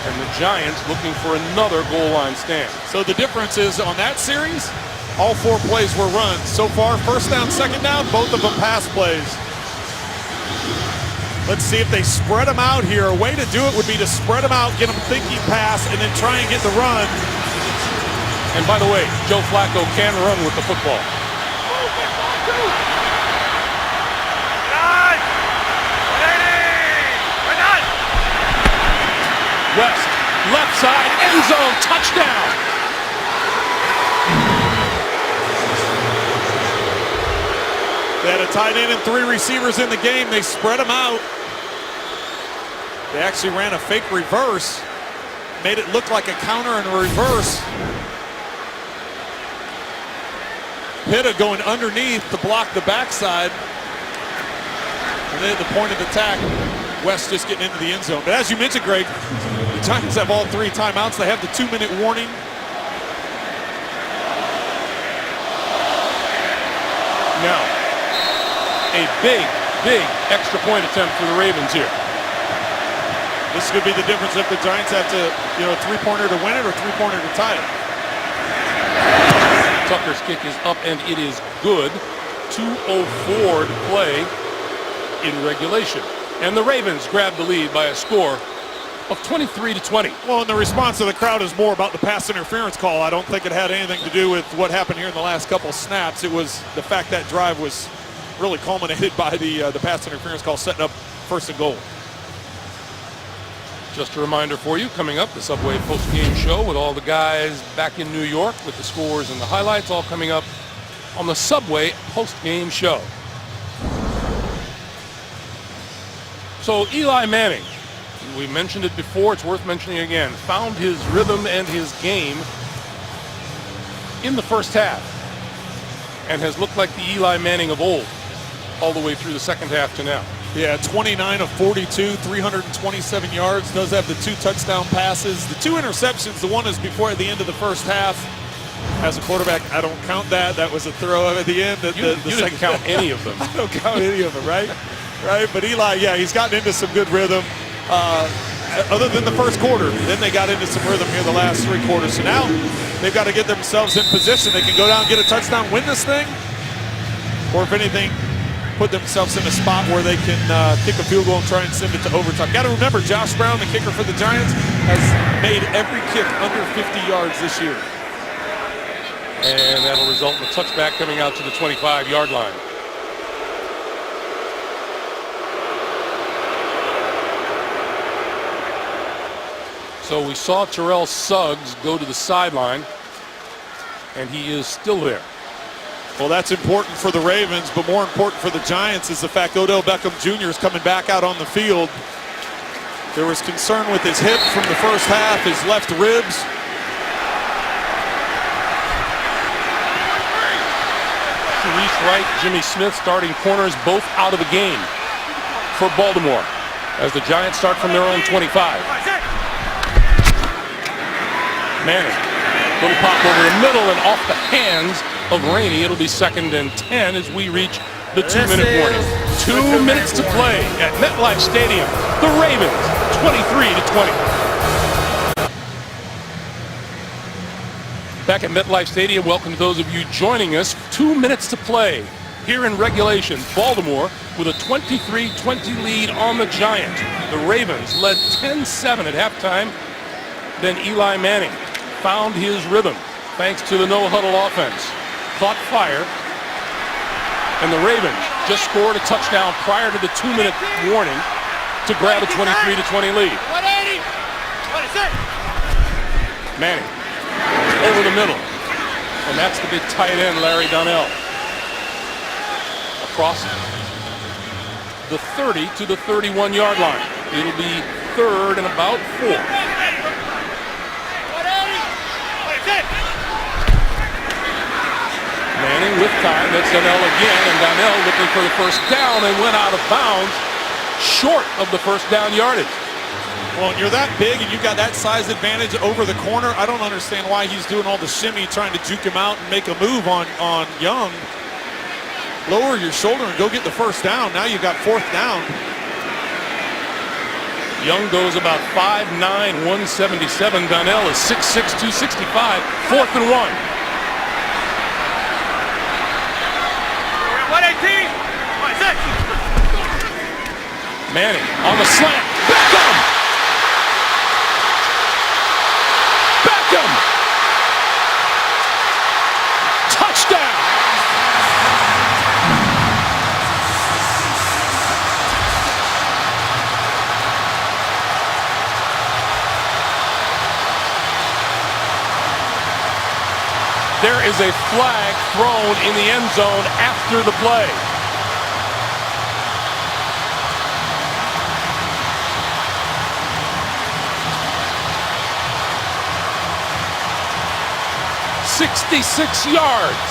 And the Giants looking for another goal line stand. So the difference is on that series, all 4 plays were runs. So far, 1st down, 2nd down, both of them pass plays. Let's see if they spread them out here. A way to do it would be to spread them out, get them thinking pass, and then try and get the run. And by the way, Joe Flacco can run with the football. West, left side, end zone, touchdown. They had a tight end and 3 receivers in the game. They spread them out. They actually ran a fake reverse, made it look like a counter and a reverse. Pitta going underneath to block the backside. And then at the point of attack, West just getting into the end zone. But as you mentioned, Greg, the Giants have all 3 timeouts. They have the 2-minute warning. Now, a big extra point attempt for the Ravens here. This could be the difference if the Giants have to, a 3-pointer to win it or 3-pointer to tie it. Tucker's kick is up and it is good. 2:04 to play in regulation. And the Ravens grab the lead by a score of 23-20. Well, and the response of the crowd is more about the pass interference call. I don't think it had anything to do with what happened here in the last couple snaps. It was the fact that drive was really culminated by the pass interference call setting up 1st and goal. Just a reminder for you, coming up, the Subway post-game show with all the guys back in New York with the scores and the highlights, all coming up on the Subway post-game show. So Eli Manning, we mentioned it before, it's worth mentioning again, found his rhythm and his game in the first half and has looked like the Eli Manning of old all the way through the second half to now. Yeah, 29 of 42, 327 yards, does have the 2 touchdown passes. The 2 interceptions, the one is before at the end of the first half. As a quarterback, I don't count that. That was a throw at the end. You didn't count any of them. I don't count any of them, right? Right, but Eli, yeah, he's gotten into some good rhythm. Other than the first quarter, then they got into some rhythm here the last 3 quarters. So now they've got to get themselves in position. They can go down and get a touchdown, win this thing, or if anything, put themselves in a spot where they can kick a field goal and try and send it to overtime. Got to remember, Josh Brown, the kicker for the Giants, has made every kick under 50 yards this year. And that'll result in a touchback coming out to the 25-yard line. So we saw Terrell Suggs go to the sideline, and he is still there. Well, that's important for the Ravens, but more important for the Giants is the fact Odell Beckham Jr. is coming back out on the field. There was concern with his hip from the first half, his left ribs. Reese Wright, Jimmy Smith, starting corners, both out of the game for Baltimore as the Giants start from their own 25. Manning, little pop over the middle and off the hands of Rainey. It'll be 2nd and 10 as we reach the 2-minute warning. 2 minutes to play at MetLife Stadium. The Ravens, 23-20. Back at MetLife Stadium, welcome to those of you joining us. 2 minutes to play here in regulation. Baltimore with a 23-20 lead on the Giants. The Ravens led 10-7 at halftime. Then Eli Manning found his rhythm thanks to the no-huddle offense. Caught fire. And the Ravens just scored a touchdown prior to the 2-minute warning to grab a 23-20 lead. 180. 26. Manning over the middle. And that's the big tight end, Larry Donnell. Across the 30 to the 31-yard line. It'll be 3rd and about 4. Manning with time. That's Donnell again, and Donnell looking for the first down and went out of bounds, short of the first down yardage. Well, when you're that big and you've got that size advantage over the corner, I don't understand why he's doing all the shimmy, trying to juke him out and make a move on Young. Lower your shoulder and go get the first down. Now you've got fourth down. Young goes about 5'9", 177. Donnell is 6'6", 265. 4th and 1. 118. Manning on the slant. Beckham! Beckham! Touchdown! There is a flag thrown in the end zone after the play. "66 yards.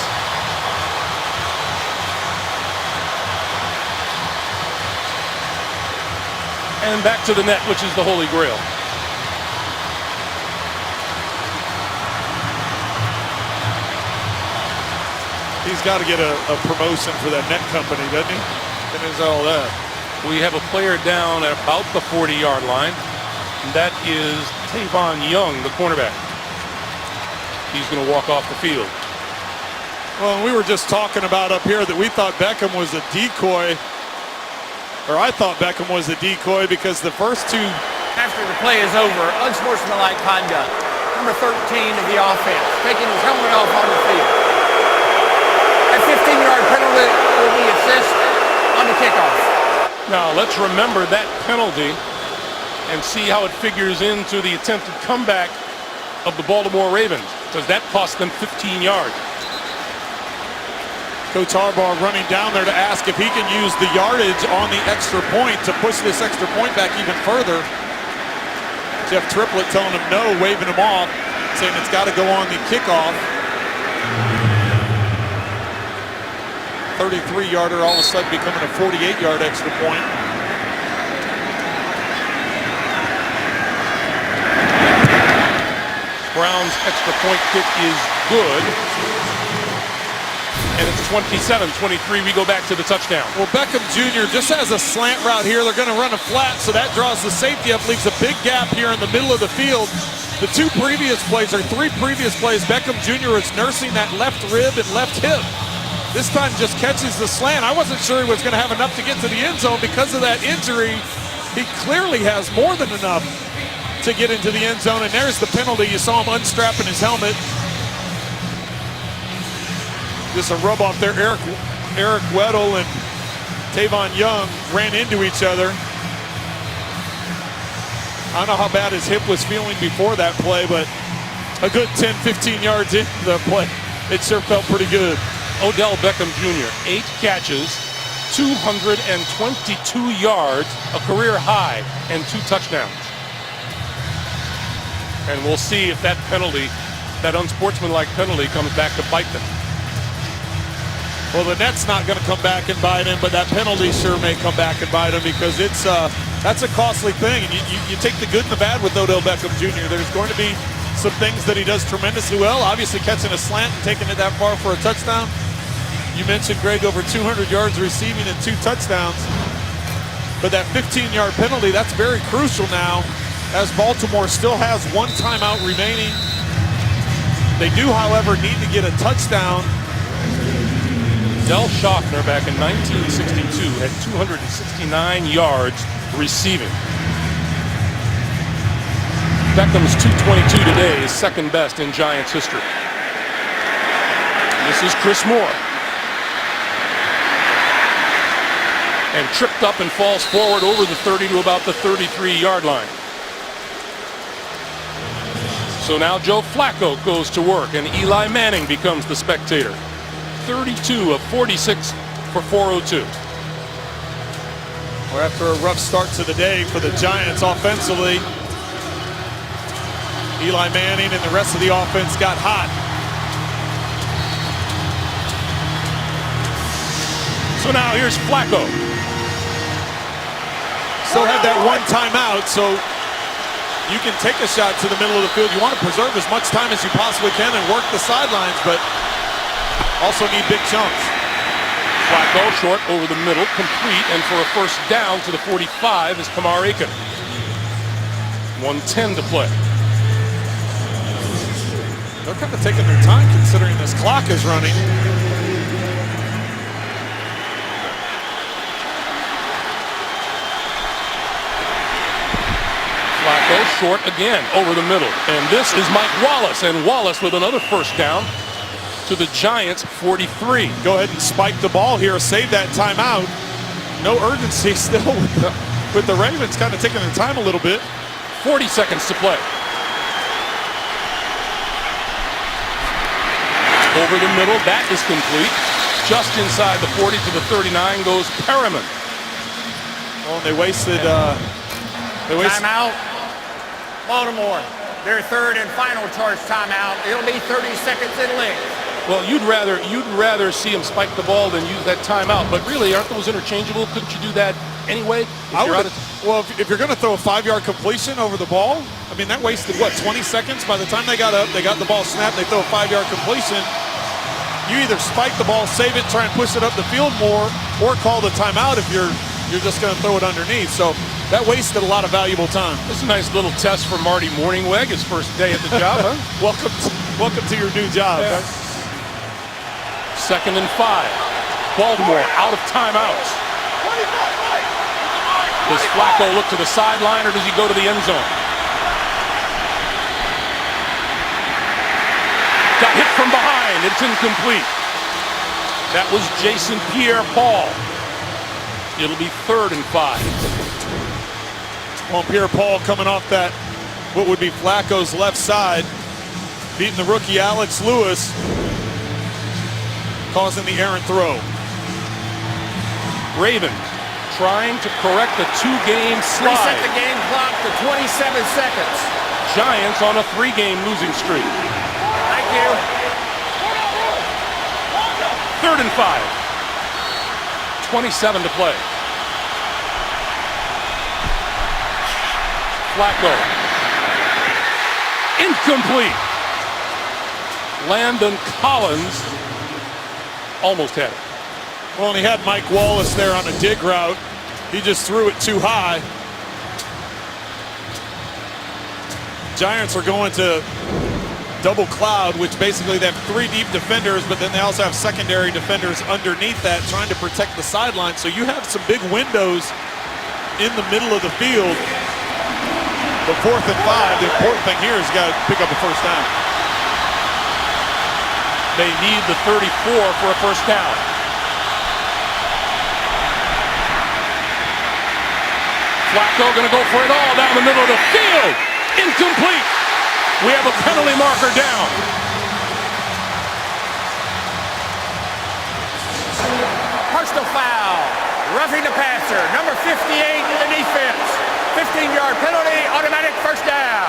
And back to the net, which is the Holy Grail. He's got to get a promotion for that net company, doesn't he? And there's all that. We have a player down at about the 40-yard line. And that is Tavon Young, the cornerback. He's going to walk off the field. Well, we were just talking about up here that we thought Beckham was a decoy. Or I thought Beckham was a decoy because the first two... After the play is over, unsportsmanlike conduct. Number 13 of the offense, taking his helmet off on the field. A 15-yard penalty will be assessed on the kickoff. Now, let's remember that penalty and see how it figures into the attempted comeback of the Baltimore Ravens, because that cost them 15 yards. Coach Harbaugh running down there to ask if he can use the yardage on the extra point to push this extra point back even further. Jeff Triplett telling him no, waving him off, saying it's got to go on the kickoff. 33-yarder all of a sudden becoming a 48-yard extra point. Brown's extra point kick is good. And it's 27-23. We go back to the touchdown. Well, Beckham Jr. just has a slant route here. They're going to run a flat, so that draws the safety up, leaves a big gap here in the middle of the field. The three previous plays, Beckham Jr. is nursing that left rib and left hip. This time just catches the slant. I wasn't sure he was going to have enough to get to the end zone because of that injury. He clearly has more than enough to get into the end zone, and there's the penalty. You saw him unstrapping his helmet. Just a rub off there. Eric Weddle and Tavon Young ran into each other. I don't know how bad his hip was feeling before that play, but a good 10, 15 yards into the play, it sure felt pretty good. Odell Beckham Jr., 8 catches, 222 yards, a career high, and 2 touchdowns. And we'll see if that penalty, that unsportsmanlike penalty, comes back to bite them. Well, the net's not going to come back and bite him, but that penalty sure may come back and bite him because that's a costly thing. And you take the good and the bad with Odell Beckham Jr. There's going to be some things that he does tremendously well. Obviously, catching a slant and taking it that far for a touchdown. You mentioned, Greg, over 200 yards receiving and 2 touchdowns. But that 15-yard penalty, that's very crucial now, as Baltimore still has 1 timeout remaining. They do, however, need to get a touchdown. Del Schaffner, back in 1962, had 269 yards receiving. Beckham's 222 today is second best in Giants history. This is Chris Moore. And tripped up and falls forward over the 30 to about the 33-yard line. So now Joe Flacco goes to work and Eli Manning becomes the spectator. 32 of 46 for 402. Well, after a rough start to the day for the Giants offensively, Eli Manning and the rest of the offense got hot. So now here's Flacco. Still have that one timeout, so you can take a shot to the middle of the field. You want to preserve as much time as you possibly can and work the sidelines, but also need big chunks. Flacco short over the middle, complete, and for a first down to the 45 is Kamar Aiken. 1:10 to play. They're kind of taking their time considering this clock is running. Flacco short again over the middle. And this is Mike Wallace. And Wallace with another first down to the Giants 43. Go ahead and spike the ball here. Save that timeout. No urgency still with the Ravens kind of taking their time a little bit. 40 seconds to play. Over the middle. That is complete. Just inside the 40 to the 39 goes Perriman. Well, they wasted... Timeout. Baltimore, their third and final charge timeout. It'll be 30 seconds in length. Well, you'd rather see him spike the ball than use that timeout. But really, aren't those interchangeable? Couldn't you do that anyway? If you're going to throw a 5-yard completion over the ball, I mean, that wasted, what, 20 seconds? By the time they got up, they got the ball snapped, they throw a 5-yard completion. You either spike the ball, save it, try and push it up the field more, or call the timeout if you're just going to throw it underneath. So that wasted a lot of valuable time. This is a nice little test for Marty Morningweg, his first day at the job, huh? Welcome to your new job. Yeah. 2nd and 5. Baltimore out of timeouts. Does Flacco look to the sideline or does he go to the end zone? Got hit from behind. It's incomplete. That was Jason Pierre-Paul. It'll be 3rd and 5. Well, Pierre-Paul coming off that, what would be Flacco's left side, beating the rookie Alex Lewis, causing the errant throw. Ravens trying to correct the 2-game slide. Reset the game clock to 27 seconds. Giants on a 3-game losing streak. Thank you. 3rd and 5. 27 to play. Flacco. Incomplete. Landon Collins almost had it. Well, and he had Mike Wallace there on a dig route. He just threw it too high. Giants are going to double cloud, which basically they have 3 deep defenders, but then they also have secondary defenders underneath that trying to protect the sideline. So you have some big windows in the middle of the field. The 4th and 5, the important thing here is you got to pick up a first down. They need the 34 for a first down. Flacco going to go for it all down the middle of the field. Incomplete. We have a penalty marker down. Personal foul. Roughing the passer. Number 58 in the defense. 15-yard penalty. Automatic first down.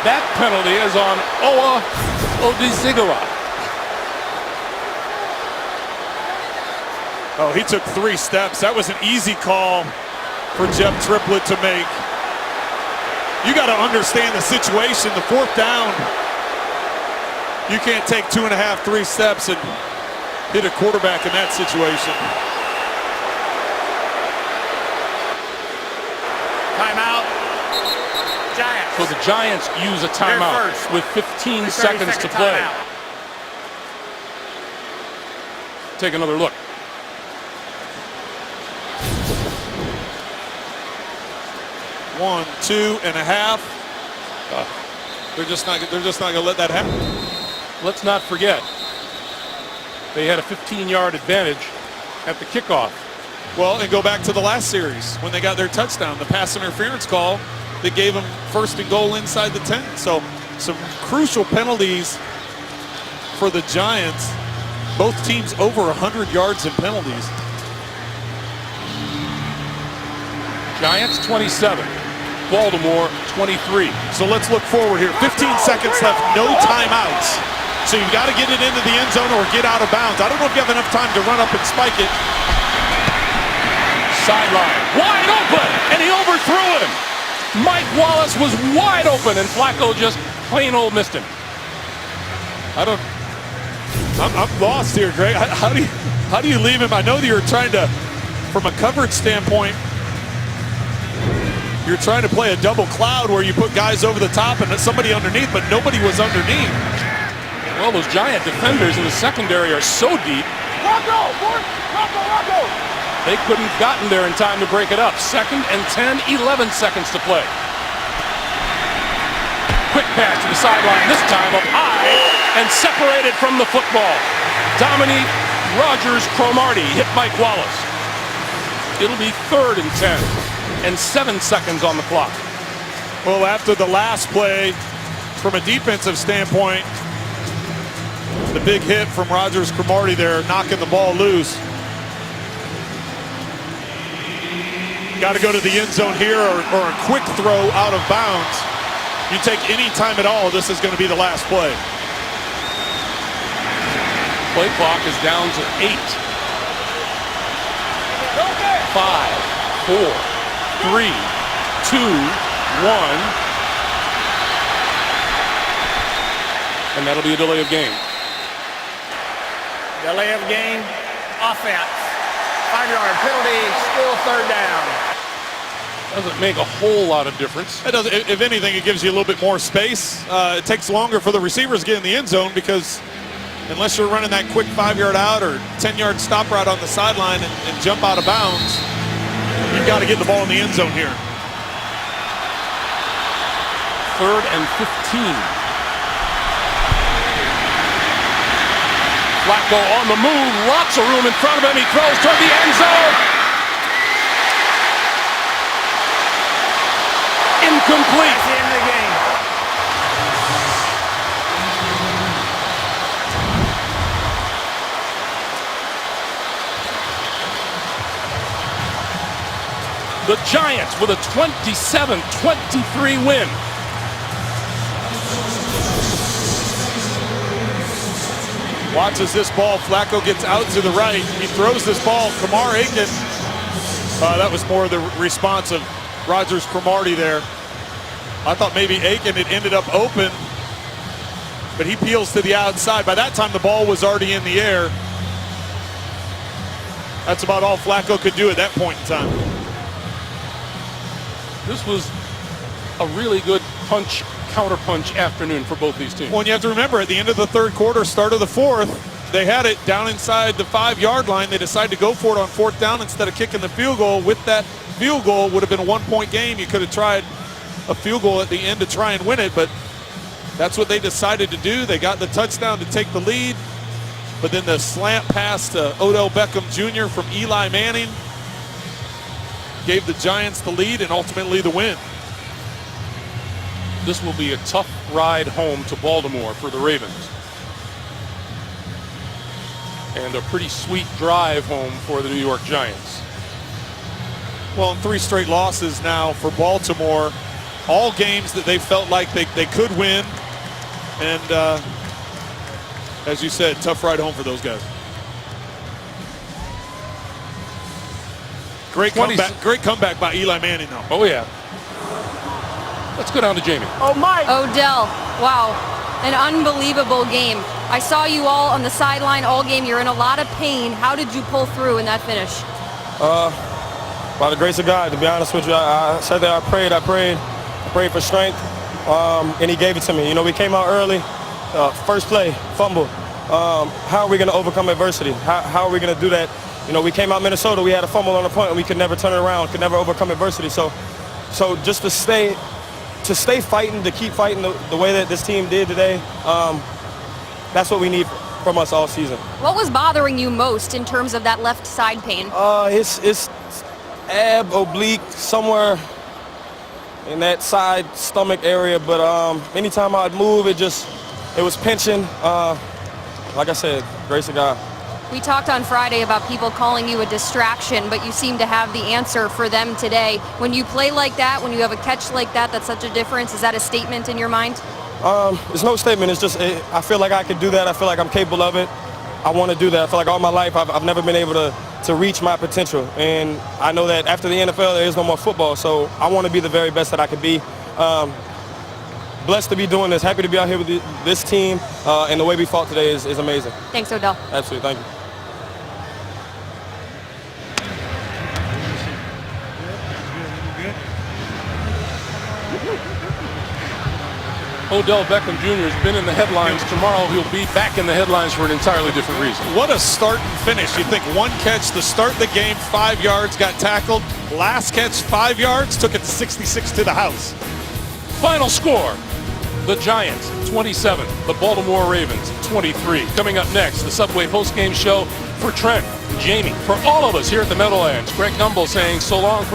That penalty is on Owa Odizigara. Oh, he took 3 steps. That was an easy call for Jeff Triplett to make. You got to understand the situation. The 4th down, you can't take 2.5, 3 steps and hit a quarterback in that situation. Timeout. Giants. So the Giants use a timeout with 15 seconds to play. Timeout. Take another look. One, 2.5. They're just not going to let that happen. Let's not forget, they had a 15-yard advantage at the kickoff. Well, and go back to the last series when they got their touchdown, the pass interference call that gave them 1st and goal inside the 10. So some crucial penalties for the Giants. Both teams over 100 yards in penalties. Giants 27, Baltimore 23. So let's look forward here. 15 seconds left, no timeouts. So you've got to get it into the end zone or get out of bounds. I don't know if you have enough time to run up and spike it. Sideline, wide open, and he overthrew him. Mike Wallace was wide open, and Flacco just plain old missed him. I'm lost here, Greg. How do you leave him? I know that you're trying to, from a coverage standpoint, you're trying to play a double cloud where you put guys over the top and somebody underneath, but nobody was underneath. Well, those giant defenders in the secondary are so deep. Rocco! They couldn't have gotten there in time to break it up. 2nd and 10, 11 seconds to play. Quick pass to the sideline, this time up high and separated from the football. Dominique Rodgers-Cromartie hit Mike Wallace. It'll be 3rd and 10 and 7 seconds on the clock. Well, after the last play, from a defensive standpoint, the big hit from Rodgers-Cromartie there, knocking the ball loose. Got to go to the end zone here or a quick throw out of bounds. You take any time at all, this is going to be the last play. Play clock is down to 8. 5, 4, 3, 2, 1. And that'll be a delay of game. Delay of game, offense. 5-yard penalty, still 3rd down. Doesn't make a whole lot of difference. It does, if anything, it gives you a little bit more space. It takes longer for the receivers to get in the end zone because unless you're running that quick 5-yard out or 10-yard stop route on the sideline and jump out of bounds, you've got to get the ball in the end zone here. 3rd and 15. Flacco on the move, lots of room in front of him. He throws toward the end zone. Incomplete. That's the end of the game. The Giants with a 27-23 win. Watches this ball. Flacco gets out to the right. He throws this ball. Kamar Aiken. That was more the response of Rodgers-Cromartie there. I thought maybe Aiken had ended up open, but he peels to the outside. By that time, the ball was already in the air. That's about all Flacco could do at that point in time. This was a really good counter-punch afternoon for both these teams. Well, and you have to remember, at the end of the 3rd quarter, start of the 4th, they had it down inside the 5-yard line. They decided to go for it on 4th down instead of kicking the field goal. With that field goal, would have been a 1-point game. You could have tried a field goal at the end to try and win it, but that's what they decided to do. They got the touchdown to take the lead, but then the slant pass to Odell Beckham Jr. from Eli Manning gave the Giants the lead and ultimately the win. This will be a tough ride home to Baltimore for the Ravens. And a pretty sweet drive home for the New York Giants. Well, 3 straight losses now for Baltimore. All games that they felt like they could win. And as you said, tough ride home for those guys. Great comeback by Eli Manning, though. Oh, yeah. Let's go down to Jamie. Oh, Mike. Odell, wow, an unbelievable game. I saw you all on the sideline all game. You're in a lot of pain. How did you pull through in that finish? By the grace of God, to be honest with you, I said that I prayed for strength, and he gave it to me. You know, we came out early, first play, fumble. How are we going to overcome adversity? How are we going to do that? You know, we came out Minnesota, we had a fumble on the point, and we could never turn it around, could never overcome adversity. So just to stay fighting, to keep fighting the way that this team did today, that's what we need from us all season. What was bothering you most in terms of that left side pain? It's ab, oblique, somewhere in that side stomach area, but anytime I'd move, it was pinching. Like I said, grace of God. We talked on Friday about people calling you a distraction, but you seem to have the answer for them today. When you play like that, when you have a catch like that, that's such a difference. Is that a statement in your mind? It's no statement. It's just I feel like I can do that. I feel like I'm capable of it. I want to do that. I feel like all my life I've never been able to to reach my potential. And I know that after the NFL, there is no more football, so I want to be the very best that I could be. Blessed to be doing this. Happy to be out here with this team, and the way we fought today is amazing. Thanks, Odell. Absolutely. Thank you. Odell Beckham Jr. has been in the headlines. Tomorrow he'll be back in the headlines for an entirely different reason. What a start and finish. You think one catch to start the game, 5 yards, got tackled. Last catch, 5 yards, took it 66 to the house. Final score, the Giants 27, the Baltimore Ravens 23. Coming up next, the Subway postgame show for Trent, Jamie, for all of us here at the Meadowlands. Greg Gumbel saying so long.